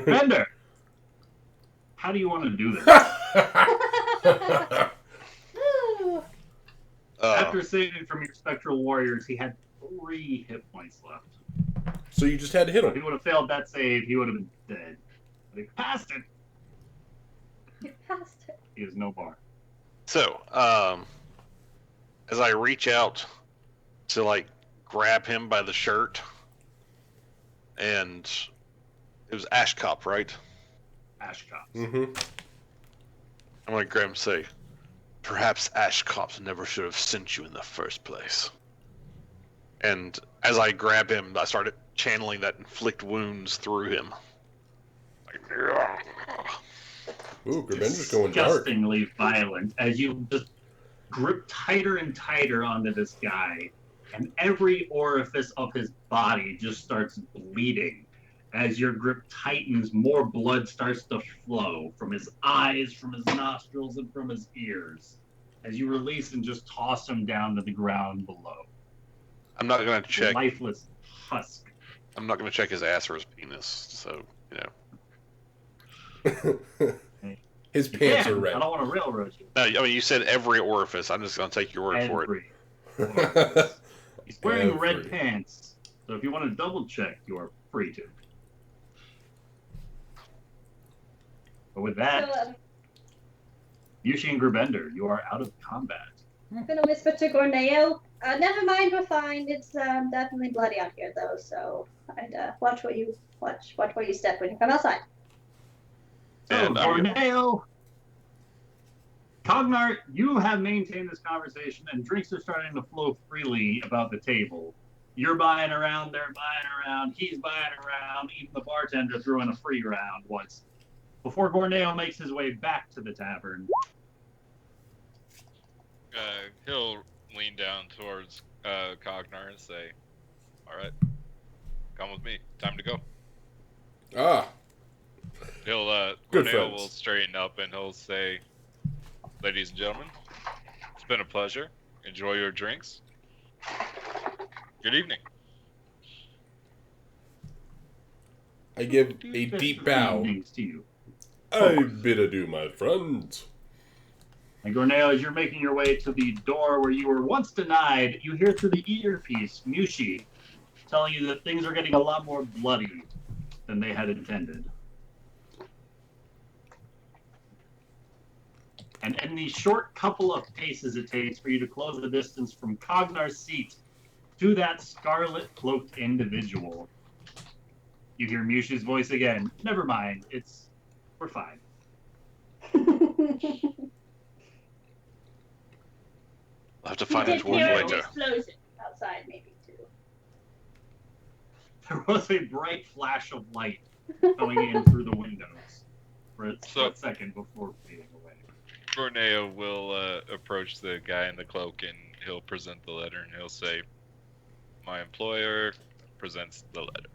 Bender! How do you want to do this? Woo. After saving from your spectral warriors, he had 3 hit points left. So you just had to hit If he him. would have failed that save, he would have been dead. But he passed it. You passed it. He has no bar. So, as I reach out to like grab him by the shirt and It was Ashcop, right? Ashcops. Mm-hmm. I'm gonna grab him and say, perhaps Ashcops never should have sent you in the first place. And as I grab him, I started channeling that inflict wounds through him. Like, Ooh, Grabender's going dark. Disgustingly violent as you just grip tighter and tighter onto this guy, and every orifice of his body just starts bleeding. As your grip tightens, more blood starts to flow from his eyes, from his nostrils, and from his ears. As you release and just toss him down to the ground below. I'm not gonna check. Lifeless husk. I'm not gonna check his ass or his penis. So His pants are I red. don't want to railroad you. No, I mean you said every orifice. I'm just gonna take your word for it. Every. He's wearing Every. red pants, so if you want to double check, you are free to. But with that, So, Yushi and Grubender, you are out of combat. I'm gonna whisper to Gorneo. Never mind, we're fine. It's definitely bloody out here, though. So I'd watch where you step when you come outside. So, And I'm gonna- Gorneo, Cognar, you have maintained this conversation, and drinks are starting to flow freely about the table. You're buying around, they're buying around, he's buying around, even the bartender threw in a free round once. Before Gorneo makes his way back to the tavern, He'll lean down towards Cognar and say, "All right, come with me. Time to go." Ah, He'll Good Gorneo friends. will straighten up and he'll say, "Ladies and gentlemen, it's been a pleasure. Enjoy your drinks. Good evening." I give a deep bow. evenings to you. I bid adieu, my friend. And Gorneo, as you're making your way to the door where you were once denied, you hear through the earpiece Mushi telling you that things are getting a lot more bloody than they had intended. And in the short couple of paces it takes for you to close the distance from Cognar's seat to that scarlet-cloaked individual, you hear Mushi's voice again. Never mind, we're fine. I'll have to You find did his words hear an later. explosion outside, maybe too. There was a bright flash of light coming in through the windows for a split second before fading away. Gorneo will approach the guy in the cloak and he'll present the letter and he'll say, "My employer presents the letter."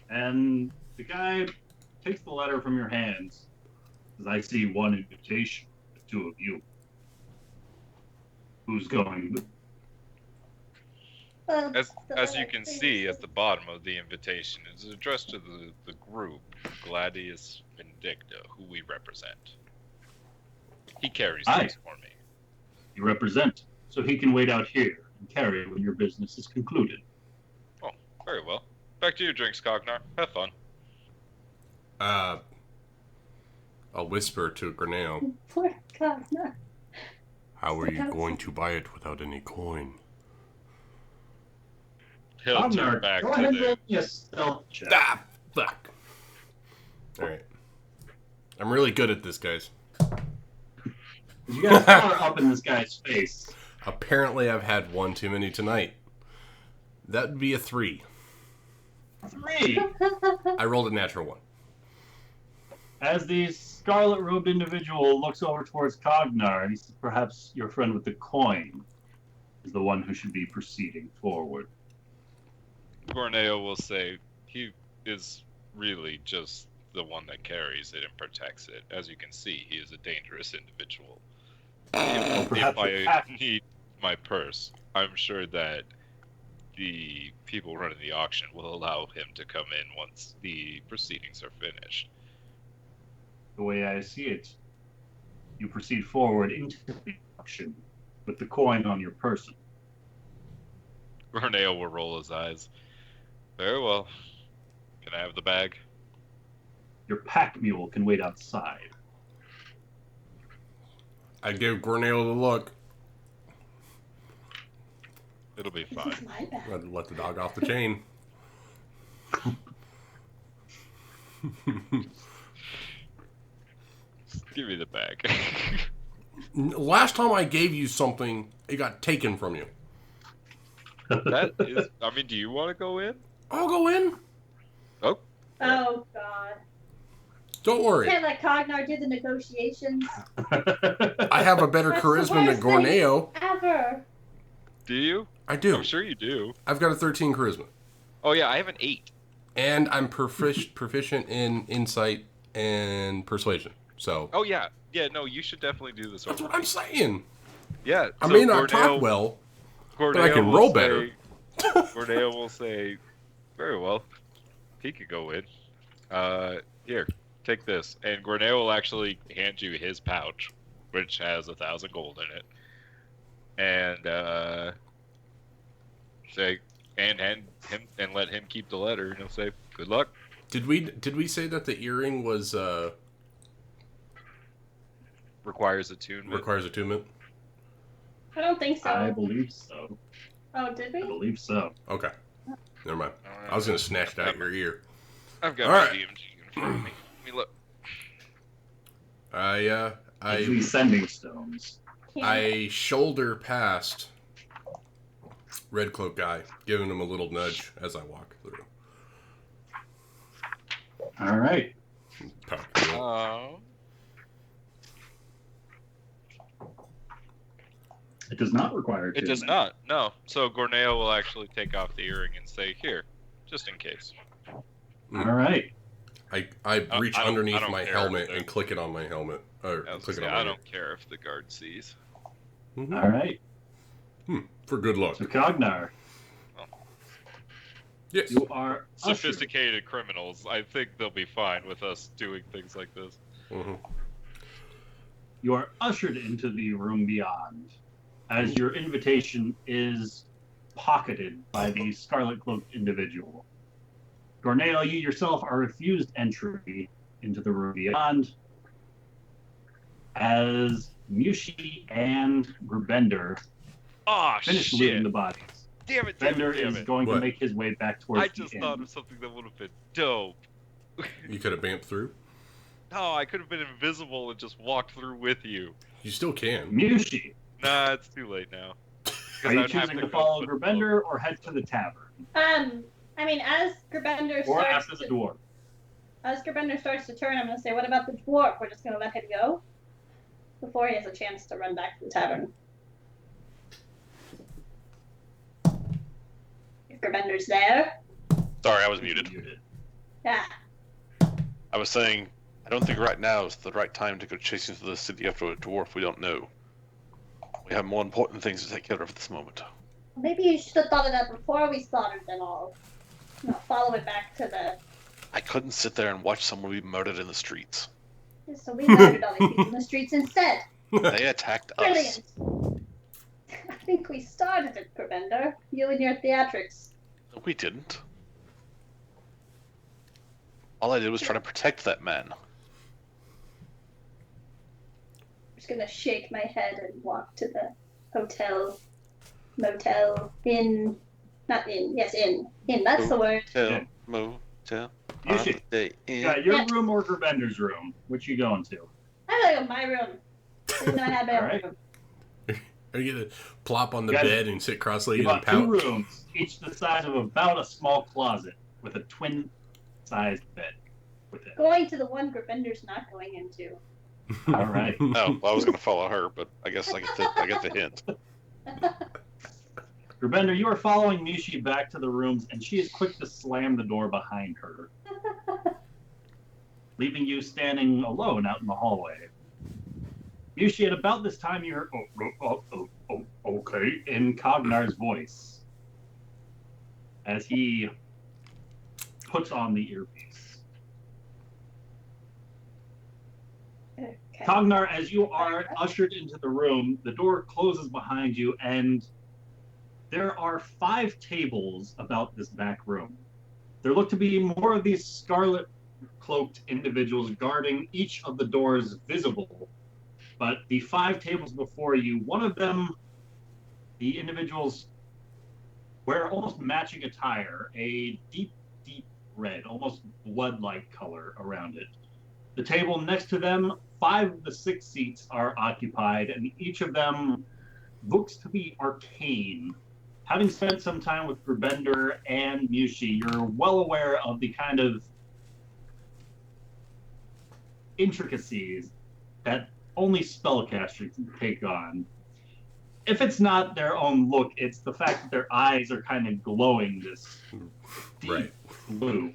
And the guy takes the letter from your hands. Says, "I see one invitation, the two of you. Who's going?" Well, As you can see at the bottom of the invitation, it's addressed to the group Gladius Vindicta, who we represent. He carries Aye. things for me. You represent, so he can wait out here and carry when your business is concluded. Oh, very well. Back to your drinks, Cognar. Have fun. I'll whisper to Greneo. Poor God, no. How are you going to buy it without any coin? He'll turn back go to ahead and the... roll me a stealth check. Ah, fuck. Alright. I'm really good at this, guys. You guys are up in this guy's face. Apparently I've had one too many tonight. That would be a 3. 3. I rolled a natural 1. As the scarlet-robed individual looks over towards Cognar, he says, "Perhaps your friend with the coin is the one who should be proceeding forward." Gorneo will say he is really just the one that carries it and protects it. As you can see, he is a dangerous individual. If perhaps I need my purse, I'm sure that the people running the auction will allow him to come in once the proceedings are finished. The way I see it, you proceed forward into the auction with the coin on your person. Gorneo will roll his eyes. Very well. Can I have the bag? Your pack mule can wait outside. I give Greneo the look. It'll be This fine. is my bad. I'd let the dog off the chain. Give me the bag. Last time I gave you something, it got taken from you. That is. I mean, do you want to go in? I'll go in. Oh. Oh God! Don't worry. Can't let Cognar do the negotiations. I have a better That's the charisma than worst thing Gorneo. Ever. Do you? I do. I'm sure you do. I've got a 13 charisma. Oh yeah, I have an 8. And I'm proficient in insight and persuasion. So. Oh yeah, yeah. No, you should definitely do this. That's over what I'm me. saying. Yeah. I so may not Gorneo- talk well, Gorneo but I can will roll say- better. Gorneo will say, "Very well, he could go in. Here, take this." And Gorneo will actually hand you his pouch, which has 1,000 gold in it, and say, and hand him and let him keep the letter, and he'll say, "Good luck." Did we say that the earring was Requires attunement. requires attunement? I don't think so. I believe so. Oh, did I we? believe so. Okay. Never mind. I was gonna snatch that out your ear. I've got All my right. DMG in front of me. Let me look. These sending stones. I shoulder past Red Cloak guy, giving him a little nudge as I walk through. All right. Talk to him. It does not require It does not. No. So Gorneo will actually take off the earring and say, "Here, just in case." All right. I reach I underneath don't my care helmet if and click it on my helmet. Or I was click it gonna on say, my I don't care if the guard sees. Mhm. All right. For good luck. So Cognar, Yes. you are ushered. Sophisticated criminals. I think they'll be fine with us doing things like this. Mhm. You are ushered into the room beyond, as your invitation is pocketed by the scarlet cloaked individual. Gorneo, you yourself are refused entry into the room beyond, as Mushi and Grubender Oh finish shit! looting the bodies. Damn it! Bender Damn is it! going to What? make his way back towards I the just inn. thought of something that would have been dope. You could have bamped through. No, I could have been invisible and just walked through with you. You still can. Mushi, Nah, it's too late now. 'Cause are you I'd have choosing to go follow put- Grubender or head to the tavern? I mean, as Gerbender Or starts after the to, dwarf? as Gerbender starts to turn, I'm gonna say, "What about the dwarf? We're just gonna let him go before he has a chance to run back to the tavern." If Gerbender's there, Sorry, I was muted. yeah. I was saying, I don't think right now is the right time to go chasing through the city after a dwarf we don't know. We have more important things to take care of at this moment. Maybe you should have thought of that before we slaughtered them all. No, follow it back to the. I couldn't sit there and watch someone be murdered in the streets. So we murdered all these people in the streets instead. They attacked us. Brilliant. I think we started it, Gerbender. You and your theatrics. No, we didn't. All I did was try to protect that man. I'm just gonna shake my head and walk to the hotel, motel, inn. Not inn. Yes, inn. Inn. That's the word. Motel. Mushi, Holiday Inn. yeah, your Yeah. room or Gerbender's room? Which you going to? I'm gonna go in my room. I didn't know I had my own Alright. room. Are you gonna plop on the Guys, bed and sit cross-legged You and bought two pouch? rooms, each the size of about a small closet, with a twin-sized bed with it. Going to the one Gerbender's not going into. All right. Oh, well, I was going to follow her, but I guess I get the hint. Gerbender, you are following Mushi back to the rooms, and she is quick to slam the door behind her, leaving you standing alone out in the hallway. Mushi, at about this time, you heard, okay, in Cognar's voice, as he puts on the earpiece. Okay. Cognar, as you are ushered into the room, the door closes behind you, and there are 5 tables about this back room. There look to be more of these scarlet cloaked individuals guarding each of the doors visible. But the 5 tables before you, one of them, the individuals wear almost matching attire, a deep red, almost blood-like color around it. The table next to them, 5 of the 6 seats are occupied, and each of them looks to be arcane. Having spent some time with Grubender and Mushi, you're well aware of the kind of intricacies that only spellcasters can take on. If it's not their own look, it's the fact that their eyes are kind of glowing this deep Right. blue,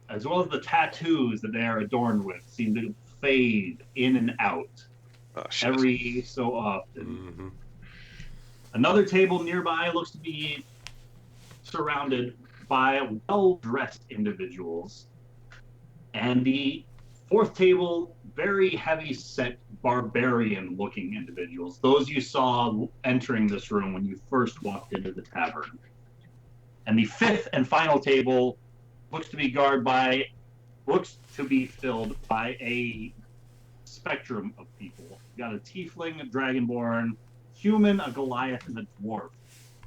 as well as the tattoos that they are adorned with seem to fade in and out Oh, shit. every so often. Mm-hmm. Another table nearby looks to be surrounded by well-dressed individuals. And the fourth table, very heavy-set, barbarian-looking individuals. Those you saw entering this room when you first walked into the tavern. And the fifth and final table looks to be filled by a spectrum of people. You got a tiefling, a dragonborn, human, a Goliath, and a dwarf,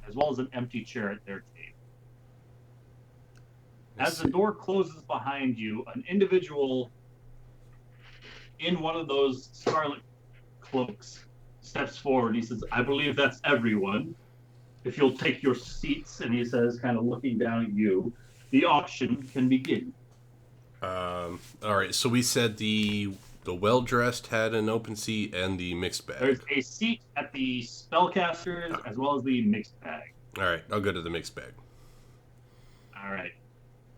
as well as an empty chair at their table. As the door closes behind you, an individual in one of those scarlet cloaks steps forward. He says, "I believe that's everyone. If you'll take your seats," and he says, kind of looking down at you, "the auction can begin." All right, so we said the well-dressed had an open seat and the mixed bag. There's a seat at the spellcasters as well as the mixed bag. All right, I'll go to the mixed bag. All right.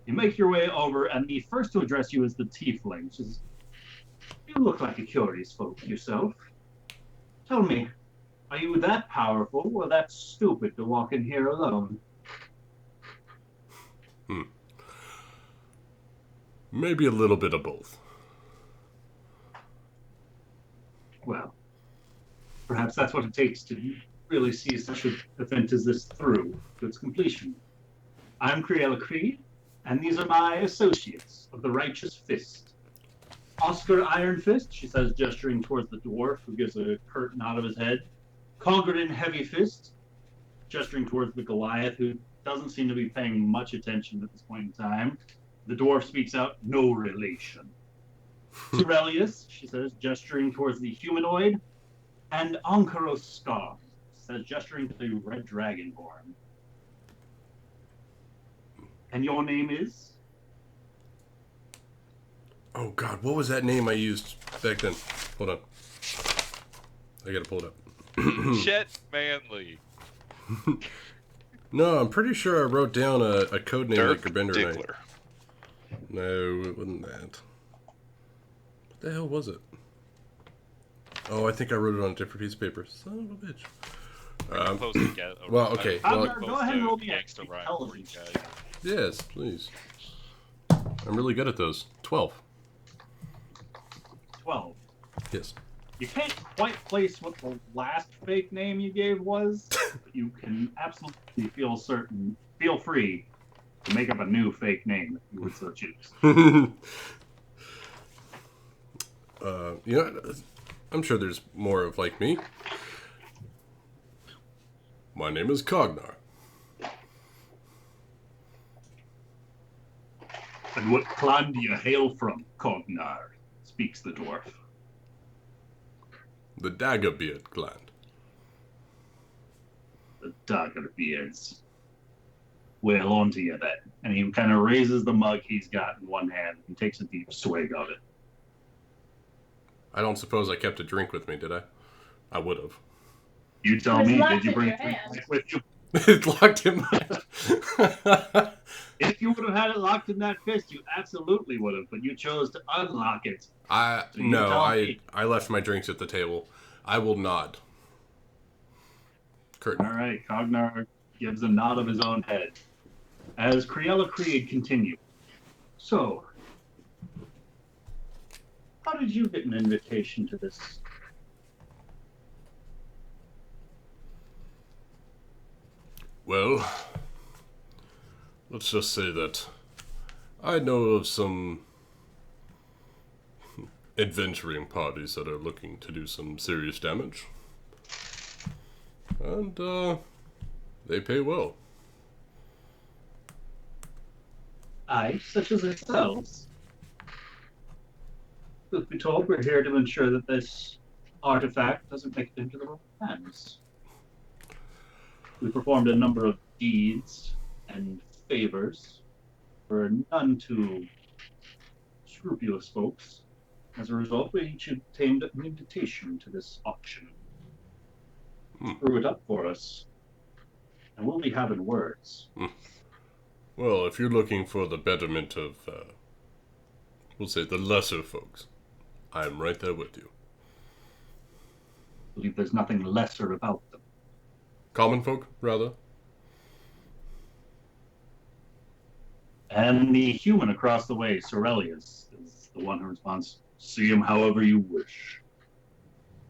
You make your way over, and the first to address you is the tiefling. She says, "You look like a curious folk yourself. Tell me, are you that powerful or that stupid to walk in here alone?" Maybe a little bit of both. Well, perhaps that's what it takes to really see such an event as this through to its completion. I'm Criella Creed, and these are my associates of the Righteous Fist. Oscar Ironfist, she says, gesturing towards the dwarf, who gives a curt nod of his head. Congredin Heavy Fist, gesturing towards the Goliath, who doesn't seem to be paying much attention at this point in time. The dwarf speaks out, "No relation." Turelius, she says, gesturing towards the humanoid. And Ankaros Scar, says, gesturing to the red dragonborn. "And your name is?" Oh God, what was that name I used back then? Hold on, I gotta pull it up. Chet Manley. No, I'm pretty sure I wrote down a code name Dirk like Grbender and I. Diggler. No, it wasn't that. What the hell was it? Oh, I think I wrote it on a different piece of paper. Son of a bitch. Close to get a- well, okay, I'm well- Go ahead and roll me a gangster rhyme for you intelligence. guys. Yes, please. I'm really good at those. 12. 12. Yes. You can't quite place what the last fake name you gave was, but you can absolutely feel free to make up a new fake name if you would so choose. You know, I'm sure there's more of like me. My name is Cognar. "And what clan do you hail from, Cognar?" speaks the dwarf. The Daggerbeard clan. "The Daggerbeards. Well, on to you then." And he kind of raises the mug he's got in one hand and takes a deep swig of it. I don't suppose I kept a drink with me, did I? I would have. You tell It was me, locked did you in bring your a drink hand. with you? It's locked in my... If you would have had it locked in that fist, you absolutely would have, but you chose to unlock it. So you No, tell I me. left my drinks at the table. I will nod. Curtain. All right, Cognar gives a nod of his own head. As Criella Creed continues. "So, how did you get an invitation to this?" Well, let's just say that I know of some adventuring parties that are looking to do some serious damage. And, they pay well. Aye, such as ourselves. Truth be told, we're here to ensure that this artifact doesn't make it into the wrong hands. We performed a number of deeds and favors for none too scrupulous folks. As a result, we each obtained an invitation to this auction. Screw it up for us, and we'll be having words. Well, if you're looking for the betterment of, we'll say, the lesser folks, I'm right there with you. I believe there's nothing lesser about them. Common folk, rather? And the human across the way, Sorelius, is the one who responds, see him however you wish.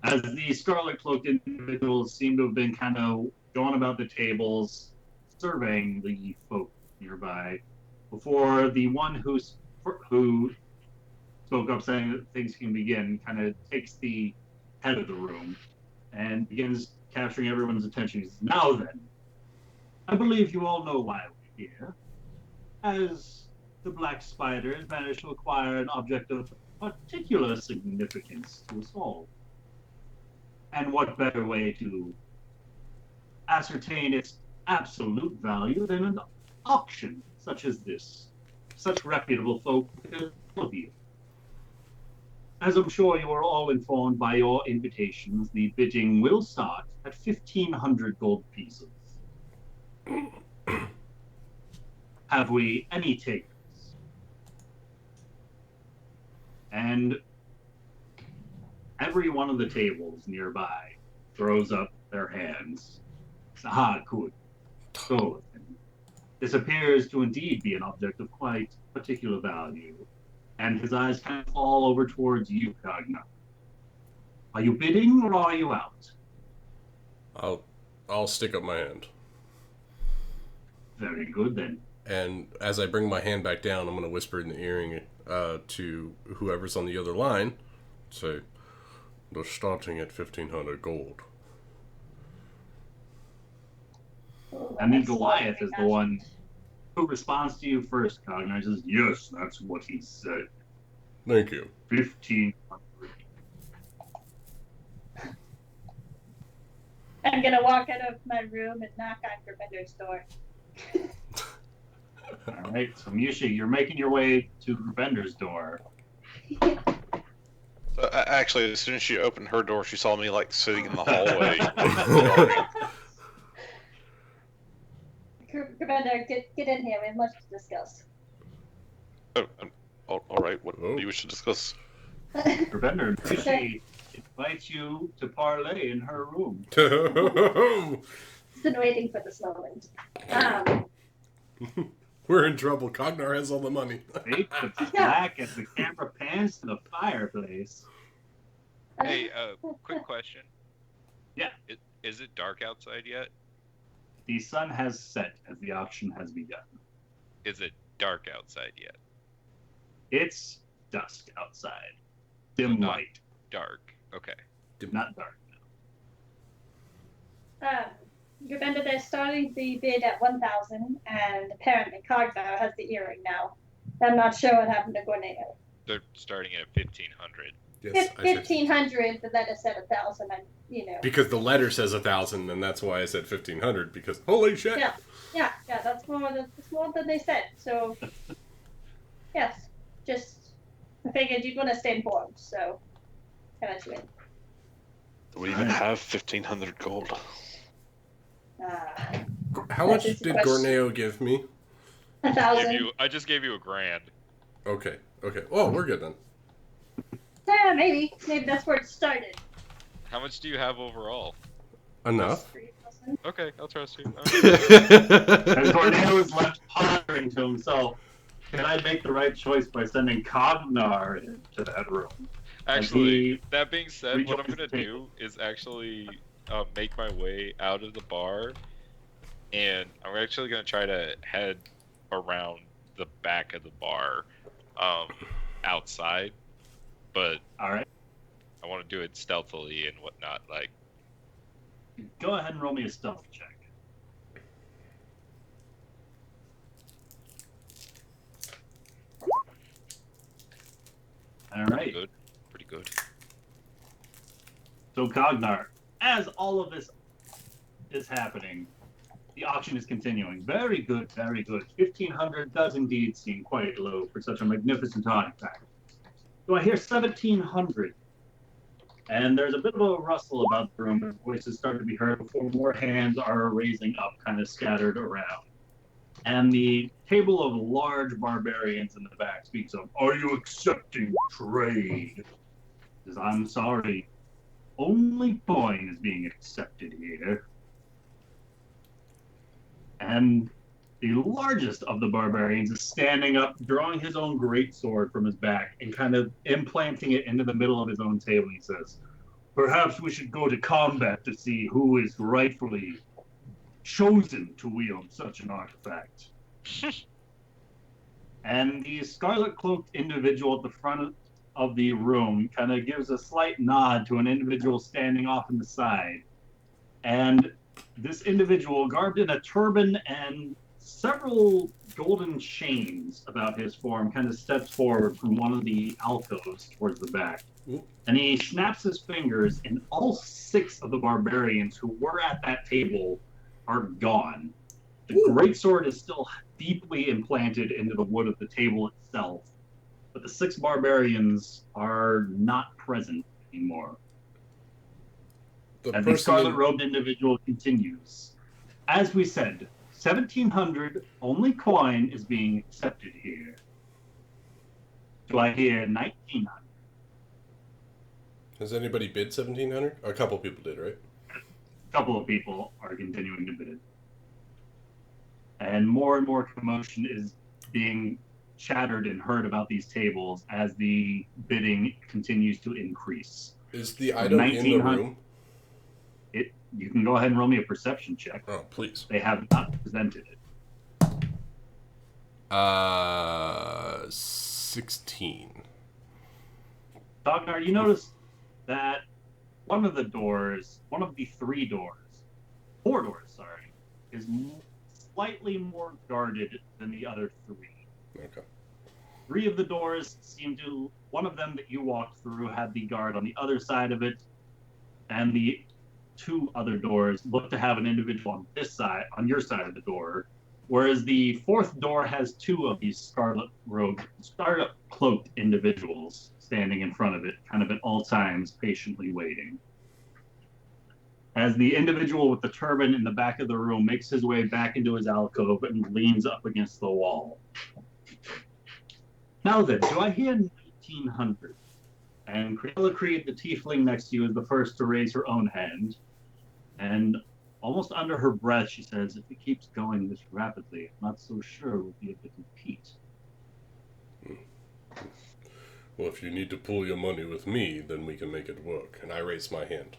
As the scarlet-cloaked individuals seem to have been kind of going about the tables, surveying the folk nearby, before the one who spoke up saying that things can begin kind of takes the head of the room and begins capturing everyone's attention. He says, now then, I believe you all know why we're here. As the Black Spider has managed to acquire an object of particular significance to us all. And what better way to ascertain its absolute value than an auction such as this? Such reputable folk as all of you. As I'm sure you are all informed by your invitations, the bidding will start at 1,500 gold pieces. Have we any takers? And every one of the tables nearby throws up their hands. Ah, good. So, this appears to indeed be an object of quite particular value. And his eyes kind of fall over towards you, Cogna. Are you bidding or are you out? I'll stick up my hand. Very good then. And as I bring my hand back down, I'm going to whisper in the earring to whoever's on the other line. Say, they're starting at 1,500 gold. And then Goliath is the one who responds to you first, Cogna. He says, yes, that's what he said. Thank you. 1,500. I'm gonna walk out of my room and knock on Gurbender's door. All right, so Mushi, you're making your way to Rubender's door. Actually, as soon as she opened her door, she saw me like sitting in the hallway. Gurbender, get in here. We have much to discuss. All right, what do you wish to discuss? Rubender, Mushi invites you to parlay in her room. I've been waiting for this moment. We're in trouble. Cognar has all the money. Fake the black as the camera pans to the fireplace. Hey, quick question. Yeah. Is it dark outside yet? The sun has set as the auction has begun. Is it dark outside yet? It's dusk outside. Dim not light. Dark. Okay. Not dark. Gurbender, they're starting the bid at 1,000, and apparently Cognar has the earring now. I'm not sure what happened to Gorneo. They're starting at 1,500. Yes, 1,500, the letter said 1,000, and because the letter says 1,000, and that's why I said 1,500. Because holy shit! Yeah, that's more than they said. So, yes, just I figured you'd want to stay informed, so I let you in. Do we even have 1,500 gold? How much That is the did question. Gorneo give me? 1,000. I just gave you $1,000. Okay. Oh, we're good then. Yeah, maybe that's where it started. How much do you have overall? Enough. 3,000. Okay, I'll trust you. And Corneo is left pondering to himself, can I make the right choice by sending Cognar into that room? Actually, that being said, what I'm rejoins going the to do is actually make my way out of the bar, and I'm actually going to try to head around the back of the bar outside, but All right. I want to do it stealthily and whatnot. Like, Go ahead and roll me a stealth check. All right. Good. Pretty good. So Cognar, as all of this is happening, the auction is continuing. Very good, very good. 1,500 does indeed seem quite low for such a magnificent artifact. So I hear 1,700. And there's a bit of a rustle about the room, and voices start to be heard before more hands are raising up, kind of scattered around. And the table of large barbarians in the back speaks of, "Are you accepting trade?" Says, "I'm sorry. Only coin is being accepted here." And the largest of the barbarians is standing up, drawing his own greatsword from his back and kind of implanting it into the middle of his own table. He says, "Perhaps we should go to combat to see who is rightfully chosen to wield such an artifact." And the scarlet cloaked individual at the front of the room kind of gives a slight nod to an individual standing off in the side. And this individual, garbed in a turban and several golden chains about his form, kind of steps forward from one of the alcoves towards the back. And he snaps his fingers, and all 6 of the barbarians who were at that table are gone. The greatsword is still deeply implanted into the wood of the table itself, but the 6 barbarians are not present anymore. And the scarlet-robed individual continues. As we said, 1,700 only coin is being accepted here. Do I hear 1,900? Has anybody bid 1,700? A couple people did, right? A couple of people are continuing to bid. And more commotion is being chattered and heard about these tables as the bidding continues to increase. Is the item in the room? You can go ahead and roll me a perception check. Oh, please. They have not presented it. 16. Dognar, you notice that one of the 4 doors, is slightly more guarded than the other 3. Okay. 3 of the doors one of them that you walked through had the guard on the other side of it, and the 2 other doors look to have an individual on this side, on your side of the door, whereas the 4th door has 2 of these scarlet cloaked individuals standing in front of it, kind of at all times, patiently waiting. As the individual with the turban in the back of the room makes his way back into his alcove and leans up against the wall. Now then, do I hear 1,900? And Creola Creed, the tiefling next to you, is the first to raise her own hand. And almost under her breath, she says, "If it keeps going this rapidly, I'm not so sure we'll be able to compete." Well, if you need to pool your money with me, then we can make it work. And I raise my hand.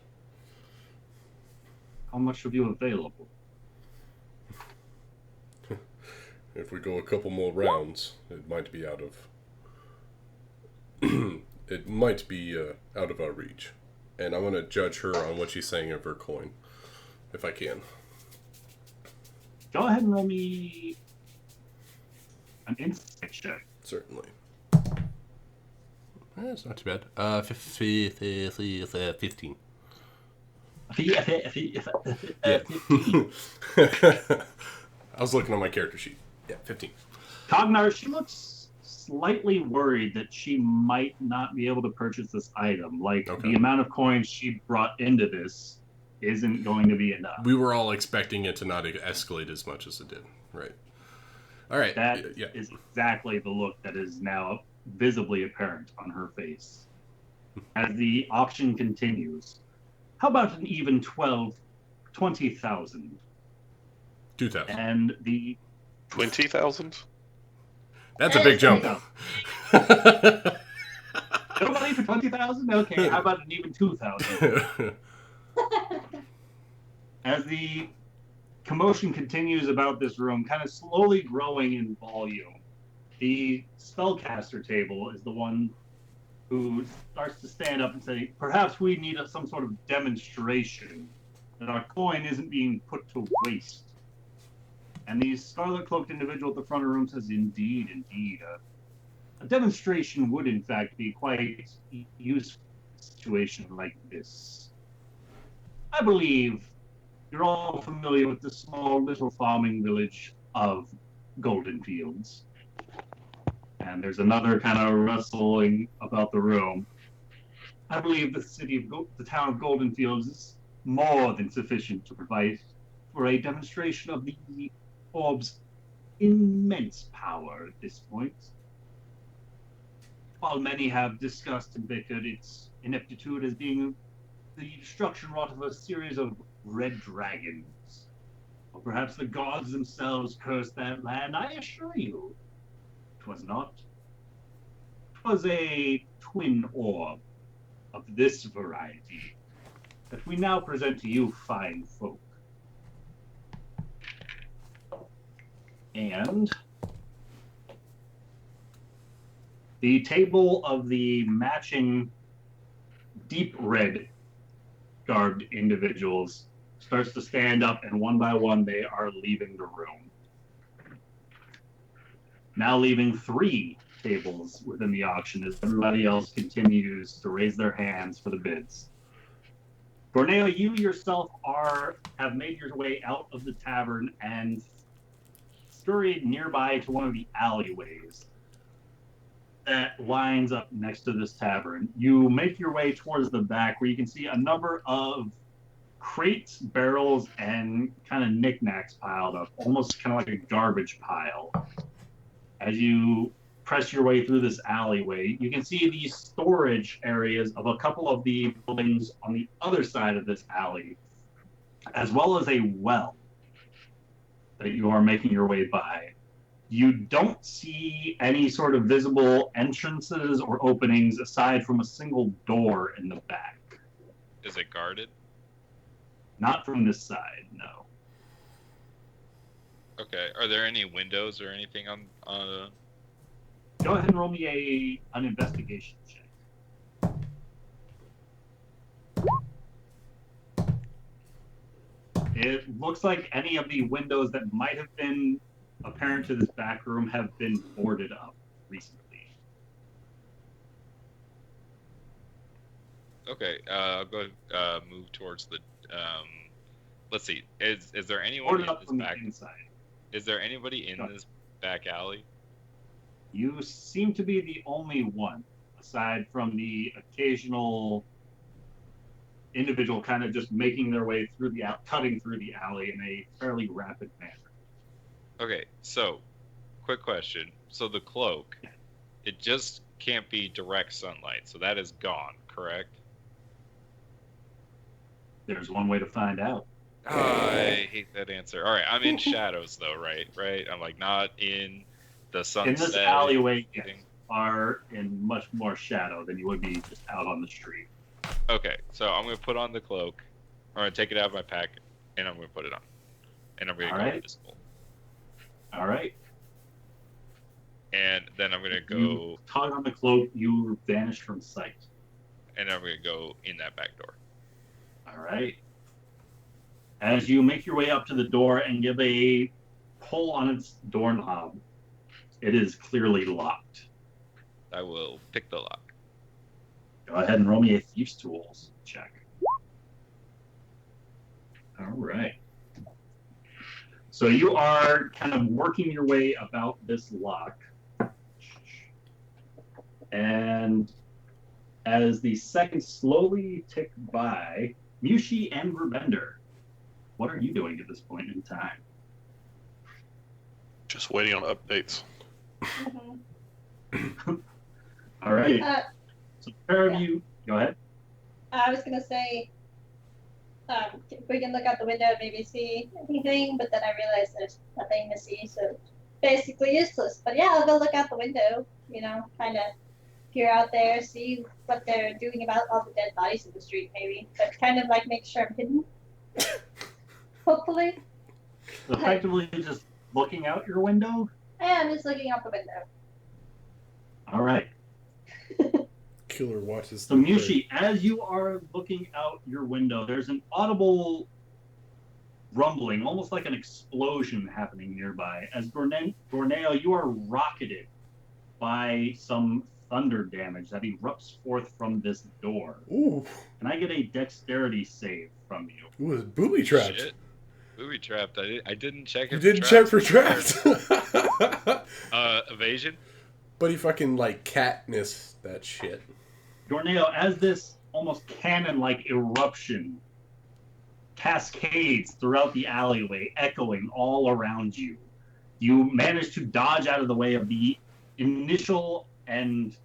How much have you available? If we go a couple more rounds, it might be out of... out of our reach. And I'm going to judge her on what she's saying of her coin, if I can. Go ahead and roll me an insight check. Certainly. That's not too bad. 15. Yeah. I was looking on my character sheet. Yeah, 15. Cognar, she looks slightly worried that she might not be able to purchase this item. The amount of coins she brought into this isn't going to be enough. We were all expecting it to not escalate as much as it did. Right. All right. That is exactly the look that is now visibly apparent on her face. As the auction continues, how about an even 20,000? 2,000. And the 20,000? That's a big jump. Nobody for 20,000? Okay, how about an even 2,000? As the commotion continues about this room, kind of slowly growing in volume, the spellcaster table is the one who starts to stand up and say, "Perhaps we need some sort of demonstration that our coin isn't being put to waste." And the scarlet cloaked individual at the front of the room says, "Indeed, indeed. a demonstration would, in fact, be quite useful in a situation like this. I believe you're all familiar with the small little farming village of Golden Fields. And there's another kind of rustling about the room. I believe the town of Golden Fields is more than sufficient to provide for a demonstration of the orb's immense power at this point. While many have discussed and bickered its ineptitude as being the destruction wrought of a series of red dragons, or perhaps the gods themselves cursed that land, I assure you, 'twas not. 'Twas a twin orb of this variety that we now present to you fine folk. And the table of the matching deep red garbed individuals starts to stand up, and one by one they are leaving the room. Now leaving 3 tables within the auction as everybody else continues to raise their hands for the bids. Corneo, you yourself have made your way out of the tavern and scurried nearby to one of the alleyways that lines up next to this tavern. You make your way towards the back where you can see a number of crates, barrels, and kind of knickknacks piled up, almost kind of like a garbage pile. As you press your way through this alleyway, you can see these storage areas of a couple of the buildings on the other side of this alley, as well as a well that you are making your way by. You don't see any sort of visible entrances or openings aside from a single door in the back. Is it guarded? Not from this side, no. Okay. Are there any windows or anything on? Go ahead and roll me an investigation check. It looks like any of the windows that might have been apparent to this back room have been boarded up recently. Okay. I'll go move towards the. Let's see. Is there anyone Boarded in up this from back? the inside. Is there anybody in Sure. this back alley? You seem to be the only one, aside from the occasional individual kind of just making their way through cutting through the alley in a fairly rapid manner. Okay. So, quick question. So the cloak, it just can't be direct sunlight, so that is gone, correct? There's one way to find out. I hate that answer. All right, I'm in shadows though, right? Right. I'm like not in the sunset. In this alleyway, yes, thing. are in much more shadow than you would be just out on the street. Okay, so I'm gonna put on the cloak. I'm gonna take it out of my pack, and I'm gonna put it on, and I'm gonna All go right. invisible. All right. And then I'm gonna go, You tug on the cloak, you vanish from sight. and I'm gonna go in that back door. All right. As you make your way up to the door and give a pull on its doorknob, it is clearly locked. I will pick the lock. Go ahead and roll me a Thieves' Tools check. All right. So you are kind of working your way about this lock. And as the seconds slowly tick by, Mushi and Rubender, what are you doing at this point in time? Just waiting on updates. All right. So a pair of yeah. you, go ahead. I was gonna say, we can look out the window and maybe see anything, but then I realized there's nothing to see, so basically useless. But yeah, I'll go look out the window, kind of peer out there, see what they're doing about all the dead bodies in the street, maybe. But kind of like make sure I'm hidden. Hopefully. Effectively just looking out your window. Yeah, I'm just looking out the window. All right. Killer watches. So Mushi, as you are looking out your window, there's an audible rumbling, almost like an explosion happening nearby. As Gorneo, you are rocketed by some thunder damage that erupts forth from this door. Ooh, Can I get a dexterity save from you? it was booby trapped. Shit. Booby trapped. I didn't check it. You didn't check for traps. Evasion. But he fucking like Katniss that shit. Dorneo, as this almost cannon-like eruption cascades throughout the alleyway, echoing all around you, you manage to dodge out of the way of the initial and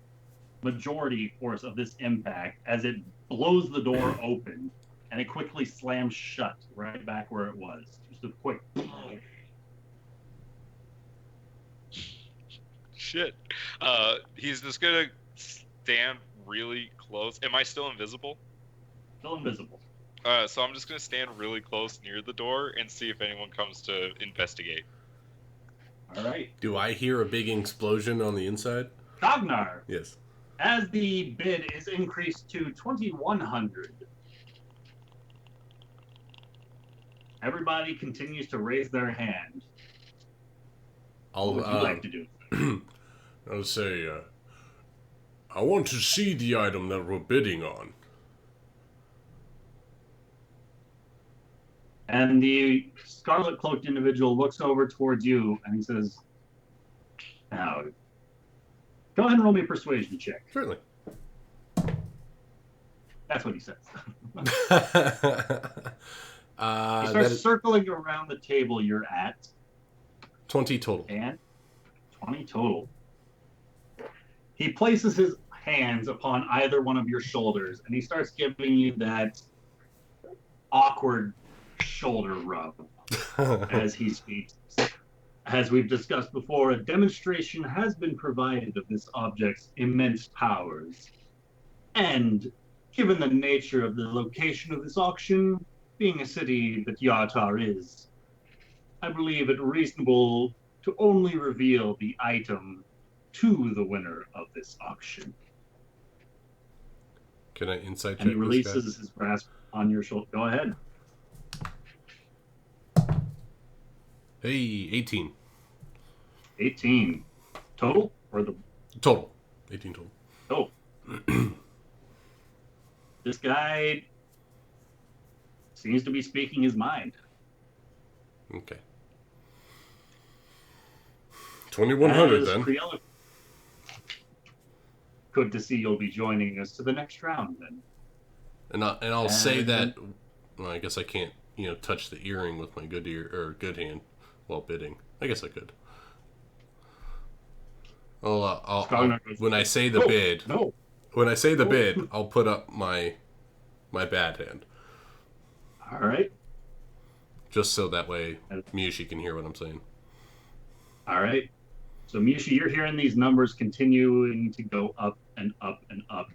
majority force of this impact as it blows the door open, and it quickly slams shut right back where it was. Just a quick... Shit. He's just gonna stand really close. Am I still invisible? Still invisible. So I'm just gonna stand really close near the door and see if anyone comes to investigate. All right. Do I hear a big explosion on the inside? Cognar, Yes. as the bid is increased to 2,100, everybody continues to raise their hand. I'll What would you like to do? I'll say, I want to see the item that we're bidding on. And the scarlet cloaked individual looks over towards you and he says, "Now, go ahead and roll me a persuasion check." Certainly. That's what he says. He That starts is circling around the table you're at, 20 total. and 20 total. He places his hands upon either one of your shoulders and he starts giving you that awkward shoulder rub as he speaks. As we've discussed before, a demonstration has been provided of this object's immense powers. And given the nature of the location of this auction, being a city that Yatar is, I believe it reasonable to only reveal the item to the winner of this auction. Can I insight check And he this guy? releases his grasp on your shoulder. Go ahead. Hey, 18. 18. Total? Or the... Total. 18 total. Oh. This guy seems to be speaking his mind. Okay. 2100 As then. Criella, good to see you'll be joining us to the next round then. And I'll say And- that. Well, I guess I can't, touch the earring with my good ear or good hand while bidding. I guess I could. Skylar goes, When I say the "No, bid, No. when I say the Oh. bid, I'll put up my bad hand, All right. just so that way Miyoshi can hear what I'm saying. All right. So, Miyoshi, you're hearing these numbers continuing to go up and up and up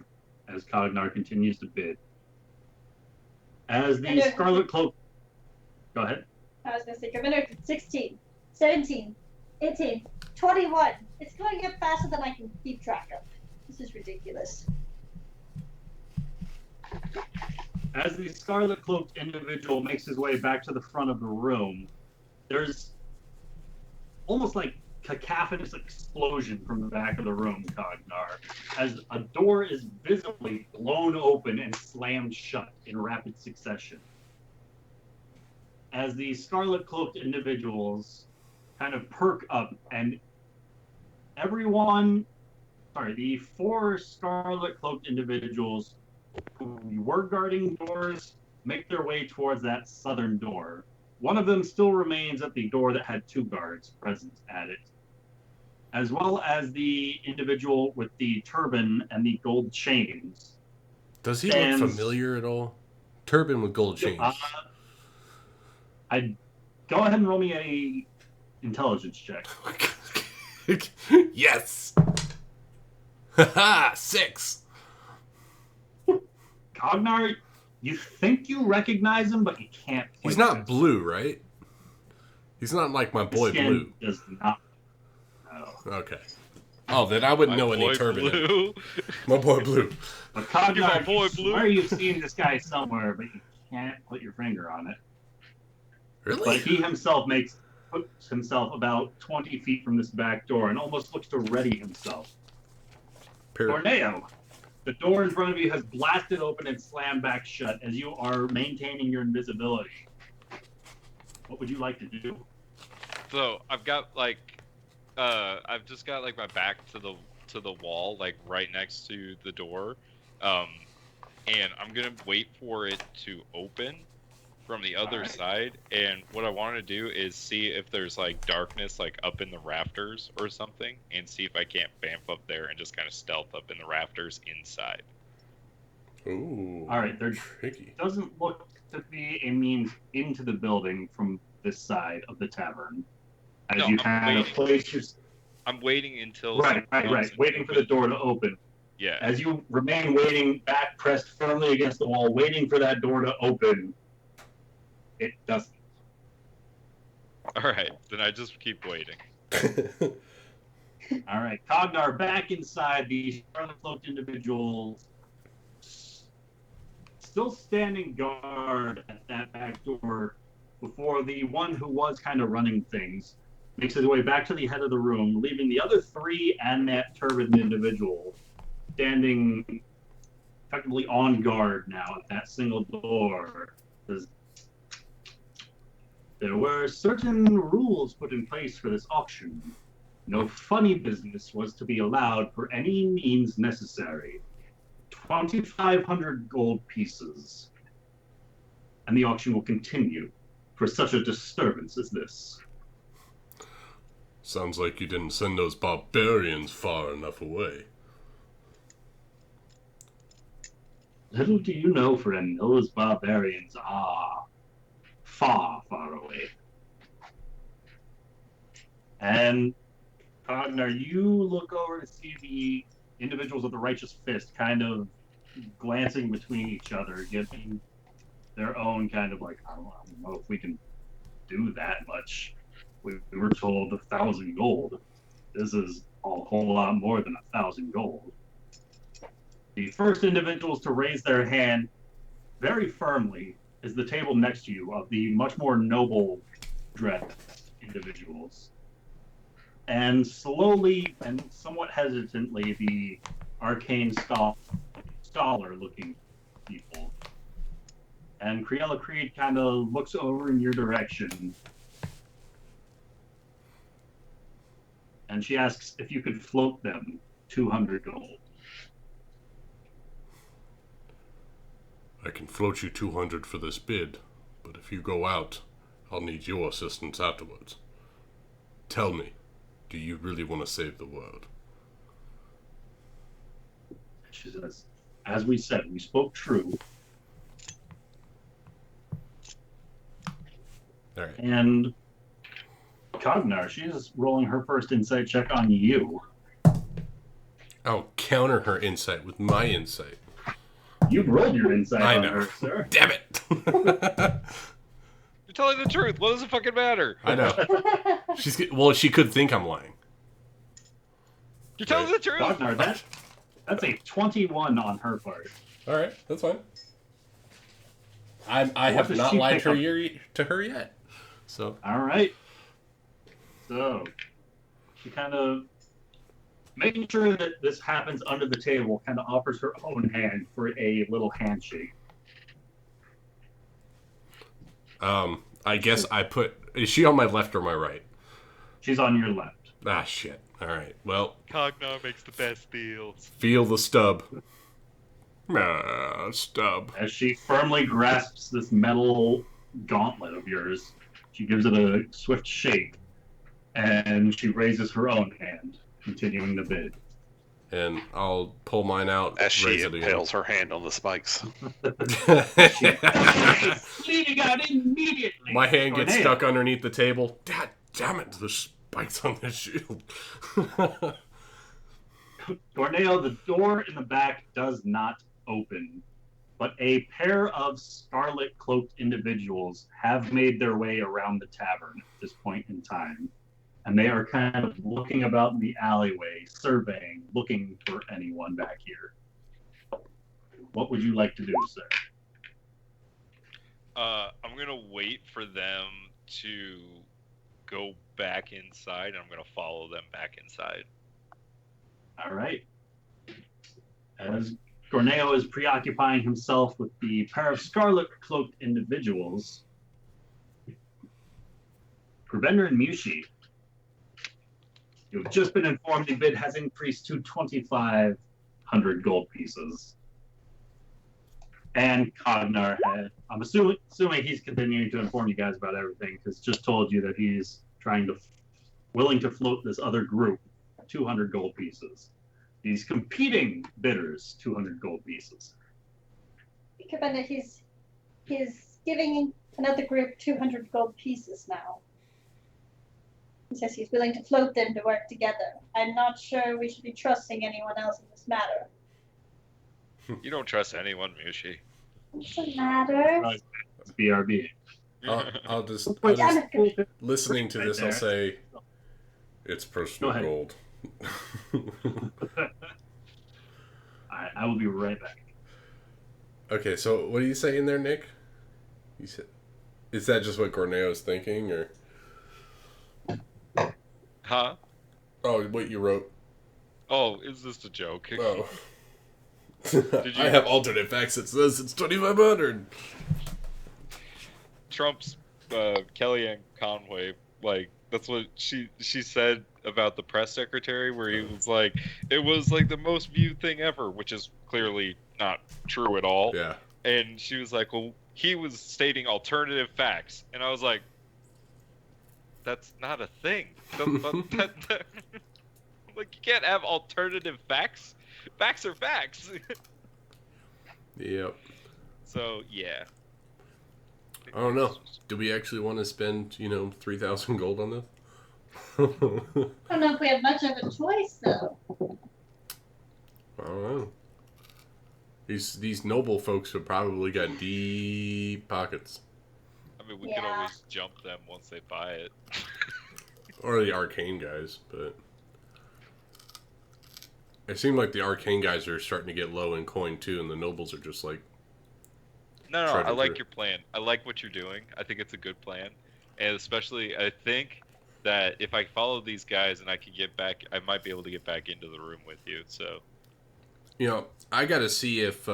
as Cognar continues to bid. As the And Scarlet Cloak... Go ahead. I was going to say, Commander, 16, 17, 18, 21. It's going up faster than I can keep track of. This is ridiculous. As the Scarlet Cloaked individual makes his way back to the front of the room, there's almost like cacophonous explosion from the back of the room, Cognar, as a door is visibly blown open and slammed shut in rapid succession. As the Scarlet Cloaked individuals kind of perk up and the 4 Scarlet Cloaked individuals who were guarding doors make their way towards that southern door. One of them still remains at the door that had 2 guards present at it, as well as the individual with the turban and the gold chains. Does he Stands- look familiar at all? Turban with gold chains. I'd go ahead and roll me a intelligence check. Yes. Haha, 6. Cognar, you think you recognize him, but you can't. He's place not him. blue, right? He's not like my boy Skin Blue. Does not. No. Okay. Oh, then I wouldn't My know any boy turban. Blue. My boy Blue. But My Cognar, boy you Blue. swear you've seen this guy somewhere, but you can't put your finger on it. But Really? he himself makes puts himself about 20 feet from this back door and almost looks to ready himself. Corneo, the door in front of you has blasted open and slammed back shut as you are maintaining your invisibility. What would you like to do? So I've got like, I've just got like my back to the wall, like right next to the door, and I'm gonna wait for it to open from the other side. And what I want to do is see if there's like darkness like up in the rafters or something, and see if I can't vamp up there and just kind of stealth up in the rafters inside. Ooh. All right, there tricky. doesn't look to be a means into the building from this side of the tavern. As No, you I'm kind of waiting. place your... I'm waiting until Right, waiting for the door to open. Yeah. As you remain waiting, back pressed firmly against the wall, waiting for that door to open, it doesn't. All right, then I just keep waiting. All right, Cognar back inside. The scarlet cloaked individual still standing guard at that back door before the one who was kind of running things makes his way back to the head of the room, leaving the other three and that turbaned individual standing effectively on guard now at that single door. There were certain rules put in place for this auction. No funny business was to be allowed for any means necessary. 2,500 gold pieces. And the auction will continue for such a disturbance as this. Sounds like you didn't send those barbarians far enough away. Little do you know, friend, those barbarians are far, far away. And Cognar, you look over to see the individuals of the Righteous Fist kind of glancing between each other, giving their own kind of like, I don't know if we can do that much. We were told 1,000 gold. This is a whole lot more than 1,000 gold. The first individuals to raise their hand very firmly is the table next to you of the much more noble dressed individuals. And slowly and somewhat hesitantly, the arcane scholar looking people. And Criella Creed kind of looks over in your direction. And she asks if you could float them 200 gold. I can float you 200 for this bid, but if you go out, I'll need your assistance afterwards. Tell me, do you really want to save the world? She says, as we said, we spoke true. All right. And Cognar, she's rolling her first insight check on you. I'll counter her insight with my insight. You've rolled your insight I on know. her, sir. Damn it! You're telling the truth. What does it fucking matter? I know. She could think I'm lying. You're telling the truth. Cognar, that's a 21 on her part. All right, that's fine. I have does not she lied pick to her yet. So All right. So, she kind of, making sure that this happens under the table, kind of offers her own hand for a little handshake. I guess I put. Is she on my left or my right? She's on your left. Ah, shit. All right. Well, Cognar makes the best deals. feel the stub. Stub. As she firmly grasps this metal gauntlet of yours, she gives it a swift shake, and she raises her own hand, continuing the bid. And I'll pull mine out. As she raise it again. impales her hand on the spikes. Bleeding out immediately. My hand gets Corneo. stuck underneath the table. God damn it! The spikes on this shield. Corneo, the door in the back does not open, but a pair of scarlet cloaked individuals have made their way around the tavern at this point in time. And they are kind of looking about in the alleyway, surveying, looking for anyone back here. What would you like to do, sir? I'm gonna wait for them to go back inside, and I'm gonna follow them back inside. All right. As Gorneo is preoccupying himself with the pair of scarlet-cloaked individuals, Prevender and Mushi, you've just been informed the bid has increased to 2,500 gold pieces. And Cognar, I'm assuming he's continuing to inform you guys about everything, because just told you that he's willing to float this other group 200 gold pieces. These competing bidders 200 gold pieces. Commander, he's giving another group 200 gold pieces now. He says he's willing to float them to work together. I'm not sure we should be trusting anyone else in this matter. You don't trust anyone, Mushi. Doesn't matter. It's BRB. I'll just Damn it. listening to this, I'll say it's personal Go gold. I will be right back. Okay, so what are you saying there, Nick? You said, is that just what Gorneo's thinking, or? Huh? Oh, what you wrote? Oh, is this a joke? Oh. Did you- I have alternate facts that says it's 2,500. Trump's Kellyanne Conway, like, that's what she said about the press secretary, where he was like, it was like the most viewed thing ever, which is clearly not true at all. Yeah. And she was like, well, he was stating alternative facts. And I was like, that's not a thing. Like, you can't have alternative facts. Facts are facts. Yep. So, yeah. I don't know. Do we actually want to spend, 3,000 gold on this? I don't know if we have much of a choice, though. I don't know. These noble folks have probably got deep pockets. I mean, we can Yeah. always jump them once they buy it. Or the arcane guys, but it seemed like the arcane guys are starting to get low in coin too, and the nobles are just like, No, Try I to like do- your plan. I like what you're doing. I think it's a good plan. And especially, I think that if I follow these guys and I can get back, I might be able to get back into the room with you. So, I got to see if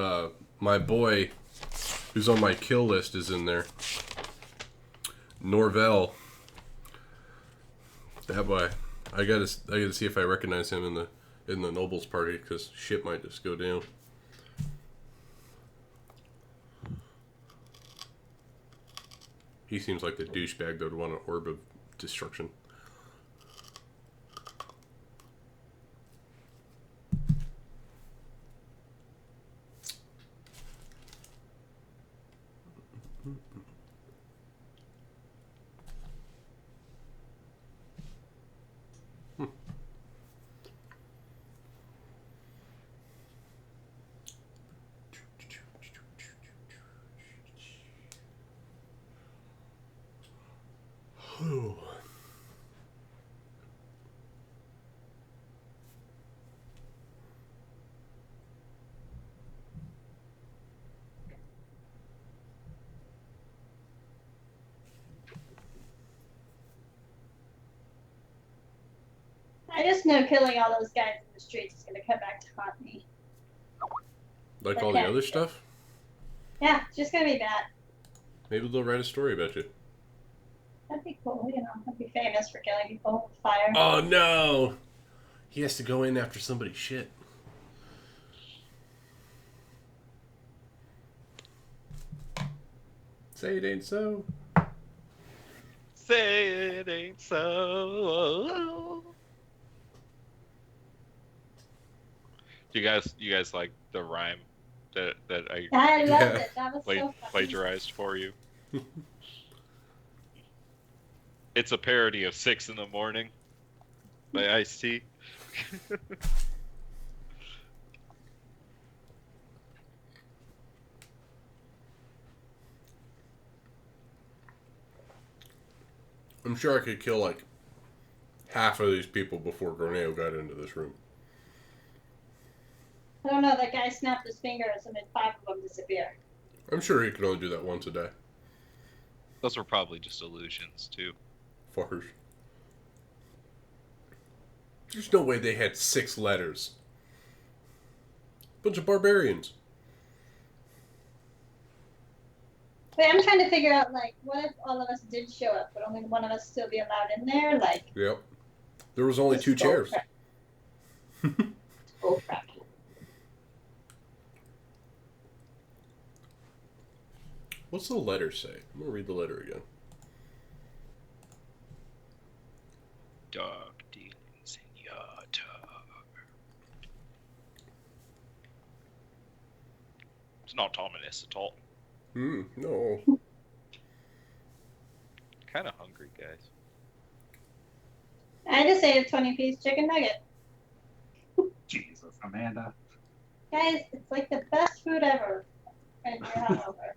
my boy, who's on my kill list, is in there. Norvell. That boy. I gotta see if I recognize him in the nobles party, because shit might just go down. He seems like the douchebag that would want an orb of destruction. I just know killing all those guys in the streets is going to come back to haunt me. Like all the Okay. other stuff? Yeah, it's just going to be bad. Maybe they'll write a story about you. That'd be cool, I'd be famous for killing people with fire. Oh no! He has to go in after somebody's shit. Say it ain't so. say it ain't so. You guys like the rhyme that I I love Yeah. it. That was so funny. plagiarized for you? It's a parody of 6 in the Morning by Ice-T. I'm sure I could kill like half of these people before Gorneo got into this room. I don't know, that guy snapped his fingers and then 5 of them disappear. I'm sure he could only do that once a day. Those were probably just illusions too. Fuckers. There's no way they had 6 letters. Bunch of barbarians. Wait, I'm trying to figure out, like, what if all of us did show up, but only one of us still be allowed in there? Like, Yep. There was only 2 chairs. Oh, crap. What's the letter say? I'm going to read the letter again. Dark dealings in your tower. It's not ominous at all. No. Kind of hungry, guys. I just ate a 20-piece chicken nugget. Jesus, Amanda. Guys, it's like the best food ever. And you're hungover.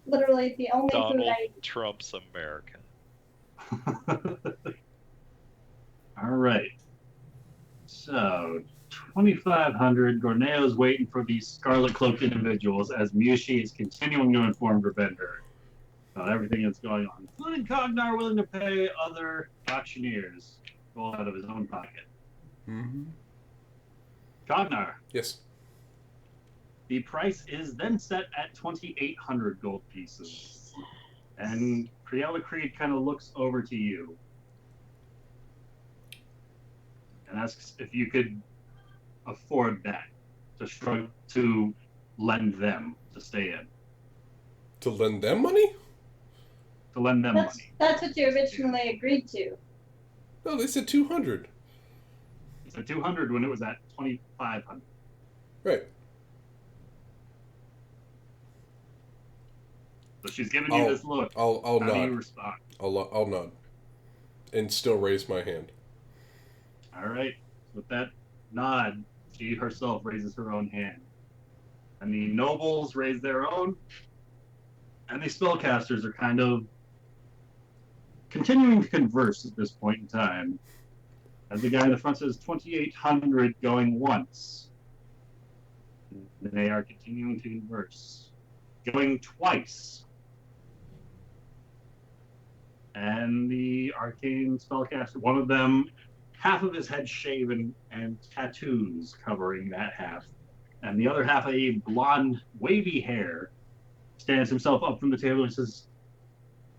Literally the only Donald food I eat. Trump's America. All right. So, 2,500. Gorneo's waiting for these scarlet cloaked individuals as Mushi is continuing to inform Gravender about everything that's going on, including Cognar willing to pay other auctioneers gold out of his own pocket. Mm-hmm. Cognar, Yes. the price is then set at 2,800 gold pieces. And Priella Creed kind of looks over to you and asks if you could afford that to lend them to stay in. To lend them money? To lend them money. That's what you originally agreed to. No, they said 200. It's at 200 when it was at 2,500. Right. So she's giving you this look. I'll How do you nod. respond? I'll nod. And still raise my hand. All right. With that nod, she herself raises her own hand. And the nobles raise their own. And the spellcasters are kind of continuing to converse at this point in time. As the guy in the front says 2,800 going once. And they are continuing to converse. Going twice. And the arcane spellcaster, one of them, half of his head shaven and tattoos covering that half. And the other half, a blonde, wavy hair, stands himself up from the table and says,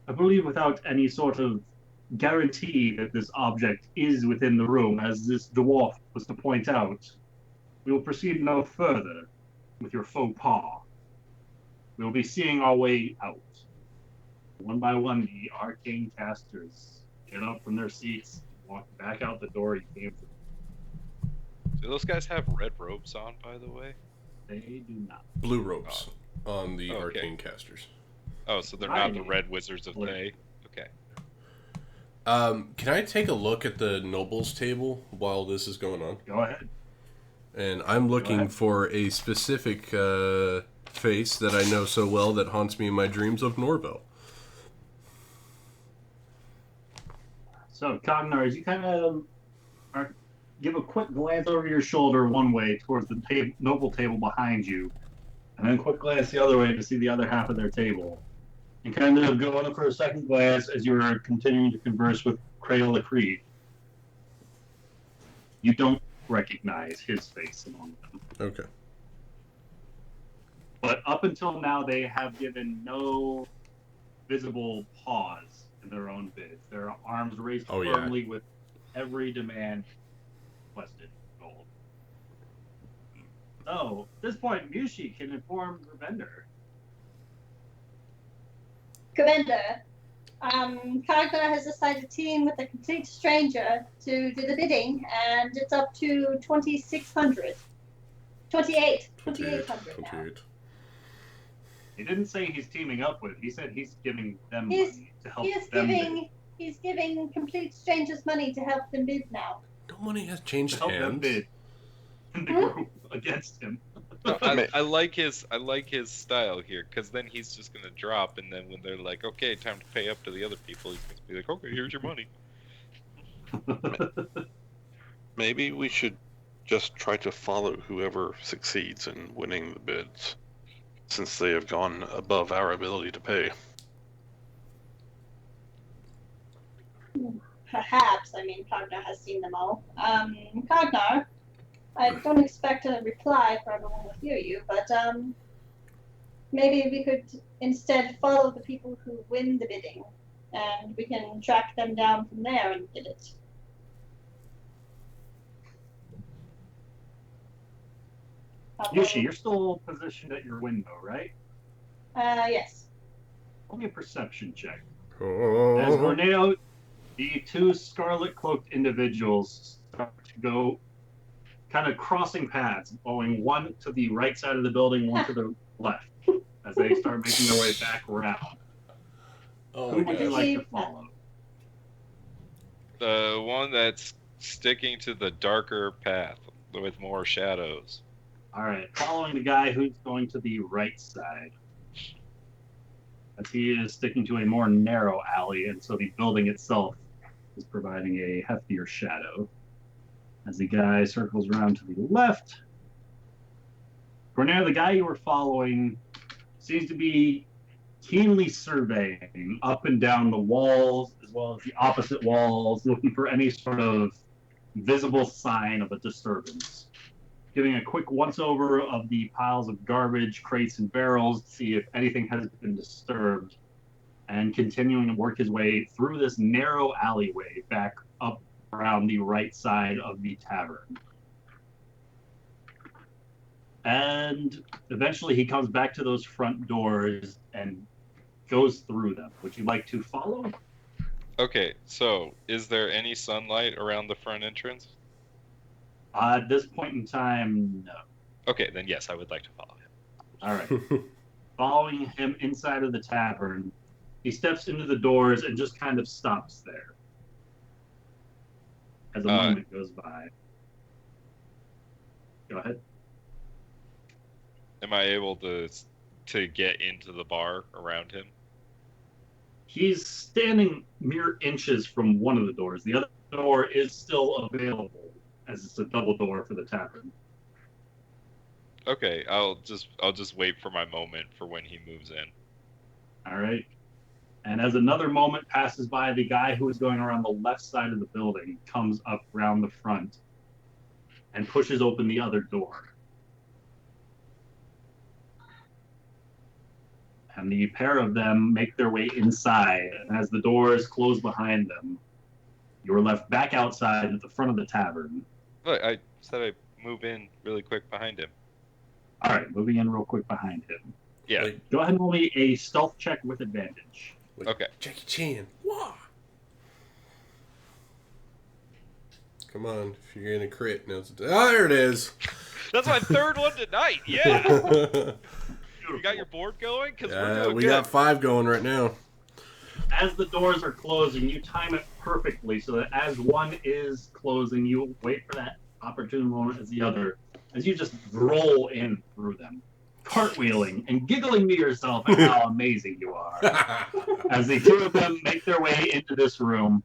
I believe without any sort of guarantee that this object is within the room, as this dwarf was to point out, we will proceed no further with your faux pas. We will be seeing our way out. One by one, the arcane casters get up from their seats, walk back out the door you came through. Do those guys have red robes on, by the way? They do not. Blue ropes on the Okay. arcane casters. Oh, so they're I not the mean, red wizards of blue. Thay? Okay. Can I take a look at the nobles table while this is going on? Go ahead. And I'm looking ahead. for a specific face that I know so well that haunts me in my dreams of Norville. So, Cognar, as you kind of give a quick glance over your shoulder one way towards the noble table behind you, and then a quick glance the other way to see the other half of their table, and kind of go on for a second glance as you're continuing to converse with Crayola Creed. You don't recognize his face among them. Okay. But up until now, they have given no visible pause in their own bids. Their arms raised Oh, yeah. firmly with every demand requested gold. So, at this point, Mushi can inform Gravender. Commander, Kagna has decided to team with a complete stranger to do the bidding, and it's up to 2,600. 2,800 now. 28. He didn't say he's teaming up with. He said he's giving them He's- money to help He is them he's giving complete strangers money to help them bid now. No money has bid. changed To help them hands. bid in the group against him. No, I like his style here, because then he's just gonna drop, and then when they're like, okay, time to pay up to the other people, he's gonna be like, okay, here's your money. Maybe we should just try to follow whoever succeeds in winning the bids, since they have gone above our ability to pay. perhaps, I mean, Cognar has seen them all. Cognar, I don't expect a reply for everyone will hear you, but maybe we could instead follow the people who win the bidding, and we can track them down from there and get it. Yushi, you're still positioned at your window, right? Yes. Give me a perception check. Oh. As Gorneo, the two scarlet cloaked individuals start to go kind of crossing paths, going one to the right side of the building, one to the left, as they start making their way back around. Oh Who my would you gosh. like to follow? The one that's sticking to the darker path with more shadows. All right, following the guy who's going to the right side, as he is sticking to a more narrow alley, and so the building itself is providing a heftier shadow. As the guy circles around to the left, Cornell, the guy you were following, seems to be keenly surveying up and down the walls, as well as the opposite walls, looking for any sort of visible sign of a disturbance. Giving a quick once-over of the piles of garbage, crates, and barrels to see if anything has been disturbed, and continuing to work his way through this narrow alleyway back up around the right side of the tavern. And eventually he comes back to those front doors and goes through them. Would you like to follow? Okay, so is there any sunlight around the front entrance? At this point in time, no. Okay, then yes, I would like to follow him. All right. Following him inside of the tavern, he steps into the doors and just kind of stops there as a moment goes by. Go ahead. Am I able to get into the bar around him? He's standing mere inches from one of the doors. The other door is still available, as it's a double door for the tavern. Okay, I'll just wait for my moment for when he moves in. All right. And as another moment passes by, the guy who is going around the left side of the building comes up around the front and pushes open the other door. And the pair of them make their way inside, and as the doors close behind them, you're left back outside at the front of the tavern. Look, I said I'd move in really quick behind him. All right, moving in real quick behind him. Yeah. Like, Go ahead and roll me a stealth check with advantage. Okay. Jackie Chan. Wah! Come on, if you're gonna crit, now there it is. That's my third one tonight. Yeah. You got your board going? Because we're doing we good. got 5 going right now. As the doors are closing, you time it perfectly so that as one is closing, you wait for that opportune moment as the other, as you just roll in through them, cartwheeling and giggling to yourself at how amazing you are. As the two of them make their way into this room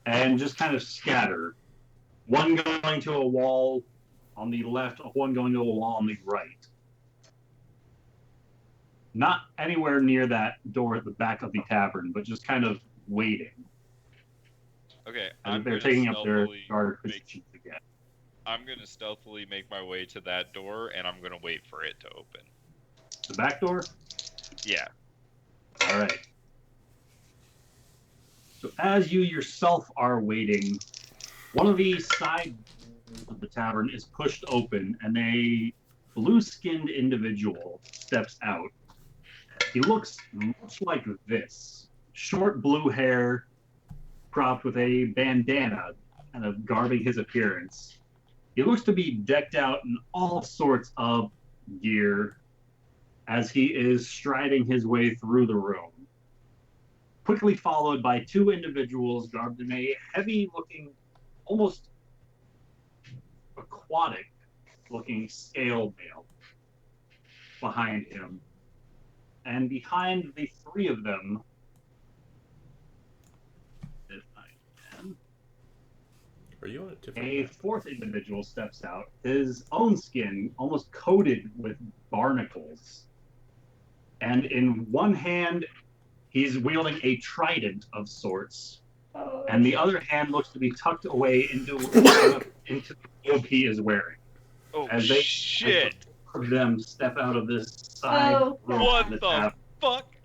and just kind of scatter, one going to a wall on the left, one going to a wall on the right. Not anywhere near that door at the back of the tavern, but just kind of waiting. Okay, And they're taking up their guard positions again. I'm going to stealthily make my way to that door, and I'm going to wait for it to open. The back door? Yeah. All right. So as you yourself are waiting, one of the side doors of the tavern is pushed open, and a blue-skinned individual steps out. He looks much like this. Short blue hair, propped with a bandana, kind of garbing his appearance. He looks to be decked out in all sorts of gear as he is striding his way through the room. Quickly followed by 2 individuals garbed in a heavy-looking, almost aquatic-looking scale mail behind him. And behind the 3 of them, if I can, Are you on a different? a 4th individual steps out, his own skin almost coated with barnacles. And in one hand, he's wielding a trident of sorts, Oh. and the other hand looks to be tucked away into the robe he is wearing. Oh As they shit! of them step out of this side Oh, room What on the the tavern. fuck?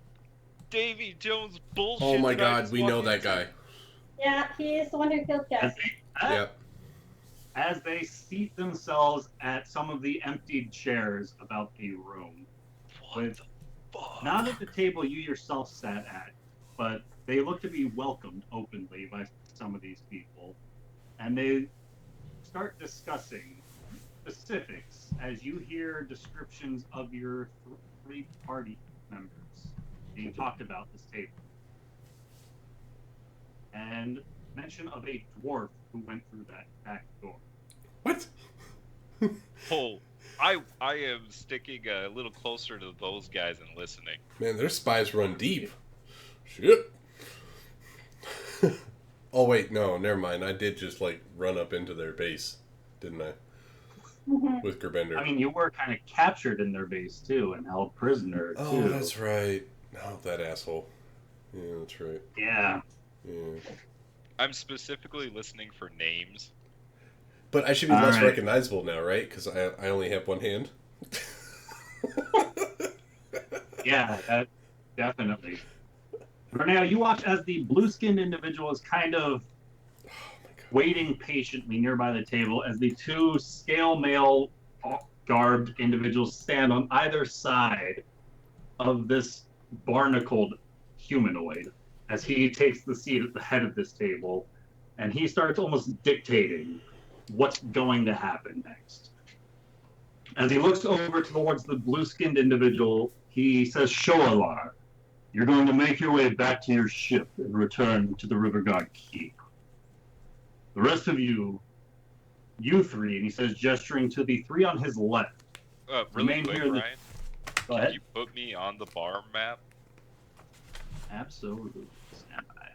Davy Jones bullshit. Oh my did I god, just we walk know that into? guy. Yeah, he is the one who killed As Cass. Yep. as they seat themselves at some of the emptied chairs about the room, What with the fuck? not at the table you yourself sat at, but they look to be welcomed openly by some of these people, and they start discussing specifics as you hear descriptions of your three party members being talked about this table, and mention of a dwarf who went through that back door. What? Oh, I am sticking a little closer to those guys and listening. Man, their spies run deep. Shit. Oh wait, no, never mind. I did just like run up into their base, didn't I? Mhm. With Gerbender. I mean, you were kind of captured in their base too and held prisoner Oh, too. that's right. Oh, that asshole. Yeah, that's right. Yeah. Yeah. I'm specifically listening for names. But I should be All less right. recognizable now, right? Because I only have one hand. Yeah, definitely. For now, you watch as the blue-skinned individual is kind of Oh my god. waiting patiently nearby the table as the two scale mail garbed individuals stand on either side of this barnacled humanoid as he takes the seat at the head of this table, and he starts almost dictating what's going to happen next. As he looks over towards the blue-skinned individual, he says, Shoalar, you're going to make your way back to your ship and return to the Riverguard Keep. The rest of you three, and he says, gesturing to the three on his left. Really Remain quick, here in the- Ryan. Go Can ahead. you put me on the bar map? Absolutely. Stand by.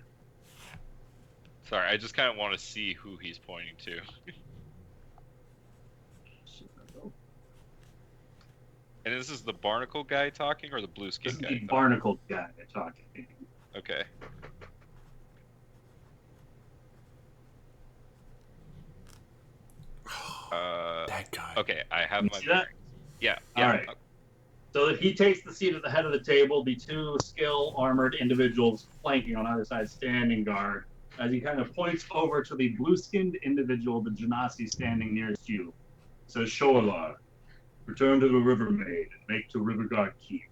Sorry, I just kind of want to see who he's pointing to. And this is the barnacle guy talking, or the blue skin This is guy? the talking? barnacled guy talking. Okay. That guy. Okay, I have You my see that? bearings. Yeah. All Yeah. right. So that he takes the seat at the head of the table, the two skill armored individuals flanking on either side standing guard, as he kind of points over to the blue skinned individual, the Genasi standing nearest you. Says, Shoalar, return to the River Maid and make to Riverguard Keep.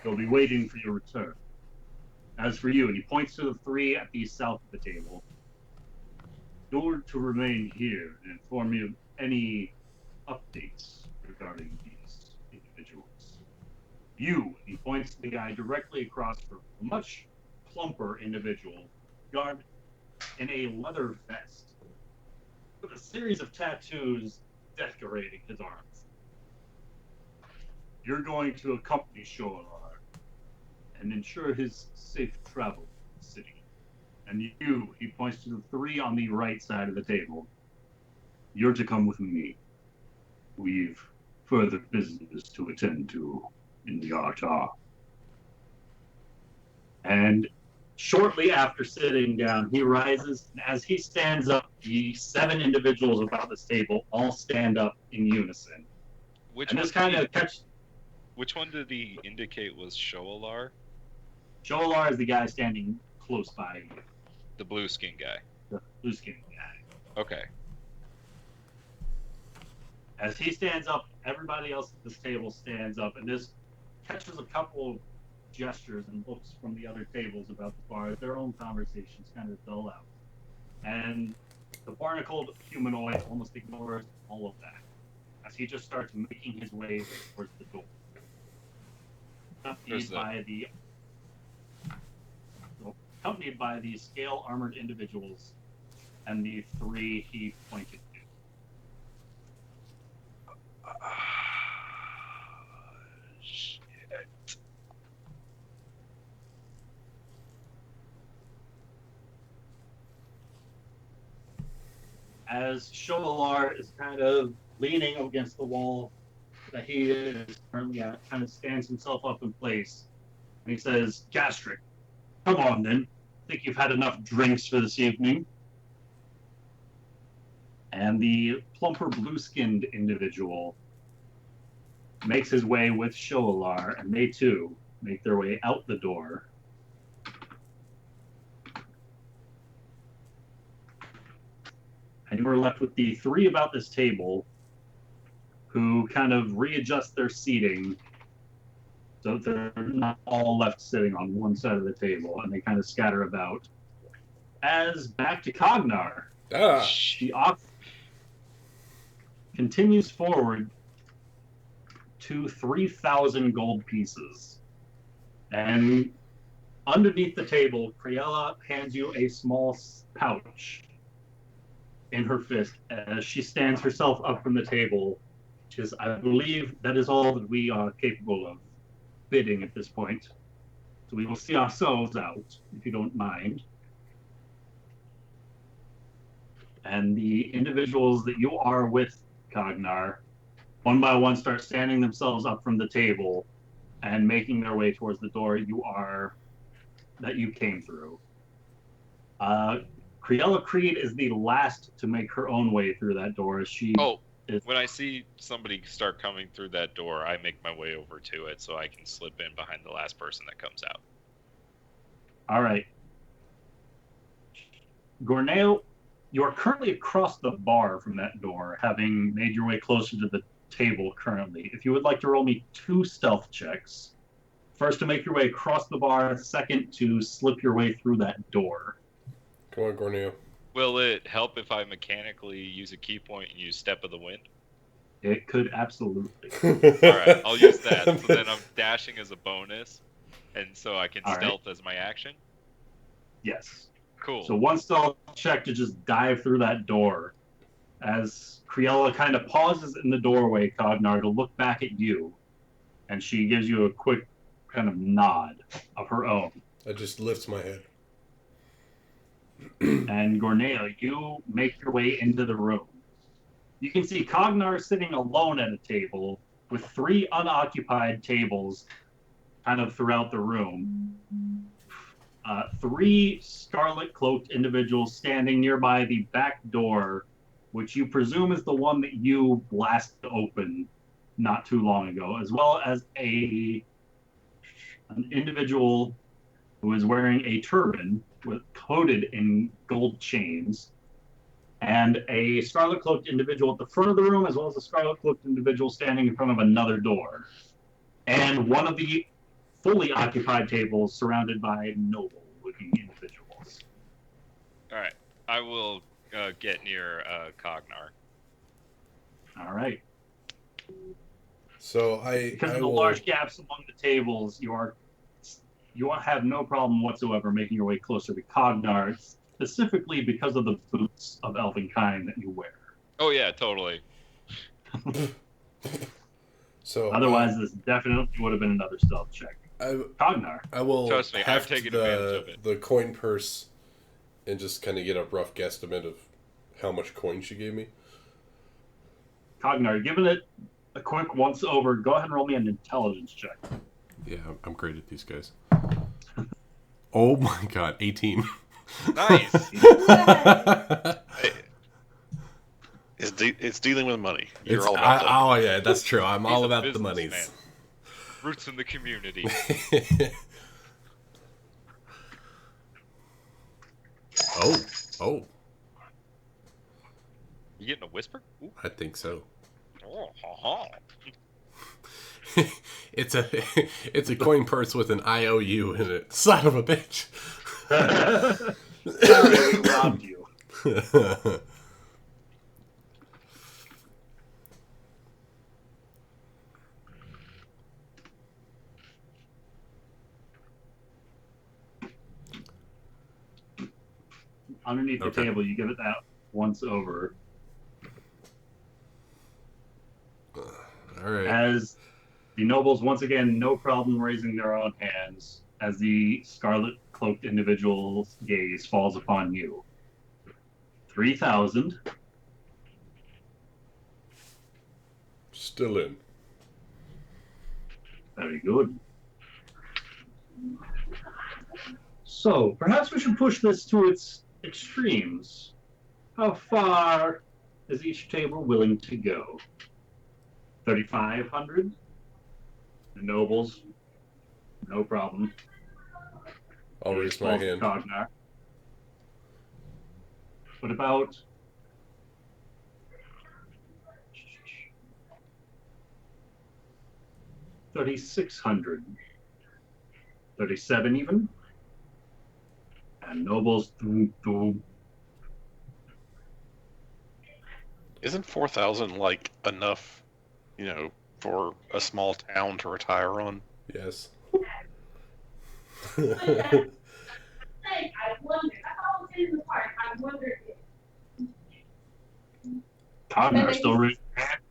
They'll be waiting for your return. As for you, and he points to the three at the south of the table, you're to remain here and inform me of any updates regarding these individuals. You, he points to the guy directly across from a much plumper individual, garbed in a leather vest, with a series of tattoos decorating his arms. You're going to accompany Shoalar and ensure his safe travel to the city. And you, he points to the three on the right side of the table, you're to come with me. We've further business to attend to in the Artar. And shortly after sitting down, he rises, and as he stands up, the 7 individuals about this table all stand up in unison. Which And one? this kind of catch. Which one did he indicate was Shoalar? Shoalar is the guy standing close by you, The blue skin guy. the blue skinned guy. Okay. As he stands up, everybody else at this table stands up, and this catches a couple of gestures and looks from the other tables about the bar as their own conversations kind of dull out. And the barnacled humanoid almost ignores all of that as he just starts making his way towards the door. Accompanied by the scale armored individuals and the 3 he pointed to. Shit. As Shoalar is kind of leaning against the wall that he is currently at, kind of stands himself up in place. And he says, Gastric, come on then. think you've had enough drinks for this evening. And the plumper blue-skinned individual makes his way with Shoalar, and they too make their way out the door. And you are left with the three about this table who kind of readjust their seating so they're not all left sitting on one side of the table, and they kind of scatter about. As back to Cognar, the ox continues forward to 3,000 gold pieces. And underneath the table, Criella hands you a small pouch in her fist as she stands herself up from the table, which is, I believe, that is all that we are capable of bidding at this point. So we will see ourselves out, if you don't mind. And the individuals that you are with, Cognar, one by one start standing themselves up from the table and making their way towards the door that you came through. Criella Creed is the last to make her own way through that door as she when I see somebody start coming through that door, I make my way over to it so I can slip in behind the last person that comes out. All right. Gorneo, you are currently across the bar from that door, having made your way closer to the table currently. If you would like to roll me 2 stealth checks. First to make your way across the bar, second to slip your way through that door. Come on, Gorneo. Will it help if I mechanically use a key point and use Step of the Wind? It could absolutely. Alright, I'll use that. So then I'm dashing as a bonus, and so I can stealth as my action? Yes. Cool. So 1 stealth check to just dive through that door. As Criella kind of pauses in the doorway, Cognar, to look back at you. And she gives you a quick kind of nod of her own. That just lifts my head. And Gorneo, you make your way into the room. You can see Cognar sitting alone at a table with 3 unoccupied tables kind of throughout the room. 3 scarlet-cloaked individuals standing nearby the back door, which you presume is the one that you blasted open not too long ago, as well as an individual who is wearing a turban coated in gold chains, and a scarlet-cloaked individual at the front of the room, as well as a scarlet-cloaked individual standing in front of another door. And one of the fully occupied tables surrounded by noble-looking individuals. All right, I will get near Cognar. All right. So because of the large gaps among the tables, you have no problem whatsoever making your way closer to Cognar, specifically because of the boots of elvenkind that you wear. Oh yeah, totally. So otherwise, this definitely would have been another stealth check. Cognar. I will trust me. I've taken advantage of it. The coin purse and just kind of get a rough guesstimate of how much coin she gave me. Cognar, giving it a quick once over. Go ahead and roll me an intelligence check. Yeah, I'm great at these guys. Oh my god, 18. Nice. It's dealing with money. You're all about that. Oh yeah, that's true. I'm all about the monies. Man. Roots in the community. Oh. You getting a whisper? Ooh. I think so. Oh, ha, ha. It's a coin purse with an IOU in it. Son of a bitch. Sorry, we robbed you. Underneath the table, you give it that once over. All right. As the nobles, once again, no problem raising their own hands as the scarlet-cloaked individual's gaze falls upon you. 3,000. Still in. Very good. So, perhaps we should push this to its extremes. How far is each table willing to go? 3,500? The nobles, no problem. I'll Very raise my small hand. Cognar. What about 3,600? 37 even? And nobles, Isn't 4,000 like enough, for a small town to retire on? Yes. I wondered. I always in the park. I wondered. Cognar still raising their hand.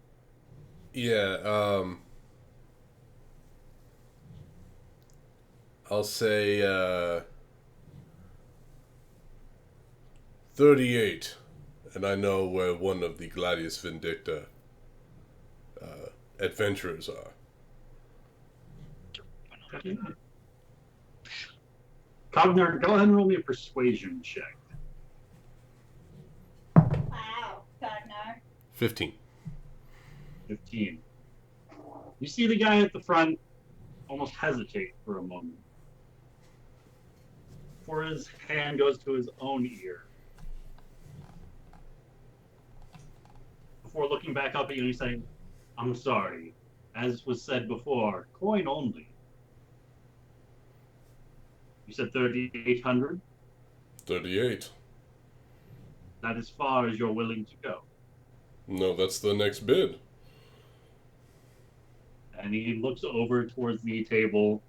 Yeah, I'll say 38, and I know where one of the Gladius Vindicta adventurers are. Cognar, go ahead and roll me a persuasion check. Wow, Cognar. 15. 15. You see the guy at the front almost hesitate for a moment. Before his hand goes to his own ear. Before looking back up at you, he's saying, I'm sorry. As was said before, coin only. You said 3,800? 38. That as far as you're willing to go. No, that's the next bid. And he looks over towards the table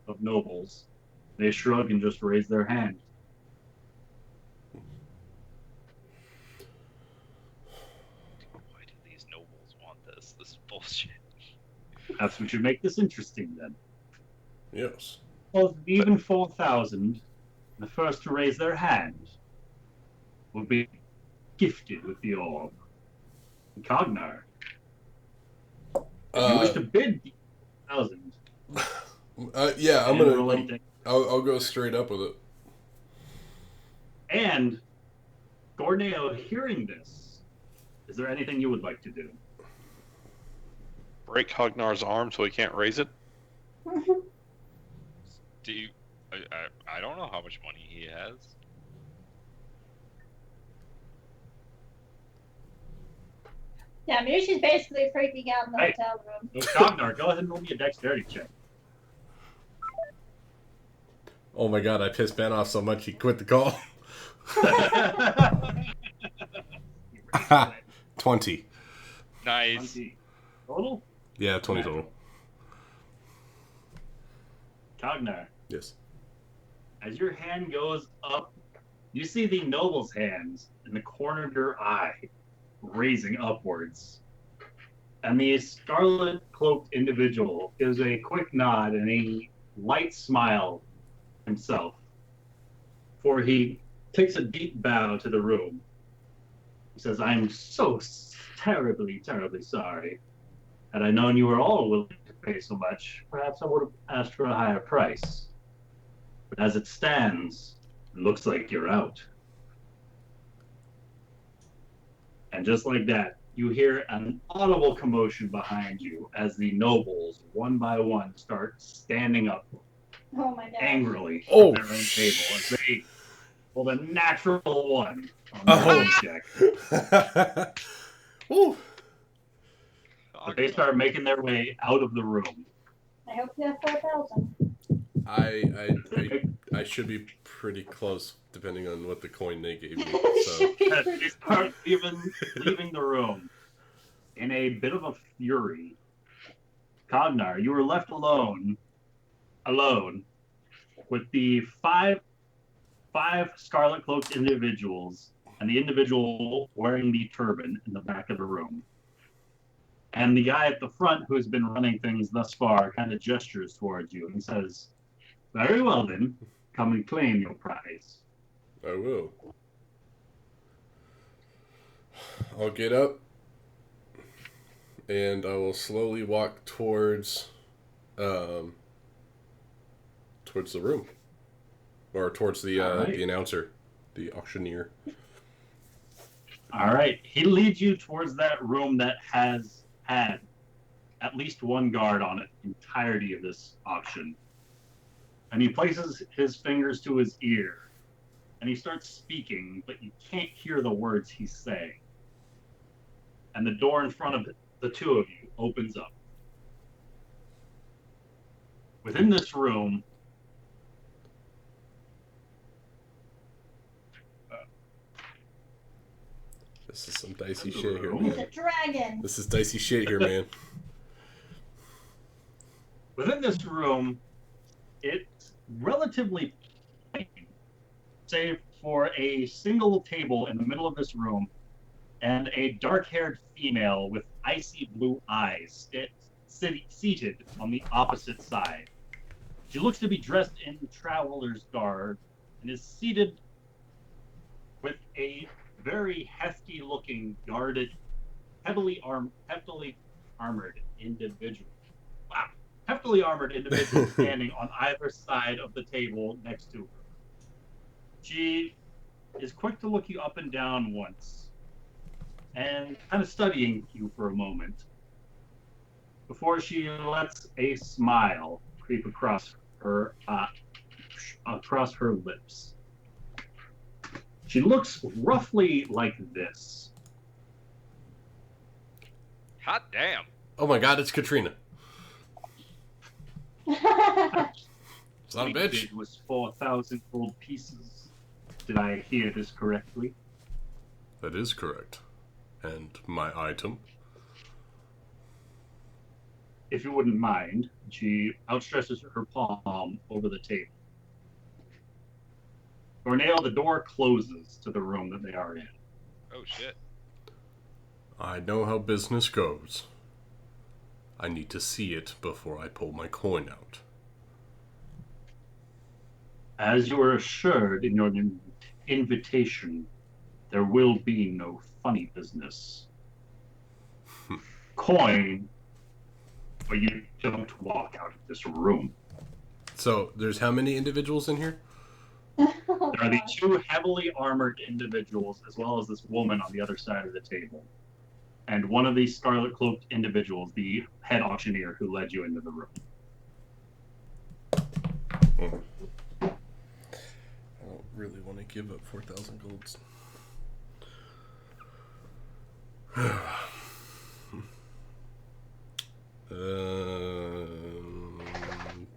of nobles. They shrug and just raise their hand. Why do these nobles want this? This is bullshit. Perhaps we should make this interesting then. Yes. Well, even 4,000, the first to raise their hand will be gifted with the orb. Cognar, if you wish to bid the 1,000, yeah, and I'll go straight up with it. And Gorneo, hearing this, is there anything you would like to do? Break Hognar's arm so he can't raise it? Do you? I don't know how much money he has. Yeah, Mushi's basically freaking out in the Hey. hotel room. So Cognar, go ahead and roll me a dexterity check. Oh my god, I pissed Ben off so much he quit the call. 20. Nice. 20. Total? Yeah, 20 total. Cognar, Yes. as your hand goes up, you see the noble's hands in the corner of your eye raising upwards. And the scarlet cloaked individual gives a quick nod and a light smile himself before he takes a deep bow to the room. He says, I am so terribly, terribly sorry. Had I known you were all willing to pay so much, perhaps I would have asked for a higher price. But as it stands, it looks like you're out. And just like that, you hear an audible commotion behind you as the nobles, one by one, start standing up Oh my god. angrily Oh. at their own table as they pull a natural one on their check. Woo. But they start making their way out of the room. I hope you have 4,000. I should be pretty close depending on what the coin they gave me. So Should be As pretty they start leaving the room in a bit of a fury. Cognar, you were left alone with the five scarlet cloaked individuals and the individual wearing the turban in the back of the room. And the guy at the front who's been running things thus far kind of gestures towards you and says, very well then, come and claim your prize. I will. I'll get up and I will slowly walk towards the room. or towards the All right. the announcer, the auctioneer. All right. He leads you towards that room that has had at least one guard on it the entirety of this auction. And he places his fingers to his ear. And he starts speaking, but you can't hear the words he's saying. And the door in front of the two of you opens up. Within this room, This is some dicey shit here, It's a man. dragon. This is dicey shit here, man. within this room, it's relatively plain, save for a single table in the middle of this room and a dark-haired female with icy blue eyes seated on the opposite side. She looks to be dressed in traveler's garb and is seated with a very hefty-looking, guarded, heavily armored individual. Wow. Heavily armored individual standing on either side of the table next to her. She is quick to look you up and down once and kind of studying you for a moment before she lets a smile creep across her lips. She looks roughly like this. Hot damn. Oh my god, it's Katrina. Son of a bitch. It was 4,000 gold pieces. Did I hear this correctly? That is correct. And my item. If you wouldn't mind, she outstretches her palm over the table. Cornell, the door closes to the room that they are in. Oh shit. I know how business goes. I need to see it before I pull my coin out. As you were assured in your invitation, there will be no funny business. Coin, or you don't walk out of this room. So, there's how many individuals in here? There are the two heavily armored individuals, as well as this woman on the other side of the table. And one of these scarlet cloaked individuals, the head auctioneer who led you into the room. I don't really want to give up 4,000 golds.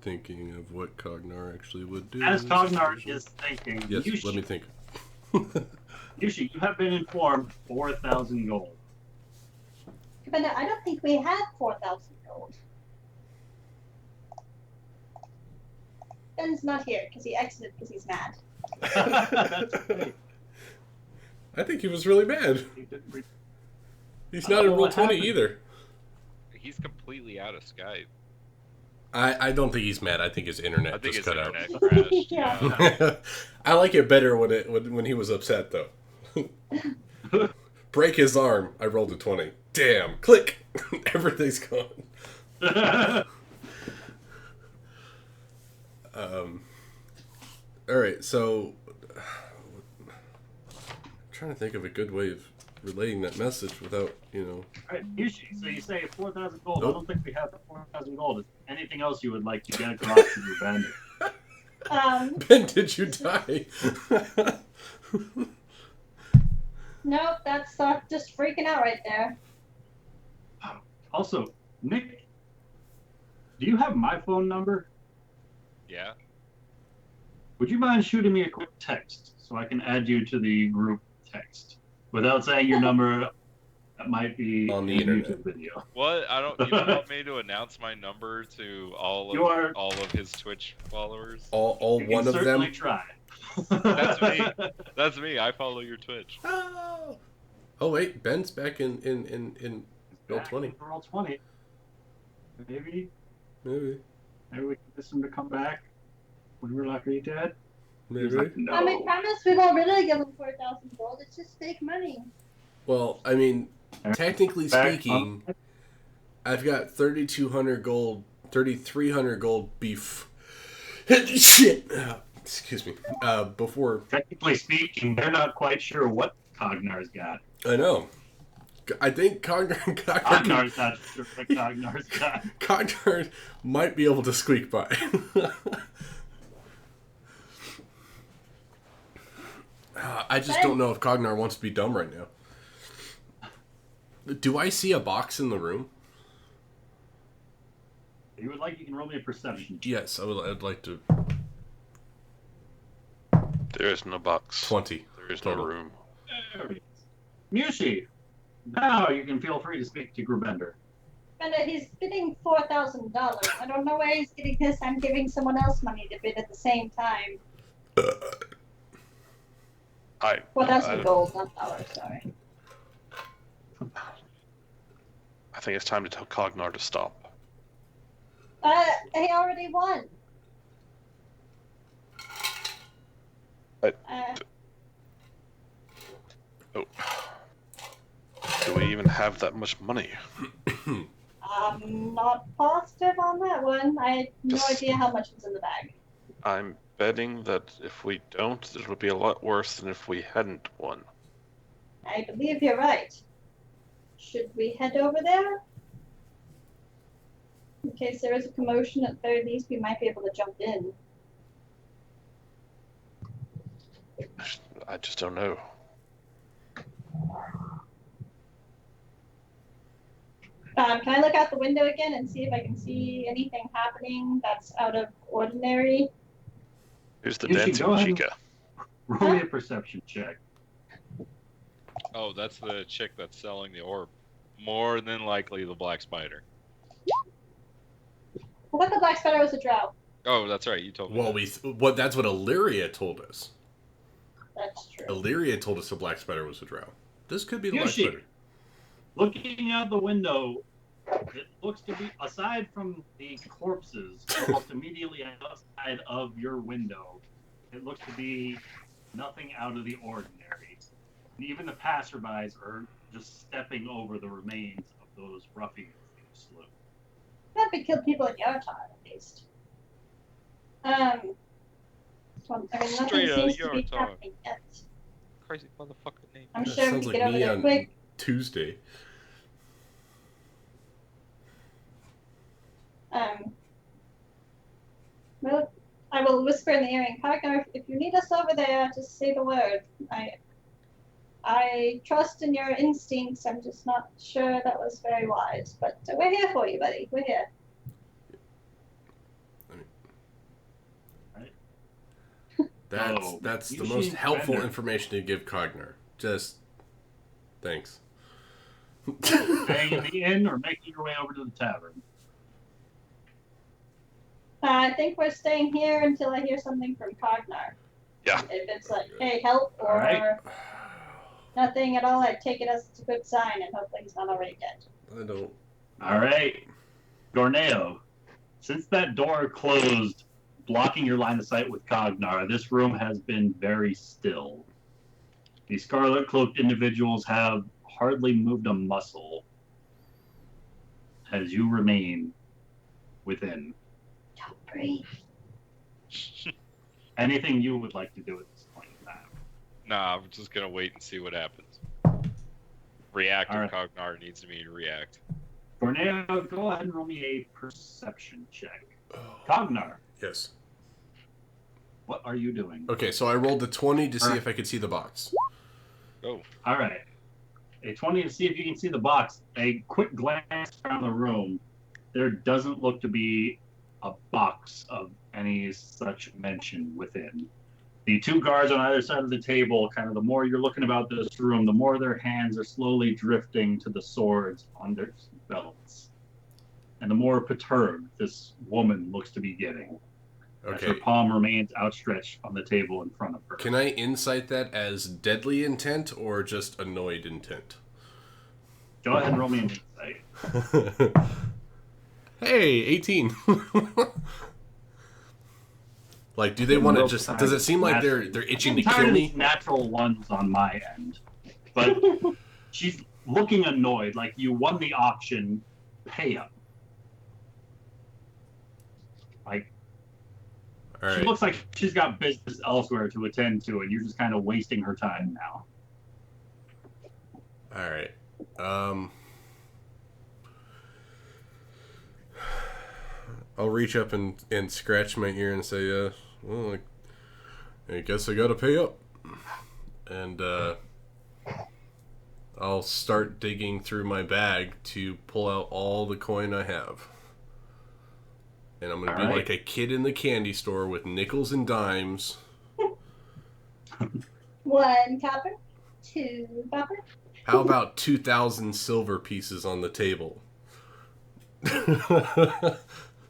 Thinking of what Cognar actually would do. As Cognar is thinking, Yes, Yushi, let me think. Yushi, you have been informed 4,000 gold. But I don't think we had 4,000 gold. Ben's not here because he exited because he's mad. That's okay. I think he was really mad. He didn't re- He's I not don't in know roll what 20 happened. either. He's completely out of Skype. I don't think he's mad. I think his internet I think just his cut internet crashed. Yeah. out. I like it better when he was upset, though. Break his arm. I rolled a 20. Damn. Click. Everything's gone. All right, so I'm trying to think of a good way of relaying that message without, Alright, Yushi, so you say 4,000 gold. Nope. I don't think we have the 4,000 gold. Is there anything else you would like to get across to your bandit? Ben, did you die? Nope, that's just freaking out right there. Also, Nick, do you have my phone number? Yeah. Would you mind shooting me a quick text so I can add you to the group text without saying your number? That might be On the in internet. YouTube video. What? You don't want me to announce my number to all of his Twitch followers? all You one can of certainly them? try. That's me. That's me. I follow your Twitch. Oh wait, Ben's back in roll Back 20. for Roll 20. Maybe Maybe. we can get him to come back when we're likely dead. He's Maybe. like, no. I mean, promise we won't really give him 4,000 gold. It's just fake money. Well, I mean, technically Back speaking, on- I've got 3,200 gold, 3,300 gold beef. Shit. excuse me. Before Technically speaking, they're not quite sure what Cognar's got. I know. I think Cognar's not sure what Cognar's got. Cognar might be able to squeak by. I just don't know if Cognar wants to be dumb right now. Do I see a box in the room? If you would like, you can roll me a perception. Yes, I'd like to. There is no box. 20. There is Total. no room. Mushi, now you can feel free to speak to Grubender. And he's bidding $4,000. I don't know where he's getting this. I'm giving someone else money to bid at the same time. 4,000 gold, not dollars. Sorry. I think it's time to tell Cognar to stop. He already won. Oh. Do we even have that much money? I'm not positive on that one. I had no idea how much was in the bag. I'm betting that if we don't, it would be a lot worse than if we hadn't won. I believe you're right. Should we head over there? In case there is a commotion, at the very least, we might be able to jump in. I just don't know. Can I look out the window again and see if I can see anything happening that's out of ordinary? Who's the You should dancing go ahead and- chica? Roll me a perception check. Oh, that's the chick that's selling the orb. More than likely the black spider. I thought the black spider was a drow. Oh, that's right. You told me. Well, that's what Illyria told us. That's true. Illyria told us the black spider was a drow. This could be the black Yoshi. spider. Looking out the window, it looks to be, aside from the corpses almost immediately outside of your window, it looks to be nothing out of the ordinary. And even the passerbys are just stepping over the remains of those ruffians you slew. Not we killed people in your time, at least. Nothing Straight out of seems to your be time. happening yet. Crazy motherfucking name. I'm That sure we sounds can like get over me there on quick. Tuesday. Well, I will whisper in the ear, and Cognar, if you need us over there, just say the word. I trust in your instincts. I'm just not sure that was very wise, but we're here for you, buddy. We're here. That's you the most should helpful render. information to give Cognar. Just thanks. Staying in the inn or making your way over to the tavern? I think we're staying here until I hear something from Cognar. Yeah. If it's like, hey, help, or Alright. nothing at all, I take it as it's a good sign, and hopefully he's not already dead. I don't. All right. Gorneo, since that door closed, blocking your line of sight with Cognar, this room has been very still. The scarlet cloaked individuals have hardly moved a muscle as you remain within. Don't breathe. Anything you would like to do at this point in time? Nah, I'm just gonna wait and see what happens. React if Alright. Cognar needs me to react. Gorneo, go ahead and roll me a perception check. Cognar, Yes. what are you doing? Okay, so I rolled the 20 to see Alright. if I could see the box. Oh, All right. A 20 to see if you can see the box. A quick glance around the room. There doesn't look to be a box of any such mention within. The two guards on either side of the table, kind of the more you're looking about this room, the more their hands are slowly drifting to the swords on their belts. And the more perturbed this woman looks to be getting. As her Okay. palm remains outstretched on the table in front of her. Can I insight that as deadly intent or just annoyed intent? Go ahead and roll me an insight. Hey, 18. Like, do they want to just? Does it seem like they're itching to I'm tired kill of me? these natural ones on my end, but she's looking annoyed, like you won the auction. Pay up. Like All She right. looks like she's got business elsewhere to attend to, and you're just kind of wasting her time now. All right. I'll reach up and scratch my ear and say, well, I guess I gotta pay up. And I'll start digging through my bag to pull out all the coin I have. And I'm gonna be like a kid in the candy store with nickels and dimes. 1 copper, 2 copper. How about 2,000 silver pieces on the table?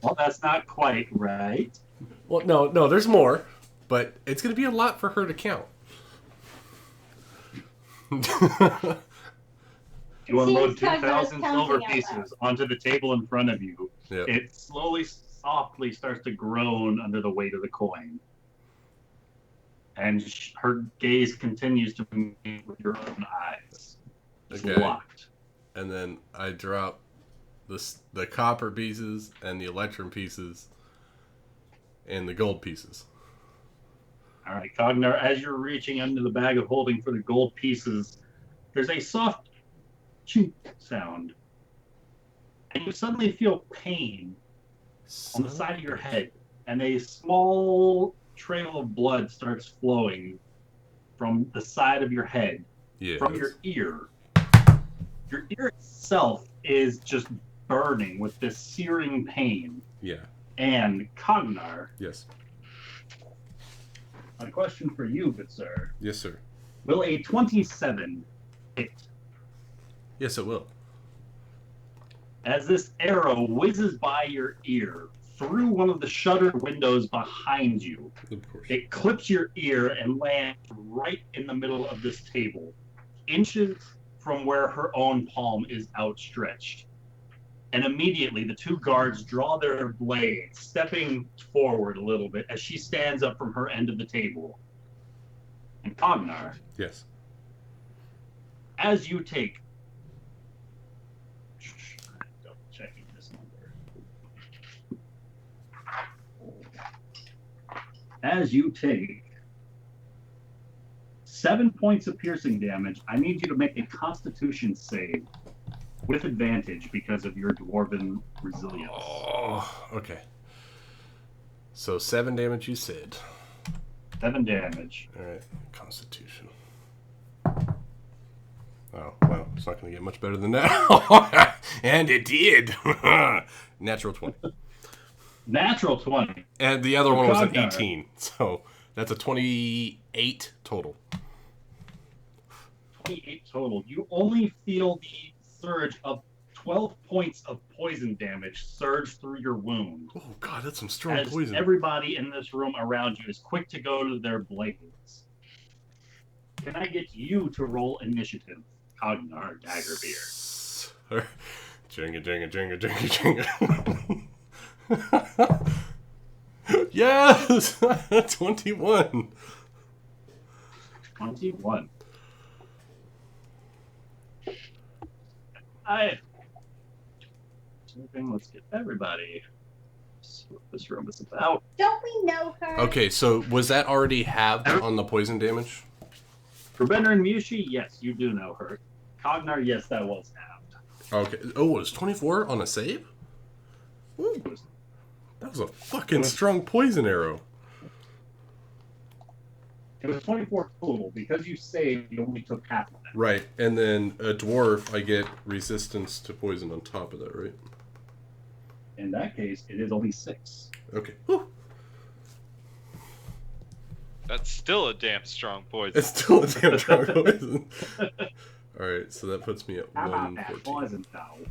Well, that's not quite right. Well, no, there's more, but it's going to be a lot for her to count. You unload Seems Cognos 2,000 counting silver out loud. pieces onto the table in front of you. Yep. It slowly, softly starts to groan under the weight of the coin. And her gaze continues to meet with your own eyes. It's Okay. locked. And then I drop the copper pieces and the electrum pieces and the gold pieces. All right, Cognar, as you're reaching under the bag of holding for the gold pieces, there's a soft chink sound. And you suddenly feel pain on the side of your head, and a small trail of blood starts flowing from the side of your head, Yes. from your ear. Your ear itself is just burning with this searing pain. Yeah. And Cognar, Yes. a question for you, good sir. Yes, sir. Will a 27 hit? Yes, it will. As this arrow whizzes by your ear through one of the shuttered windows behind you, Of course. it clips your ear and lands right in the middle of this table, inches from where her own palm is outstretched. And immediately the two guards draw their blades, stepping forward a little bit as she stands up from her end of the table. And Cognar, Yes. as you take... Double checking this number. As you take 7 points of piercing damage, I need you to make a Constitution save with advantage because of your dwarven resilience. Oh, okay. So 7 damage, you said. 7 damage. All right. Constitution. Oh, well, it's not going to get much better than that. And it did. Natural 20. Natural 20. And the other one was an Cognar. 18. So that's a 28 total. 28 total. You only feel the surge of 12 points of poison damage surge through your wound. Oh, God, that's some strong As poison. everybody in this room around you is quick to go to their blades. Can I get you to roll initiative, Cognar Daggerbeard? Jenga, jenga, jenga, jenga, jenga. Yes! 21. 21. Let's get everybody. See what this room is about. Don't we know her? Okay, so was that already halved on the poison damage? For Bender and Mushi, yes, you do know her. Cognar, yes, that was halved. Okay. Oh, it was 24 on a save? Ooh, that was a fucking strong poison arrow. It was 24 total. Because you saved, you only took half of that. Right, and then a dwarf, I get resistance to poison on top of that, right? In that case, it is only 6. Okay. Whew. That's still a damn strong poison. It's still a damn strong poison. Alright, so that puts me at How about that 114. poison, though?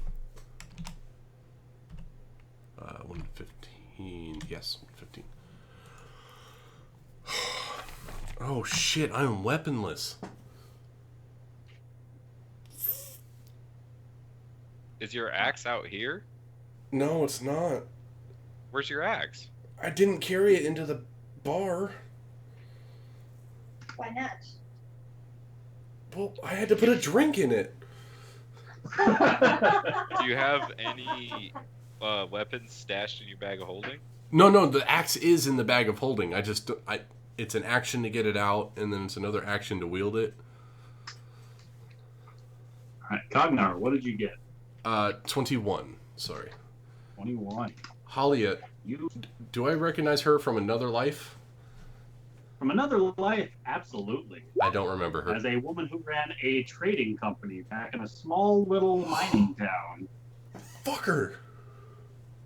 115. Yes, 115. Oh shit, I am weaponless. Is your axe out here? No, it's not. Where's your axe? I didn't carry it into the bar. Why not? Well, I had to put a drink in it. Do you have any weapons stashed in your bag of holding? No, the axe is in the bag of holding. It's an action to get it out, and then it's another action to wield it. All right, Cognar, what did you get? 21. Sorry. 21. Halia, You do I recognize her from another life? from another life, absolutely. I don't remember her. As a woman who ran a trading company back in a small little mining town. Fucker.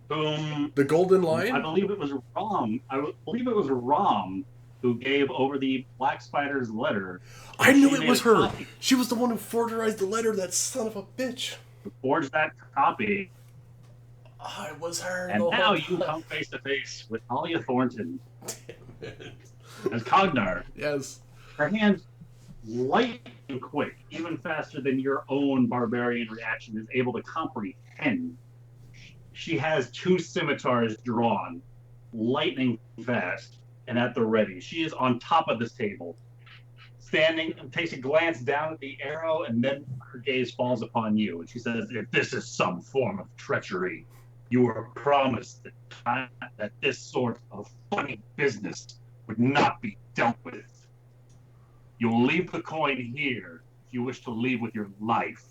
Whom The Golden I Lion? believe it was Rom. I believe it was Rom who gave over the Black Spider's letter. I knew She it made was a her. copy. She was the one who forgerized the letter, that son of a bitch. Forged that copy, Oh, it was her. and the now whole you time. come face to face with Talia Thornton Damn it. as Cognar. Yes. Her hands light and quick, even faster than your own barbarian reaction is able to comprehend. She has 2 scimitars drawn, lightning fast, and at the ready. She is on top of this table, standing and takes a glance down at the arrow, and then her gaze falls upon you. And she says, "If this is some form of treachery, you were promised that this sort of funny business would not be dealt with. You'll leave the coin here if you wish to leave with your life.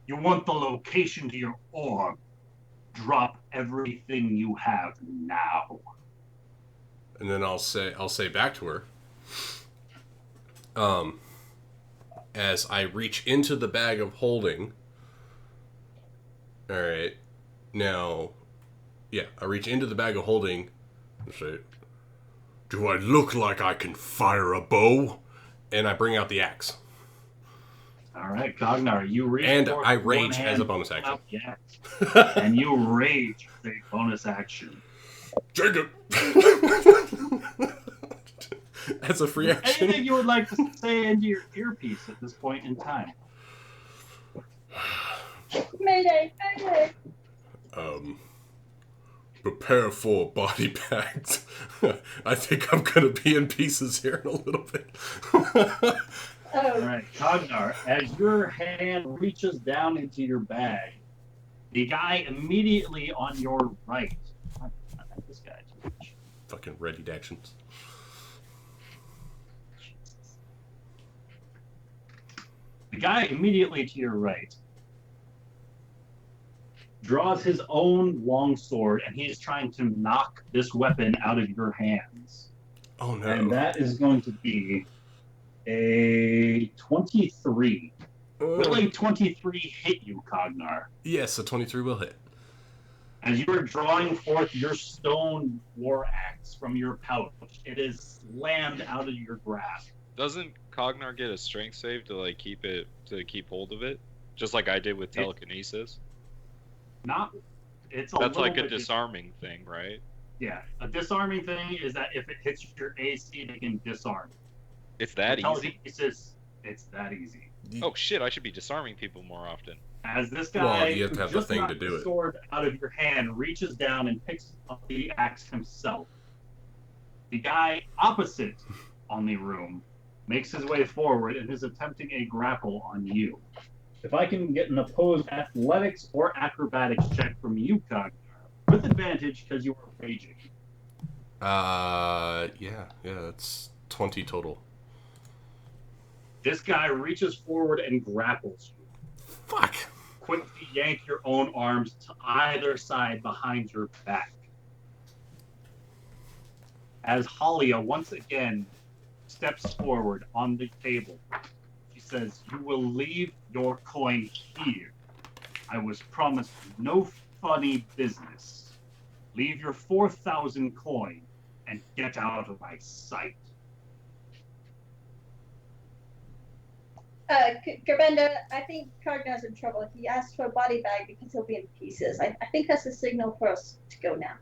You want the location to your orb. Drop everything you have now." And then I'll say back to her. As I reach into the bag of holding. All right. Now, yeah, I reach into the bag of holding and say, "Do I look like I can fire a bow?" And I bring out the axe. All right, Cognar, you reach And forward I with one rage hand, as a bonus action. up the axe, and you rage as a bonus action. Jacob! That's a free Anything action. you would like to say into your earpiece at this point in time? Mayday, mayday. Prepare for body bags. I think I'm gonna be in pieces here in a little bit. All Oh, right, Cognar, as your hand reaches down into your bag, the guy immediately on your right. This guy. Fucking readied actions. The guy immediately to your right draws his own longsword, and he is trying to knock this weapon out of your hands. Oh no. And that is going to be a 23. Will a 23 hit you, Cognar? Yes, a 23 will hit. As you are drawing forth your stone war axe from your pouch, it is slammed out of your grasp. Doesn't Cognar get a strength save to keep hold of it? Just like I did with telekinesis? It's a That's little like a bit- disarming thing, right? Yeah, a disarming thing is that if it hits your AC, they can disarm. It's that easy. Telekinesis, it's that easy. Oh shit, I should be disarming people more often. As this guy, Well, you have to who have the just thing to knocked do the it. sword out of your hand, reaches down and picks up the axe himself. The guy opposite on the room makes his way forward and is attempting a grapple on you. If I can get an opposed athletics or acrobatics check from you, Cognar, with advantage because you are raging. Yeah, that's 20 total. This guy reaches forward and grapples you. Fuck. Quickly yank your own arms to either side behind your back. As Halia once again steps forward on the table, she says, "You will leave your coin here. I was promised no funny business. Leave your 4,000 coin and get out of my sight." Gerbenda, I think Cargnar's in trouble. He asked for a body bag because he'll be in pieces. I think that's a signal for us to go now.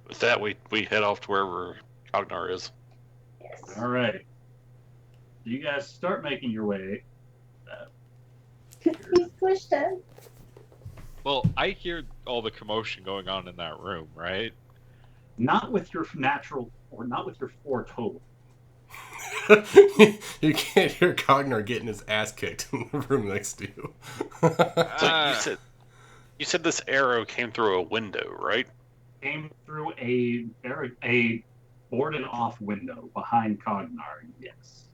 With that, we head off to wherever Cognar is. Yes. All right. You guys start making your way. He's pushed us. Well, I hear all the commotion going on in that room, right? Not with your natural, or not with your 4 total. You can't hear Cognar getting his ass kicked in the room next to you. So you said You said this arrow came through a window, right? Came through a boarded off window behind Cognar, yes.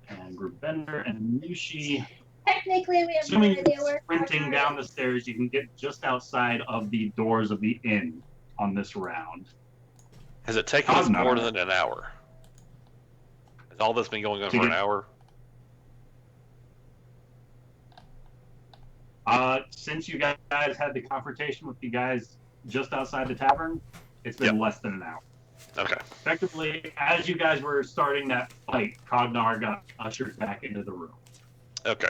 And Rubender and Mushi. Technically, we have no Assuming idea you're where sprinting Cognar down is. the stairs, you can get just outside of the doors of the inn on this round. Has it taken us more Cognar. than an hour? Has all this been going on To for an get- hour? Since you guys had the confrontation with the guys just outside the tavern, it's been Yep. less than an hour. Okay. Effectively, as you guys were starting that fight, Cognar got ushered back into the room. Okay.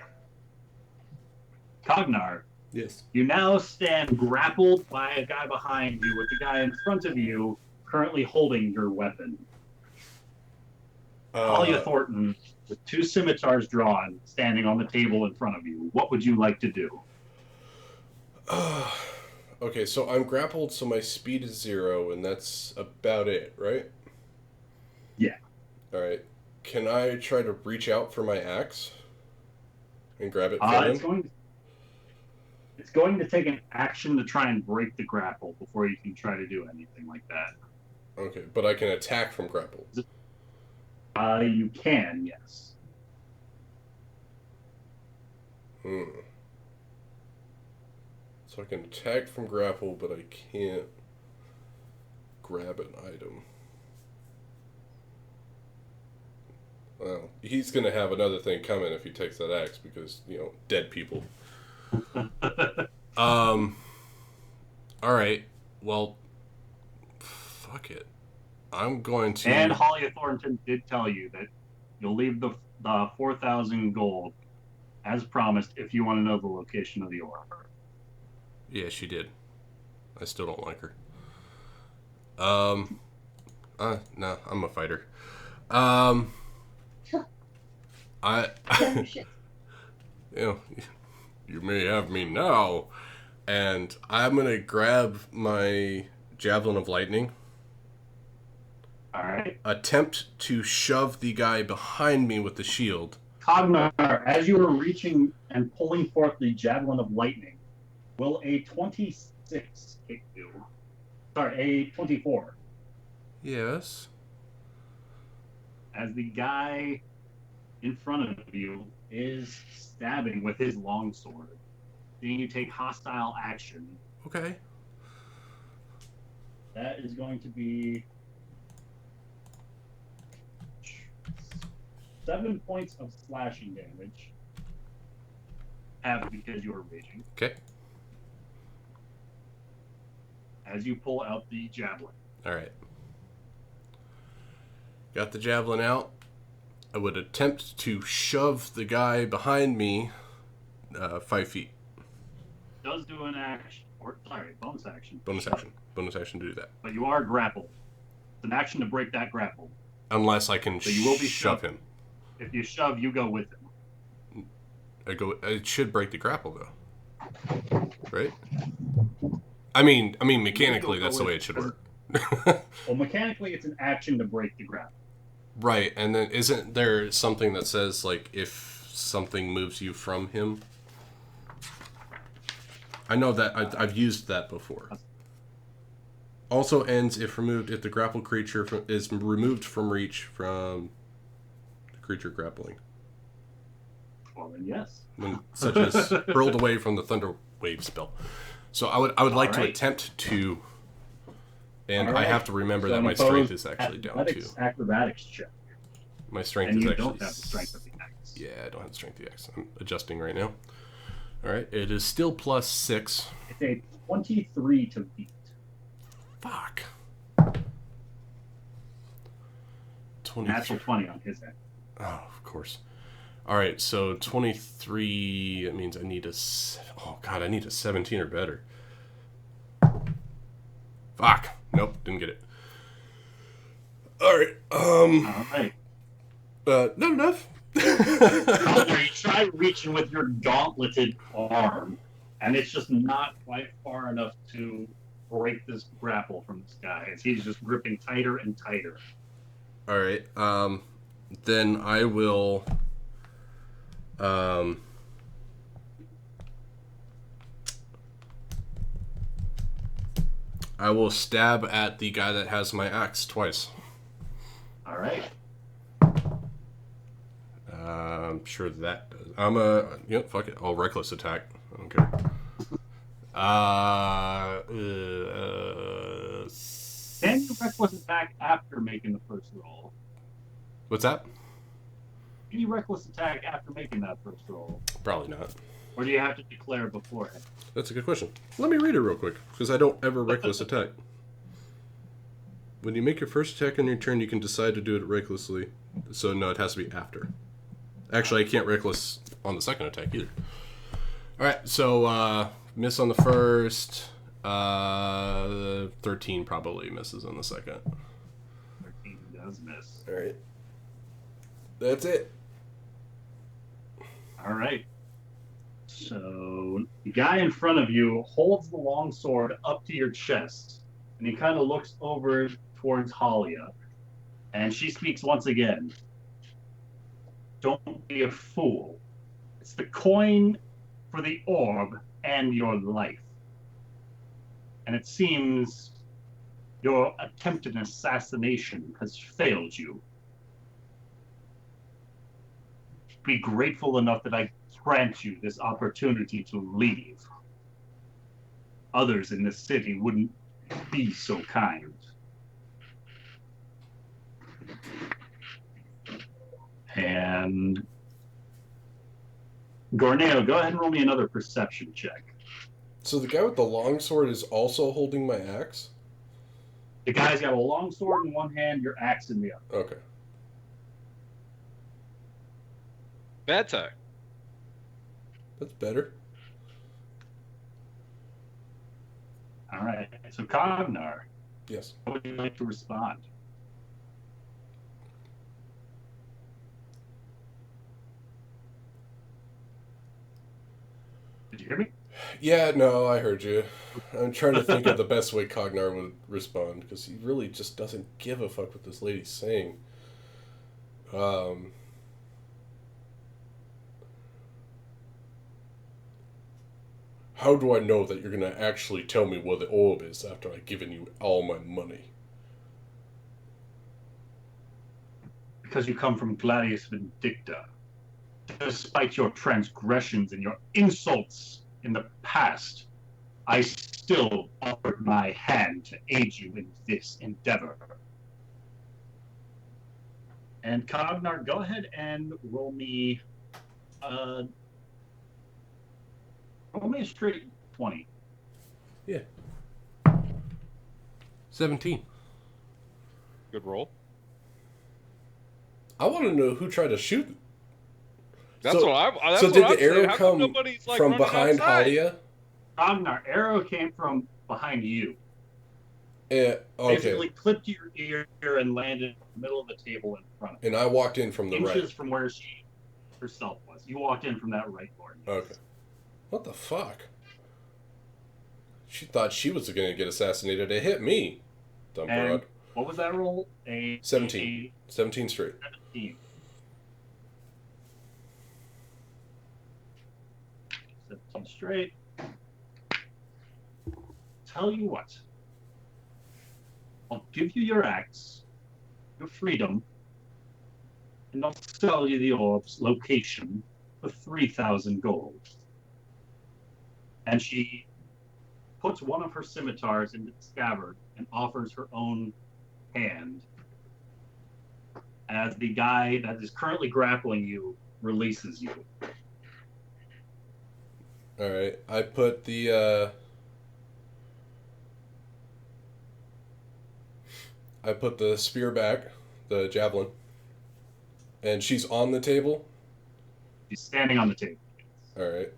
Cognar, Yes. you now stand grappled by a guy behind you with the guy in front of you currently holding your weapon. Talia Thornton, with 2 scimitars drawn, standing on the table in front of you. What would you like to do? Okay, so I'm grappled, so my speed is 0, and that's about it, right? Yeah. Alright. Can I try to reach out for my axe? And grab it from him? It's going to take an action to try and break the grapple before you can try to do anything like that. Okay, but I can attack from grapple. You can, yes. So I can attack from grapple, but I can't grab an item. Well, he's going to have another thing coming if he takes that axe because, dead people. Alright. Well, fuck it. I'm going to... And Talia Thornton did tell you that you'll leave the 4,000 gold as promised if you want to know the location of the orb. Yeah, she did. I still don't like her. No, I'm a fighter. You may have me now. And I'm gonna grab my Javelin of Lightning. Alright. Attempt to shove the guy behind me with the shield. Cognar, as you are reaching and pulling forth the Javelin of Lightning, will a 26 hit you? Sorry, a 24. Yes. As the guy in front of you is stabbing with his longsword. Seeing you take hostile action, Okay. that is going to be 7 points of slashing damage. Have because you are raging. Okay. As you pull out the javelin. Alright. Got the javelin out. I would attempt to shove the guy behind me 5 feet. Does do an action, bonus action. Bonus action. Bonus action to do that. But you are grappled. It's an action to break that grapple. Unless I can So you will be shove shoved. him. If you shove, you go with him. It should break the grapple though. Right? I mean mechanically that's the way it should work. Well, mechanically it's an action to break the grapple. Right, and then isn't there something that says like if something moves you from him? I know that I've used that before. Also ends if removed if the grapple creature is removed from reach from the creature grappling. Well then, yes. Such as hurled away from the thunder wave spell. So I would like to attempt to, and I have to remember that my strength is actually down too. Acrobatics check. My strength And is you actually. don't have the strength of the axe. Yeah, I don't have the strength of the axe. I'm adjusting right now. All right, it is still +6. It's a 23 to beat. Fuck. 20. Natural 20 on his end. Oh, of course. All right, so 23. That means I need a. Oh God, I need a 17 or better. Fuck. Nope, didn't get it. All right. All right. Not enough. Connor, you try reaching with your gauntleted arm, and it's just not quite far enough to break this grapple from this guy as he's just gripping tighter and tighter. All right. Then I will. I will stab at the guy that has my axe twice. All right. I'm sure that does. Fuck it. I'll reckless attack. I don't care. Can you reckless attack after making the first roll? What's that? Can you reckless attack after making that first roll? Probably not. Or do you have to declare beforehand? That's a good question. Let me read it real quick, because I don't ever reckless attack. When you make your first attack on your turn, you can decide to do it recklessly. So no, it has to be after. Actually, I can't reckless on the second attack either. Alright, so miss on the first. 13 probably misses on the second. 13 does miss. Alright. That's it. All right. So the guy in front of you holds the long sword up to your chest, and he kind of looks over towards Halia, and she speaks once again. Don't be a fool. It's the coin for the orb and your life. And it seems your attempted assassination has failed you. Be grateful enough that I grant you this opportunity to leave. Others in this city wouldn't be so kind. And Gorneo, go ahead and roll me another perception check. So the guy with the longsword is also holding my axe? The guy's got a long sword in one hand, your axe in the other. Okay. Better. That's better. All right. So Cognar, Yes. how would you like to respond? Did you hear me? Yeah, no, I heard you. I'm trying to think of the best way Cognar would respond, because he really just doesn't give a fuck what this lady's saying. How do I know that you're going to actually tell me where the orb is after I've given you all my money? Because you come from Gladius Vindicta. Despite your transgressions and your insults in the past, I still offered my hand to aid you in this endeavor. And Cognar, go ahead and roll me a straight 20. 17. Good roll. I want to know who tried to shoot. That's So- what I'm. That's so what did I'm the arrow saying. How come nobody's, like, from running behind outside? Halia? Cognar, arrow came from behind you. Okay. Basically clipped your ear and landed in the middle of the table in front of you. And I walked in from the Inches right. from where she herself was. You walked in from that right door. Yes. Okay. What the fuck? She thought she was going to get assassinated. It hit me. Dumb And broad. what was that roll? 17. 17 straight. 17. 17 straight. Tell you what. I'll give you your axe, your freedom, and I'll sell you the orb's location for 3,000 gold. And she puts one of her scimitars into the scabbard and offers her own hand as the guy that is currently grappling you releases you. Alright. I put the, spear back, the javelin, and she's on the table. She's standing on the table. Alright.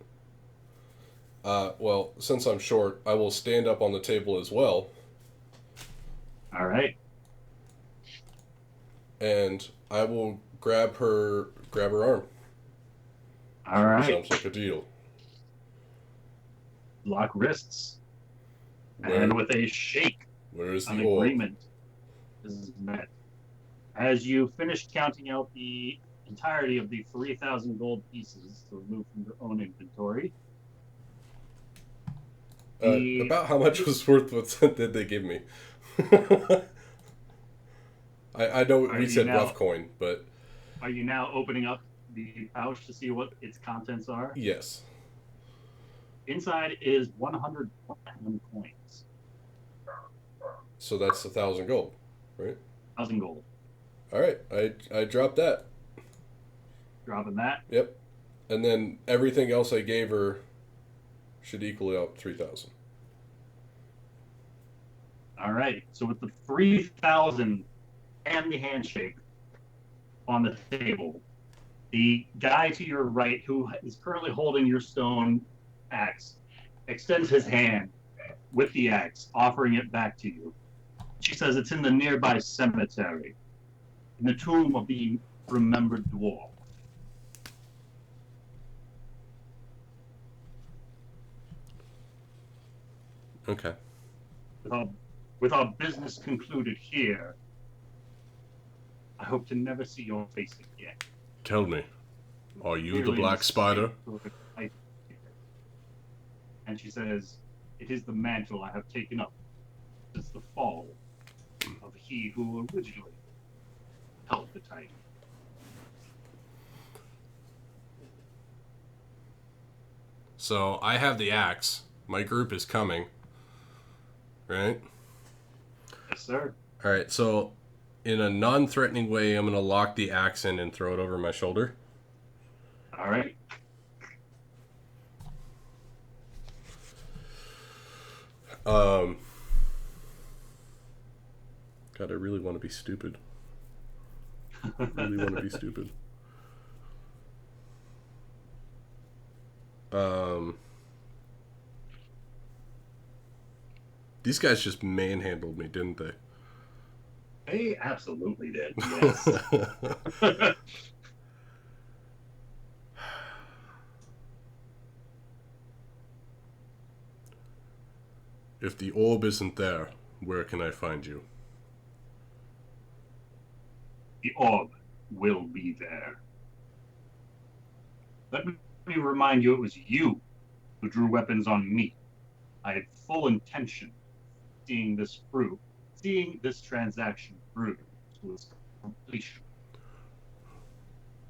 Well, since I'm short, I will stand up on the table as well, All right. and I will grab her arm. All right. Sounds like a deal. Lock wrists. Where, And with a shake, where is an the orb? agreement is met. As you finish counting out the entirety of the 3,000 gold pieces to remove from your own inventory, About how much was worth what did they give me? I know we said rough coin, but... Are you now opening up the pouch to see what its contents are? Yes. Inside is 100 platinum coins. So that's 1,000 gold, right? 1,000 gold. All right, I dropped that. Dropping that? Yep. And then everything else I gave her should equal out 3,000. All right. So with the 3,000 and the handshake on the table, the guy to your right, who is currently holding your stone axe, extends his hand with the axe, offering it back to you. She says it's in the nearby cemetery, in the tomb of the remembered dwarf. Okay. With our business concluded here, I hope to never see your face again. Tell me, are you the Clearly Black Spider? And she says, it is the mantle I have taken up since the fall of he who originally held the title. So I have the axe. My group is coming. Right? Yes, sir. All right, so in a non-threatening way, I'm going to lock the axe in and throw it over my shoulder. All right. God, I really want to be stupid. I really want to be stupid. These guys just manhandled me, didn't they? They absolutely did, yes. If the orb isn't there, where can I find you? The orb will be there. Let me remind you, it was you who drew weapons on me. I had full intention of seeing this transaction through to its completion.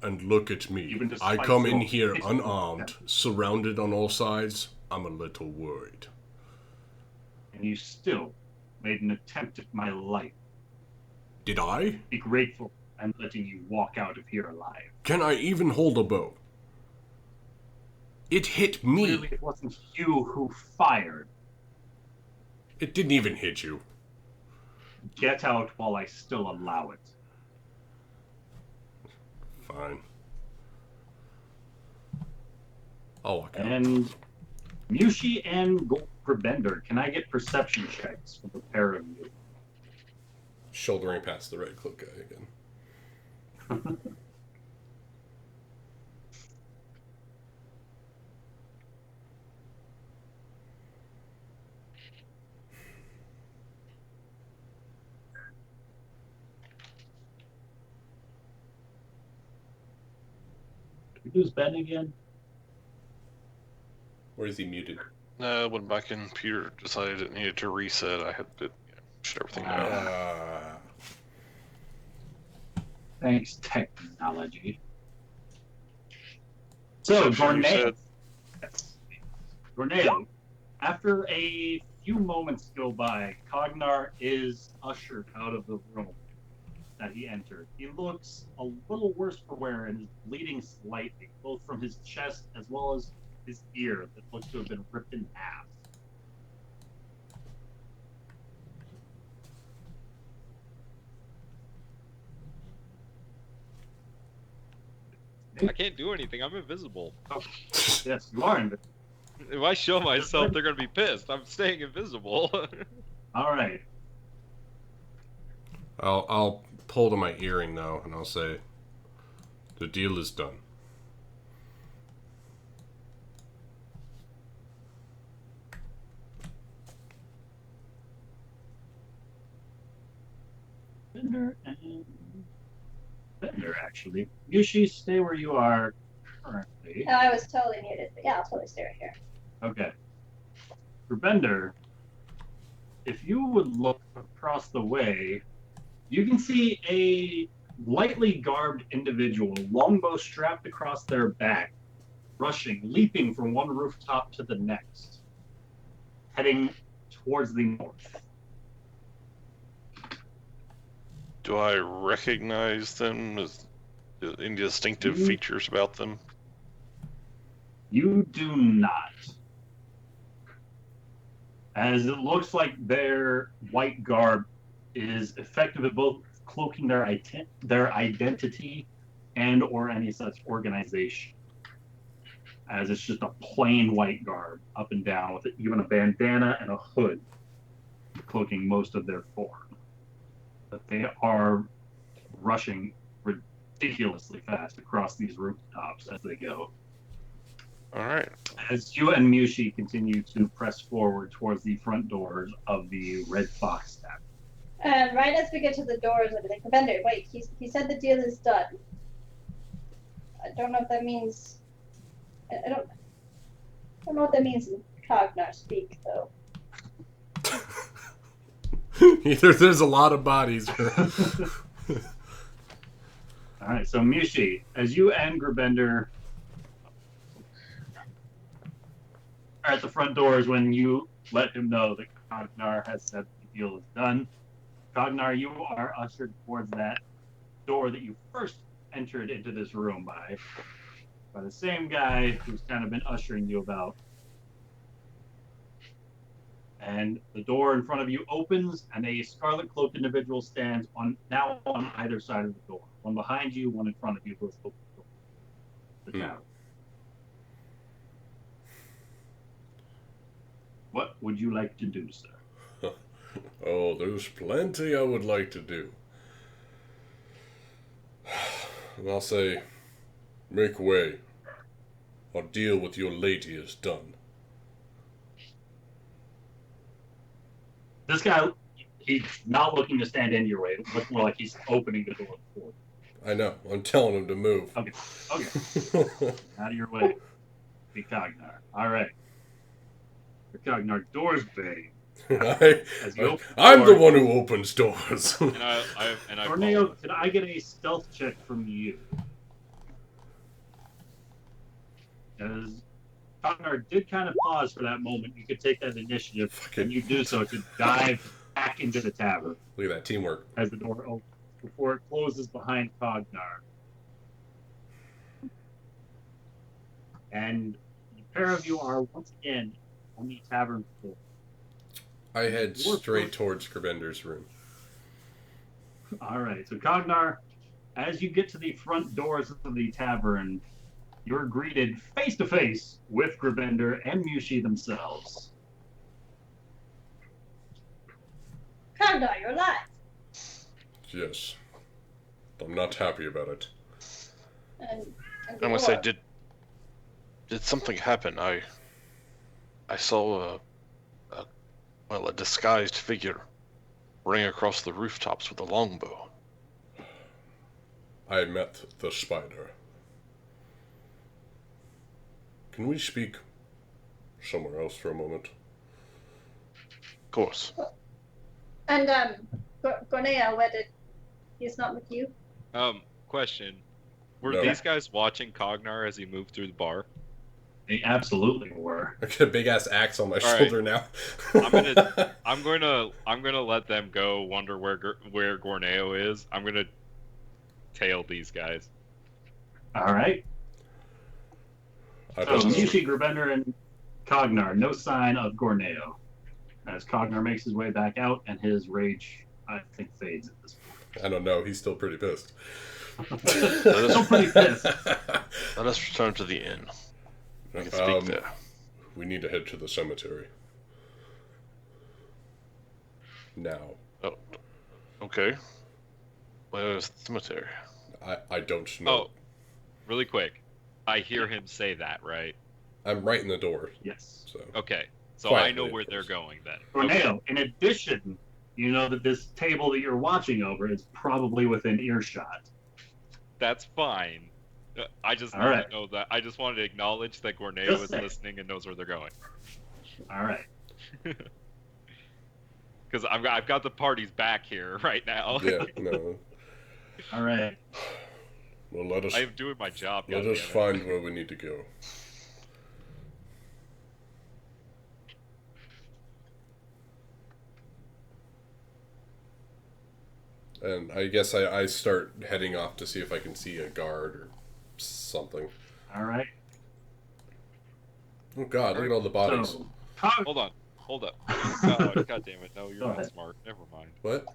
And look at me. Even I despite come in your here history. unarmed, surrounded on all sides. I'm a little worried. And you still made an attempt at my life. Did I? Be grateful I'm letting you walk out of here alive. Can I even hold a bow? It hit me. Clearly it wasn't you who fired. It didn't even hit you. Get out while I still allow it. Fine. I'll walk out. And Mushi and Goldbender, can I get perception checks for the pair of you? Shouldering past the red cloak guy again. Did we lose Ben again? Or is he muted? No, when my computer decided it needed to reset, I had to shut everything down. Thanks, technology. So, Sure you Gorneo. said. Yes. Gorneo, after a few moments go by, Cognar is ushered out of the room that he entered. He looks a little worse for wear and is bleeding slightly, both from his chest as well as his ear that looks to have been ripped in half. I can't do anything. I'm invisible. Oh, yes, you are invisible. If I show myself, they're gonna be pissed. I'm staying invisible. All right. I'll pull to my earring though, and I'll say, the deal is done. Bender, actually. Yushi, stay where you are currently. Oh, I was totally muted, but yeah, I'll totally stay right here. Okay. Bender, if you would look across the way, you can see a lightly garbed individual, longbow strapped across their back, rushing, leaping from one rooftop to the next, heading towards the north. Do I recognize them? Is any distinctive You- features about them? You do not. As it looks like their white garb is effective at both cloaking their identity and or any such organization. As it's just a plain white garb up and down with even a bandana and a hood cloaking most of their form. But they are rushing ridiculously fast across these rooftops as they go. All right. As you and Mushi continue to press forward towards the front doors of the Red Fox Tavern. And right as we get to the doors, I'm like, Bender, wait, he said the deal is done. I don't know if that means. I don't know what that means in Cognar speak, though. Either there's a lot of bodies. All right, so Mushi, as you and Grabender are at the front doors when you let him know that Cognar has said the deal is done. Cognar, you are ushered towards that door that you first entered into this room by the same guy who's kind of been ushering you about. And the door in front of you opens, and a scarlet-cloaked individual stands on either side of the door. One behind you, one in front of you, both open the door. What would you like to do, sir? Oh, there's plenty I would like to do. And I'll say, make way. Our deal with your lady is done. This guy, he's not looking to stand in your way. It looks more like he's opening the door for you. I know. I'm telling him to move. Okay. Out of your way. Be Cognar. All right. The Cognar doors bang. I'm the one who opens doors. And I Corneo, can I get a stealth check from you? As Cognar did kind of pause for that moment, you could take that initiative, and you do so to dive back into the tavern. Look at that teamwork. As the door opens before it closes behind Cognar. And the pair of you are once again on the tavern floor. I head straight towards Grabender's room. All right, so Cognar, as you get to the front doors of the tavern, you're greeted face to face with Grabender and Mushi themselves. Cognar, you're alive. Yes. I'm not happy about it. And I'm gonna say, did something happen? I saw a disguised figure running across the rooftops with a longbow. I met the spider. Can we speak somewhere else for a moment? Of course. And Gornea, where did he's not with you? Question. Were No. these guys watching Cognar as he moved through the bar? They absolutely were. I got a big ass axe on my All right. shoulder now. I'm gonna let them go. Wonder where Gorneo is. I'm gonna tail these guys. All right. I So don't know. Mushi, Grabender, and Cognar, no sign of Gorneo. As Cognar makes his way back out, and his rage, I think, fades at this point. I don't know. He's still pretty pissed. Still pretty pissed. Let us return to the inn. We can speak there. We need to head to the cemetery. Now. Oh, okay. Where's the cemetery? I don't know. Oh, really quick. I hear him say that, right? I'm right in the door. Yes. So Okay. So Quietly, I know of where they're course. going then. Corneo, Okay. in addition, you know that this table that you're watching over is probably within earshot. That's fine. I just All wanted right. to know that. I just wanted to acknowledge that Gorneo Just is saying. listening and knows where they're going. All right. Because I've got the party's back here right now. Yeah, no. All right. Well, let us I am doing my job. let us goddammit. find where we need to go. And I guess I start heading off to see if I can see a guard or something. All right. Oh God, look at all the bodies. So, Hold on. Hold up. God damn it. No, you're Go not ahead. smart. Never mind. What?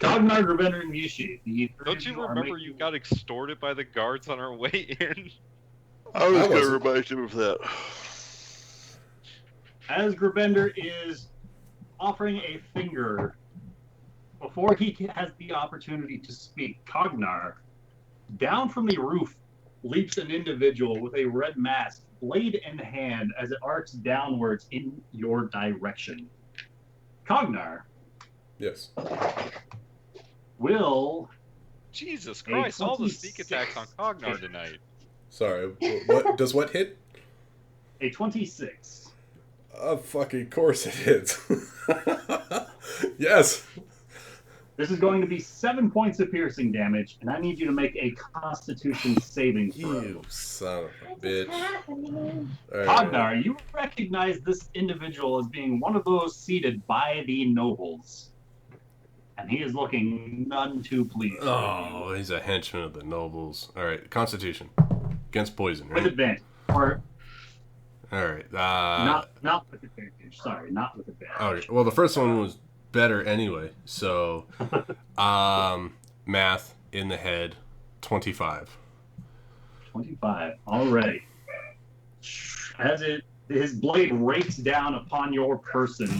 Cognar, Gravender, and Yushi. The three Don't of you are remember making- you got extorted by the guards on our way in? I was I going to wasn't. remind him of that. As Gravender is offering a finger before he has the opportunity to speak, Cognar, down from the roof leaps an individual with a red mask, blade in hand, as it arcs downwards in your direction. Cognar Yes. will Jesus Christ! All the sneak 26. attacks on Cognar tonight. Sorry. What does what hit? a 26. Of fucking course it hits. Yes. This is going to be 7 points of piercing damage, and I need you to make a Constitution saving throw. You son of a bitch. happening? All right. Cognar, you recognize this individual as being one of those seated by the nobles. And he is looking none too pleased. Oh, he's a henchman of the nobles. All right, Constitution against poison, With right? advantage. Or All right. not with advantage. Sorry, not with advantage. Okay. Well, the first one was better anyway. So, math in the head, 25. 25. Alrighty. As his blade rakes down upon your person,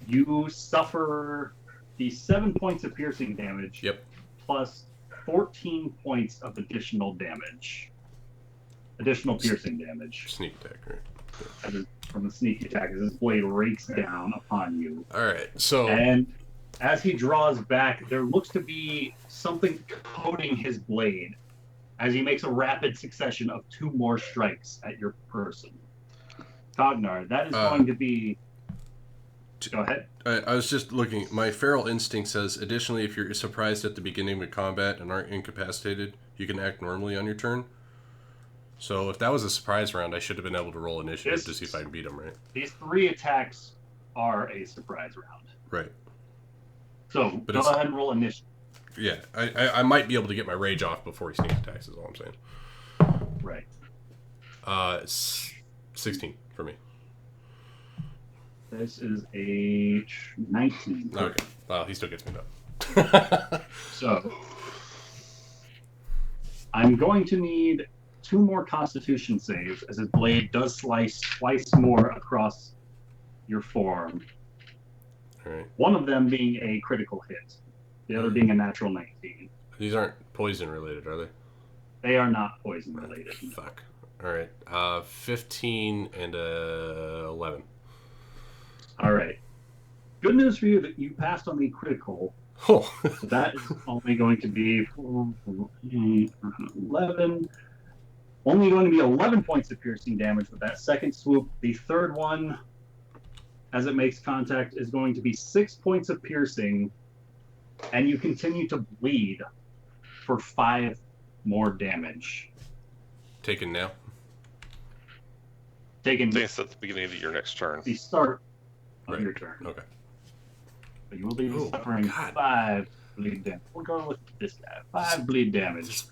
you suffer the 7 points of piercing damage. Yep. Plus 14 points of additional damage. Additional piercing damage Sneak attack, right? from the sneak attack as his blade rakes down upon you. All right. So, And as he draws back, there looks to be something coating his blade as he makes a rapid succession of 2 more strikes at your person. Cognar, that is going to be... Go ahead. I was just looking. My feral instinct says, additionally, if you're surprised at the beginning of combat and aren't incapacitated, you can act normally on your turn. So if that was a surprise round, I should have been able to roll initiative to see if I can beat him, right? These 3 attacks are a surprise round. Right. So But go it's- ahead and roll initiative. Yeah, I might be able to get my rage off before he sneak attacks, is all I'm saying. Right. 16 for me. This is a 19. Okay. Well, he still gets me though. So I'm going to need 2 more Constitution saves as his blade does slice twice more across your forearm. All right. One of them being a critical hit, the other being a natural 19. These aren't poison related, are they? They are not poison related. Fuck. All right. 15 and 11. All right. Good news for you that you passed on the critical. Oh. So that is only going to be 11. Only going to be 11 points of piercing damage with that second swoop. The third one, as it makes contact, is going to be 6 points of piercing, and you continue to bleed for 5 more damage. Taken now. Taking I think it's at the beginning of your next turn. the start of Right. your turn. Okay. But you will be Oh, suffering God. 5 bleed damage. We're going with this guy. 5 bleed damage. This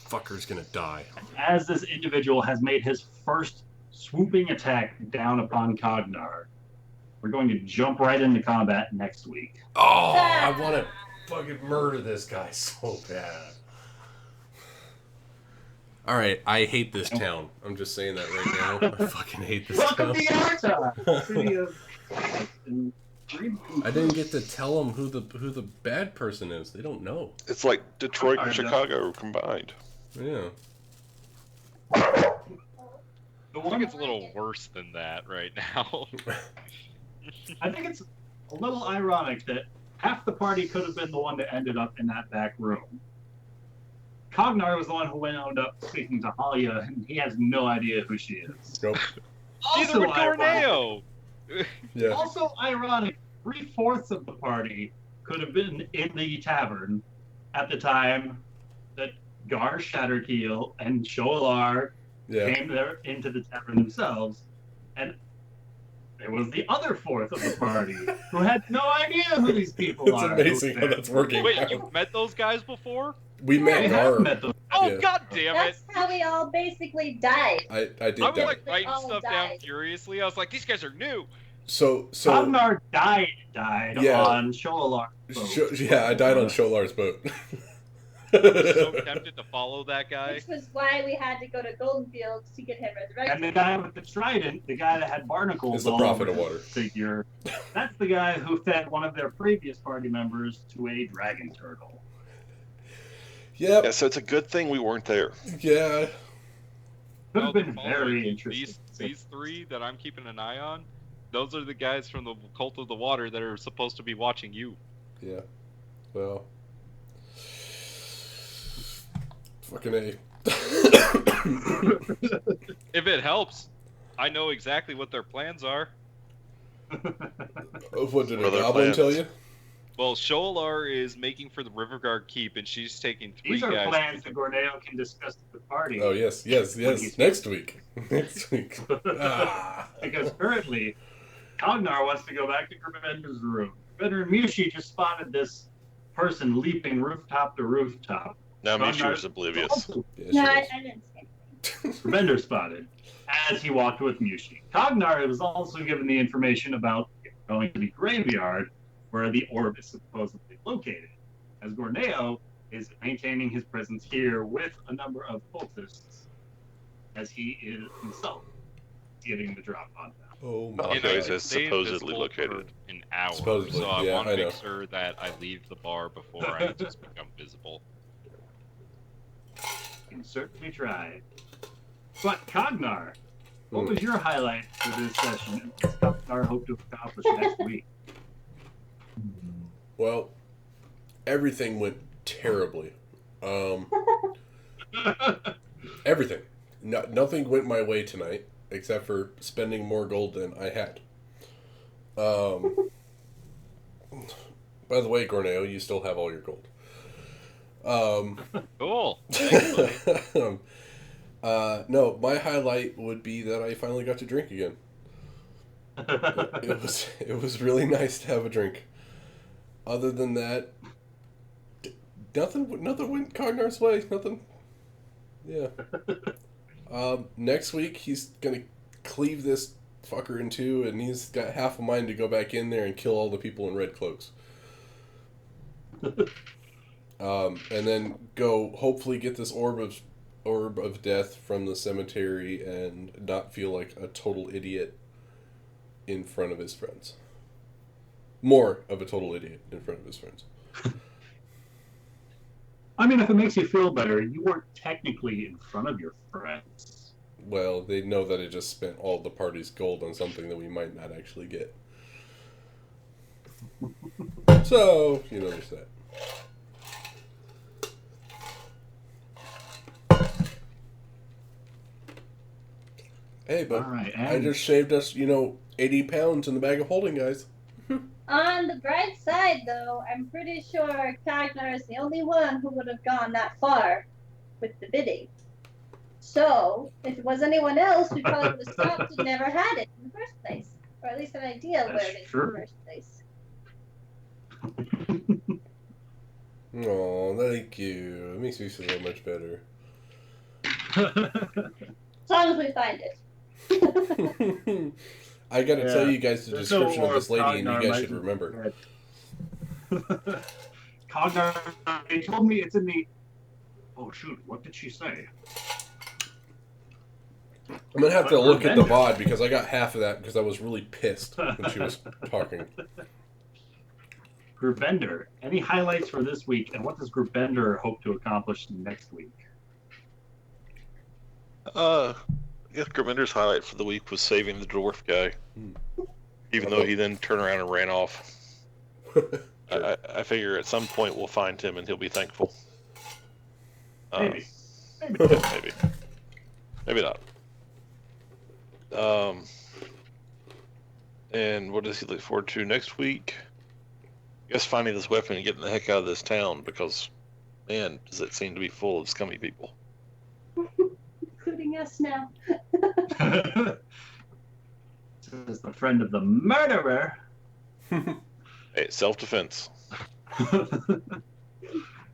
fucker's gonna die. As this individual has made his first swooping attack down upon Cognar, we're going to jump right into combat next week. Oh, I want to fucking murder this guy so bad. All right, I hate this town. I'm just saying that right now. I fucking hate this Welcome town. to Yarta, city of. I didn't get to tell them who the bad person is. They don't know. It's like Detroit and I know. Chicago combined. Yeah. The I one think it's a little worse than that right now. I think it's a little ironic that half the party could have been the one that ended up in that back room. Cognar was the one who wound up speaking to Halia, and he has no idea who she is. Nope. Neither would ironic- Gorneo. Yeah. Also ironic, 3/4 of the party could have been in the tavern at the time that Gar Shatterkeel and Shoalar Yeah. came there into the tavern themselves, and there was the other fourth of the party who had no idea who these people It's are. amazing how that's working. Wait, out. you've met those guys before? We met They have Gar. met those. Oh, Yeah. god damn it! That's how we all basically died. I did I was that. like writing all stuff down died. furiously. I was like, these guys are new. So Cognar died Yeah. on Shoalar's boat. yeah, I died on Sholar's boat. I was so tempted to follow that guy. Which was why we had to go to Golden Fields to get him And resurrected. the guy with the trident, the guy that had barnacles Is the all prophet over of water. his figure, that's the guy who fed one of their previous party members to a dragon turtle. Yep. Yeah, so it's a good thing we weren't there. Yeah. Could Well, have been follow very it. interesting. These three that I'm keeping an eye on, those are the guys from the Cult of the Water that are supposed to be watching you. Yeah. Well. Fucking A. If it helps, I know exactly what their plans are. What did What a are their goblin plans? tell you? Well, Shoalar is making for the Riverguard Keep, and she's taking three These are guys. plans that Gorneo can discuss at the party. Oh, yes. Next week. Next week. Ah. Because currently, Cognar wants to go back to Gurbender's room. Gurbinder and Mushi just spotted this person leaping rooftop to rooftop. Now Cognar Mishu was oblivious. also Yeah, No, she I was. didn't say anything. Gurbinder spotted as he walked with Mushi. Cognar was also given the information about going to the graveyard where the orb is supposedly located, as Gorneo is maintaining his presence here with a number of cultists, as he is himself getting the drop on them. Oh, I my like You how know, he says it stayed supposedly visible located. for an hour, Supposedly, so I yeah, want I to know. make sure that I leave the bar before I just become visible. Can certainly try. But Cognar, what was your highlight for this session? And what does Cognar hope to accomplish next week? Well, everything went terribly. Everything. Nothing went my way tonight, except for spending more gold than I had. By the way, Gorneo, you still have all your gold. Cool. Thanks, buddy. No, my highlight would be that I finally got to drink again. It was really nice to have a drink. Other than that, nothing went Cognar's way. Nothing. Yeah. Next week he's gonna cleave this fucker in two, and he's got half a mind to go back in there and kill all the people in red cloaks. And then go hopefully get this orb of death from the cemetery and not feel like a total idiot in front of his friends. More of a total idiot in front of his friends. I mean, if it makes you feel better, you weren't technically in front of your friends. Well, they know that I just spent all the party's gold on something that we might not actually get. So, there's that. Hey, but All right, I and just shaved us, 80 pounds in the bag of holding, guys. On the bright side, though, I'm pretty sure Cagnar is the only one who would have gone that far with the bidding. So, if it was anyone else, we probably would have stopped and never had it in the first place. Or at least an idea of where That's it is true. in the first place. Oh, thank you. It makes me feel so much better. As long as we find it. I gotta Yeah. tell you guys the There's no description of more this lady, and you Cognar guys might should be remember. Cognar, they told me it's in the. Oh shoot! What did she say? I'm gonna have to look at the Revenge. VOD because I got half of that because I was really pissed when she was talking. Gurubender, any highlights for this week, and what does Gurubender hope to accomplish next week? I guess Gravender's highlight for the week was saving the dwarf guy. Even though he then turned around and ran off. I figure at some point we'll find him and he'll be thankful. Maybe. Maybe. Maybe not. And what does he look forward to next week? I guess finding this weapon and getting the heck out of this town because, man, does it seem to be full of scummy people. Including us now. This is the friend of the murderer. Hey, self-defense.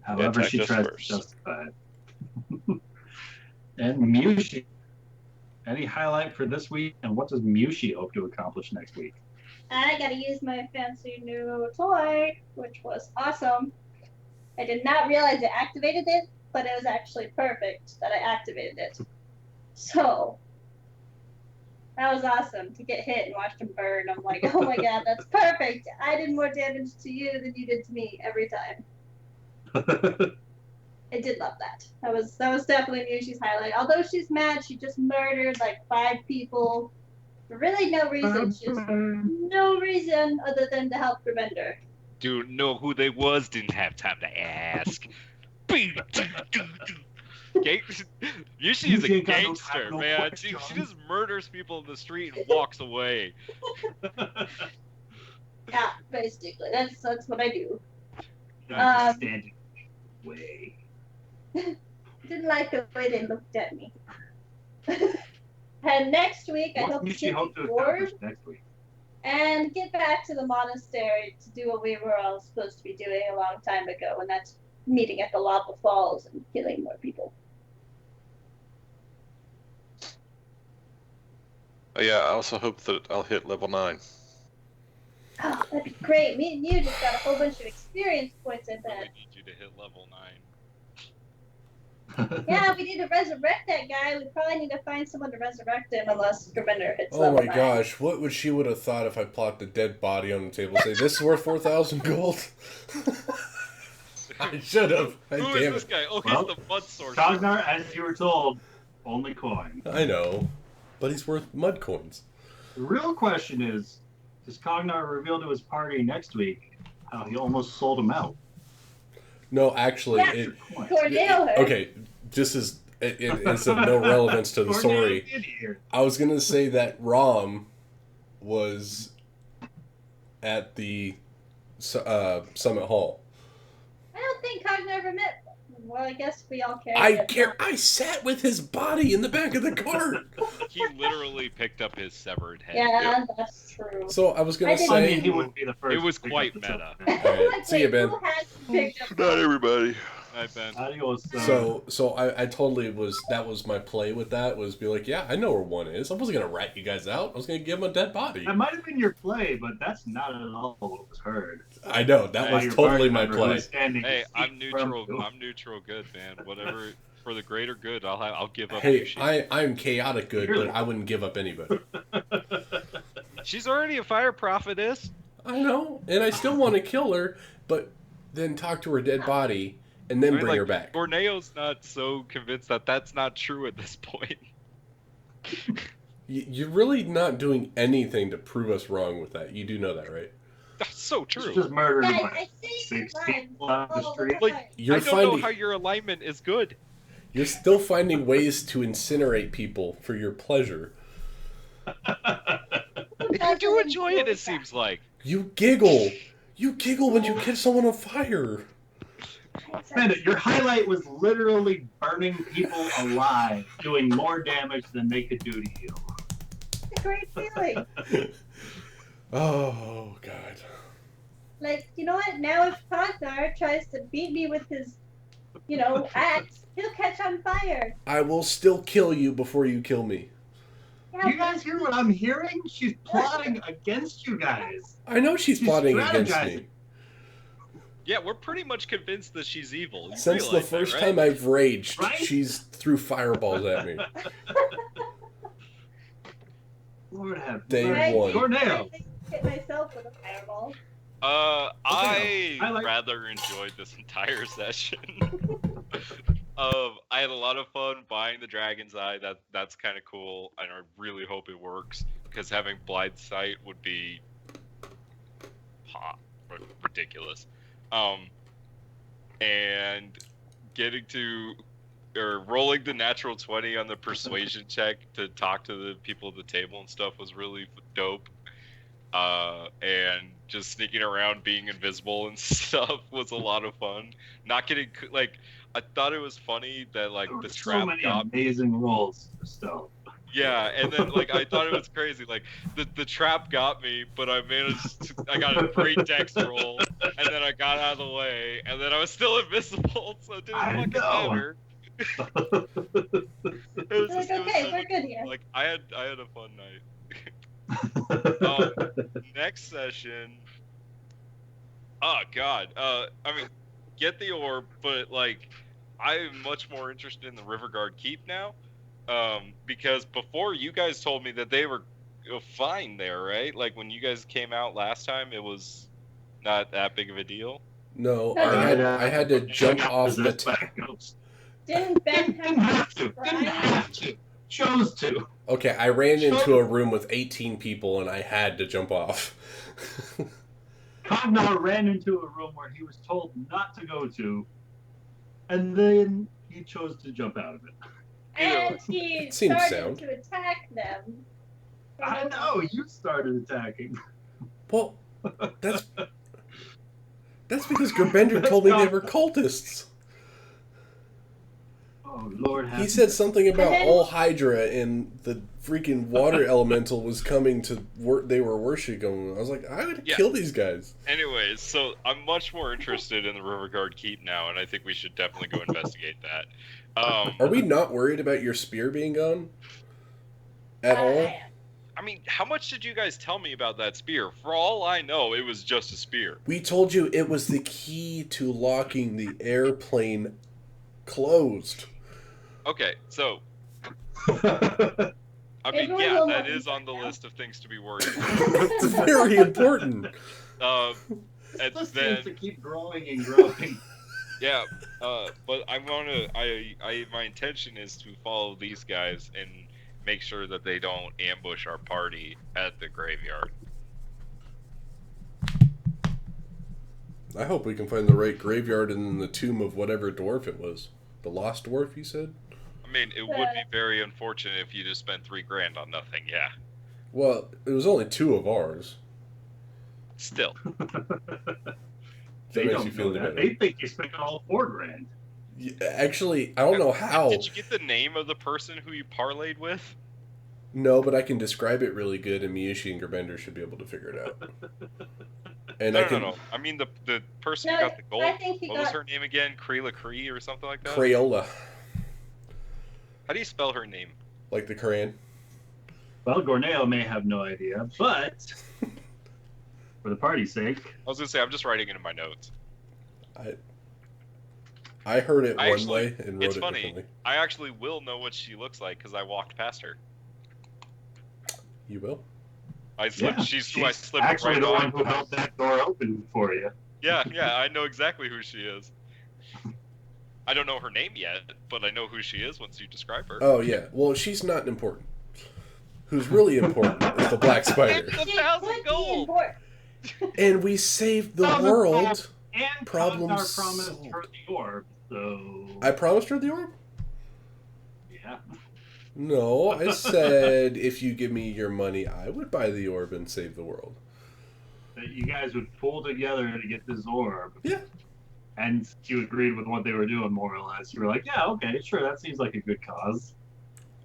However, Attack she us tries first. to justify it. And Mushi. Any highlight for this week, and what does Mushi hope to accomplish next week? I gotta use my fancy new toy, which was awesome. I did not realize it activated it, but it was actually perfect that I activated it. So that was awesome to get hit and watch them burn. I'm like, oh my god, that's perfect. I did more damage to you than you did to me every time. I did love that. That was definitely Mushi's highlight. Although she's mad, she just murdered like 5 people. For really no reason. Just no reason other than to help Grimender. Didn't know who they was, didn't have time to ask. Yushi is a You ain't got no gangster, time, no man. She question. just murders people in the street and walks away. Yeah, basically. That's what I do. Just standing way. Didn't like the way they looked at me. And next week, I What hope to Mushi get hope to bored accomplish next week? and get back to the monastery to do what we were all supposed to be doing a long time ago, and that's meeting at the lava falls and killing more people. Yeah, I also hope that I'll hit level 9. Oh, that'd be great. Me and you just got a whole bunch of experience points in Really that. need you to hit level 9. Yeah, we need to resurrect that guy. We probably need to find someone to resurrect him unless Grimender hits Oh level my 9. gosh, what would she would have thought if I plopped a dead body on the table and say, this is worth 4,000 gold? I should have. Who is Damn this it. guy? Oh, Well, he's the mud sorcerer. Cognar, as you were told, only coin. I know, but he's worth mud coins. The real question is, does Cognar reveal to his party next week how he almost sold him out? No, actually, Yeah. it, Tornado her. okay, this is it's of no relevance to the story. I was gonna say that Rom was at the Summit Hall. I don't think Cognar ever met. Well, I guess we all care. I sat with his body in the back of the cart. He literally picked up his severed head. Yeah, that's true. So I was gonna I didn't I say, mean, he wouldn't be the first. It was to pick quite up the meta. subject. All right, Like, see you, wait, Ben. who has picked up Not everybody. Hi, Ben. Adios. So I totally that was my play with that, was be like, yeah, I know where one is. I wasn't gonna rat you guys out. I was gonna give him a dead body. That might have been your play, but that's not at all what was heard. I know that By was your totally party my member who play. was standing Hey, feet I'm from neutral. you. I'm neutral good, man. Whatever for the greater good, I'll give up. Hey, Yushi. I'm chaotic good, Really? but I wouldn't give up anybody. She's already a fire prophetess. I know, and I still want to kill her, but then talk to her dead body and then I mean, bring like, her back. Gorneo's not so convinced that that's not true at this point. You're really not doing anything to prove us wrong with that. You do know that, right? That's so It's true. just murdered Guys, what, I see 6 lines people on the all street. time. Like, You're I don't finding know how your alignment is good. you're still finding ways to incinerate people for your pleasure. You do enjoy it, it seems like. You giggle. You giggle when you catch someone on fire. Amanda, your highlight was literally burning people alive, doing more damage than they could do to you. It's a great feeling. Oh God. Like, you know what? Now if Cognar tries to beat me with his, axe, he'll catch on fire. I will still kill you before you kill me. Yeah, You guys hear what I'm hearing? She's plotting against you guys. I know she's She's plotting against strategizing. me. Yeah, we're pretty much convinced that she's evil. You Since the realize that, first right? time I've raged, Right? she's threw fireballs at me. Lord have Day mercy. one. Tornado. I hit myself with a fireball. I I like- rather enjoyed this entire session. I had a lot of fun buying the Dragon's Eye. That's kind of cool, and I really hope it works because having blind sight would be ridiculous. And getting to or rolling the natural 20 on the persuasion check to talk to the people at the table and stuff was really dope. and just sneaking around, being invisible and stuff was a lot of fun. Not getting like, I thought it was funny that like There the were so trap many got amazing rolls for stealth. yeah, and then like I thought it was crazy. Like the trap got me, but I I got a great dex roll, and then I got out of the way, and then I was still invisible, so it didn't I fucking know. matter. It was They're like, just, it was okay, so we're much good here. like I had a fun night. Next session. Oh God. I mean, get the orb, but like, I'm much more interested in the Riverguard Keep now. Because before you guys told me that they were fine there, right? Like when you guys came out last time, it was not that big of a deal. No, No, I had to jump off the. Didn't Ben Didn't have to. Didn't have to. Chose to. Okay, I ran into a room with 18 people and I had to jump off. Cognar ran into a room where he was told not to go to, and then he chose to jump out of it. And he Seems started sound. to attack them. I know, you started attacking. Well, that's because Gerbender told me they were cultists. Oh, Lord have He said something about And then- all Hydra and the freaking water elemental was coming to they were worshiping. I was like, I would Yeah. kill these guys. Anyways, so I'm much more interested in the Riverguard Keep now, and I think we should definitely go investigate that. Are we not worried about your spear being gone? At all? I mean, how much did you guys tell me about that spear? For all I know, it was just a spear. We told you it was the key to locking the airplane closed. Okay, so I mean, Everyone yeah, will that know is on the now. list of things to be worried about. It's very important. And This then, seems to keep growing and growing. yeah, but my intention is to follow these guys and make sure that they don't ambush our party at the graveyard. I hope we can find the right graveyard and then the tomb of whatever dwarf it was. The lost dwarf, you said? I mean, it would be very unfortunate if you just spent $3,000 on nothing. Yeah, Well, it was only 2 of ours. still. They makes don't you feel know that. better. They think you spent all $4,000. Yeah, actually, I don't know how. Did you get the name of the person who you parlayed with? No, but I can describe it really good, and Miyushi and Gerbender should be able to figure it out. And I can No. I mean, the person No, who got the gold. I think he What was got. her name again? Creela Cree or something like that? Crayola, How do you spell her name? like the Crayon. Well, Gorneo may have no idea, but for the party's sake, I was gonna say I'm just writing it in my notes. I heard it I one actually- way and it's wrote it funny. differently. I actually will know what she looks like because I walked past her. You will? I slipped. yeah, She's who I she's slipped actually right the on. one who held that door open for you. Yeah, I know exactly who she is. I don't know her name yet, but I know who she is once you describe her. Oh, yeah. Well, she's not important. Who's really important is the Black Spider. It's She 1,000 would be gold. important. And we saved the 1,000 world. gold. And Problem Cognar promised solved. her the orb, so... I promised her the orb? Yeah. No, I said if you give me your money, I would buy the orb and save the world. That you guys would pull together to get this orb. Yeah. And you agreed with what they were doing, more or less. You were like, yeah, okay, sure, that seems like a good cause.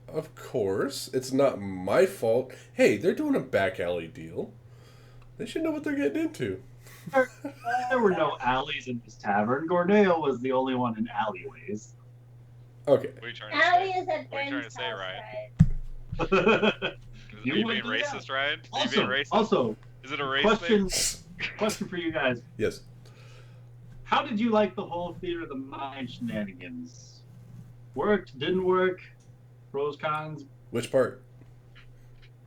Of course. It's not my fault. Hey, they're doing a back alley deal. They should know what they're getting into. There were no alleys in this tavern. Gorneo was the only one in alleyways. Okay. What are you trying to Allie say? is at What are you trying Ben's to say, house, Ryan? right? You Are you would being do racist, that. Ryan? Are you being racist? Also, Is it a race question, thing? question for you guys. Yes. How did you like the whole Theater of the Mind shenanigans? Worked, didn't work, pros, cons, Which part?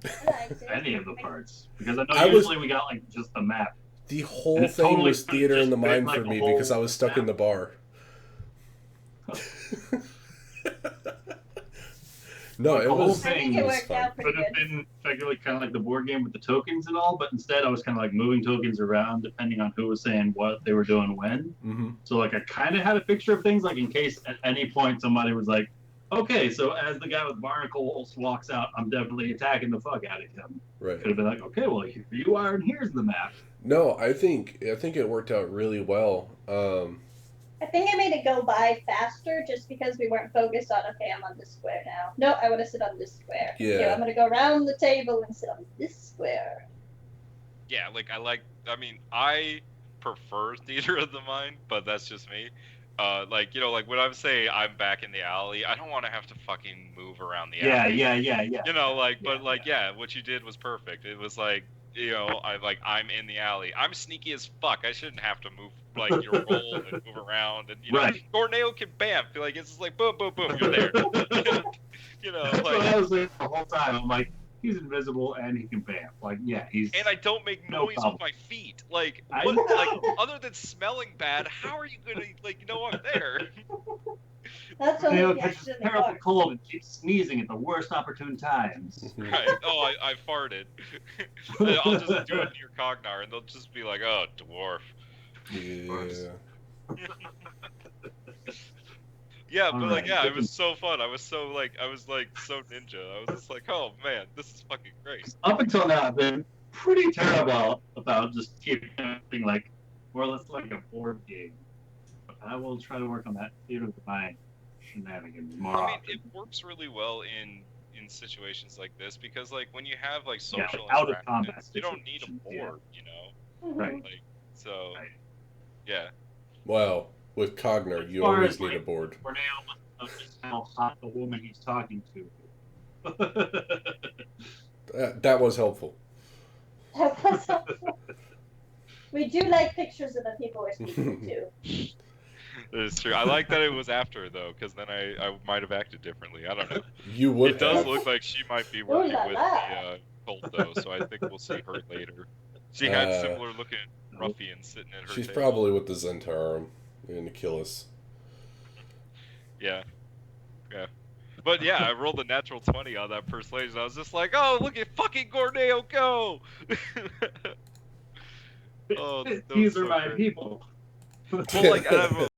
I liked it. any of the parts? Because I know I was- usually we got like just the map. The whole And it thing totally was theater in the just been mind like for a me whole because I was stuck in the bar. No, Like it the whole was. I think thing it was worked fun. out pretty Could have good. been effectively kind of like the board game with the tokens and all, but instead I was kind of like moving tokens around depending on who was saying what they were doing when. Mm-hmm. So like I kind of had a picture of things, like in case at any point somebody was like, okay, so as the guy with barnacles walks out, I'm definitely attacking the fuck out of him. Right. Could have been like, okay, well, here you are, and here's the map. No, I think it worked out really well. I think I made it go by faster just because we weren't focused on, okay, I'm on this square now. No, I want to sit on this square. Yeah. Okay, I'm going to go around the table and sit on this square. Yeah, I prefer theater of the mind, but that's just me. Like when I'm saying I'm back in the alley, I don't want to have to fucking move around the alley. Yeah. You know, what you did was perfect. It was like, I'm in the alley. I'm sneaky as fuck. I shouldn't have to move your roll and move around, and Right. Gorneo can bam. Like it's just like boom, boom, boom. You're there. That's what I was saying the whole time. I'm like, he's invisible and he can bam. Like, yeah, he's. And I don't make No noise problem. with my feet. Like, I what, know. like other than smelling bad, how are you gonna know I'm there? That's only Neo the catches action a in the terrible park. cold and keeps sneezing at the worst opportune times. Right. Oh, I farted. I'll just do it near Cognar, and they'll just be like, "Oh, dwarf." Yeah. Yeah, but Alright, it was so fun. I was so ninja. I was just like, "Oh man, this is fucking great." Up until now, I've been pretty terrible about just keeping everything like more or less like a board game. But I will try to work on that theater of the mind shenanigans more I mean, often. it works really well in situations like this because when you have Yeah, social out of interactions, combat you don't need a situations, board, Mhm. Right. So, Right. yeah. Well, with Cognar, you As far always as, need like, a board. Corneo must know just how hot the woman he's talking to. That was helpful. That was helpful. We do like pictures of the people we're speaking to. That is true. I like that it was after though, because then I might have acted differently. I don't know. You would It does have. look like she might be Ooh working la with la. the cult though, so I think we'll see her later. She had Uh, similar looking ruffians sitting at her She's table. probably with the Zentarum in Achilles. Yeah. But yeah, I rolled a natural 20 on that persuasion. I was just like, oh, look at fucking Gorneo go! Oh, that was These are so my great. people. Well, and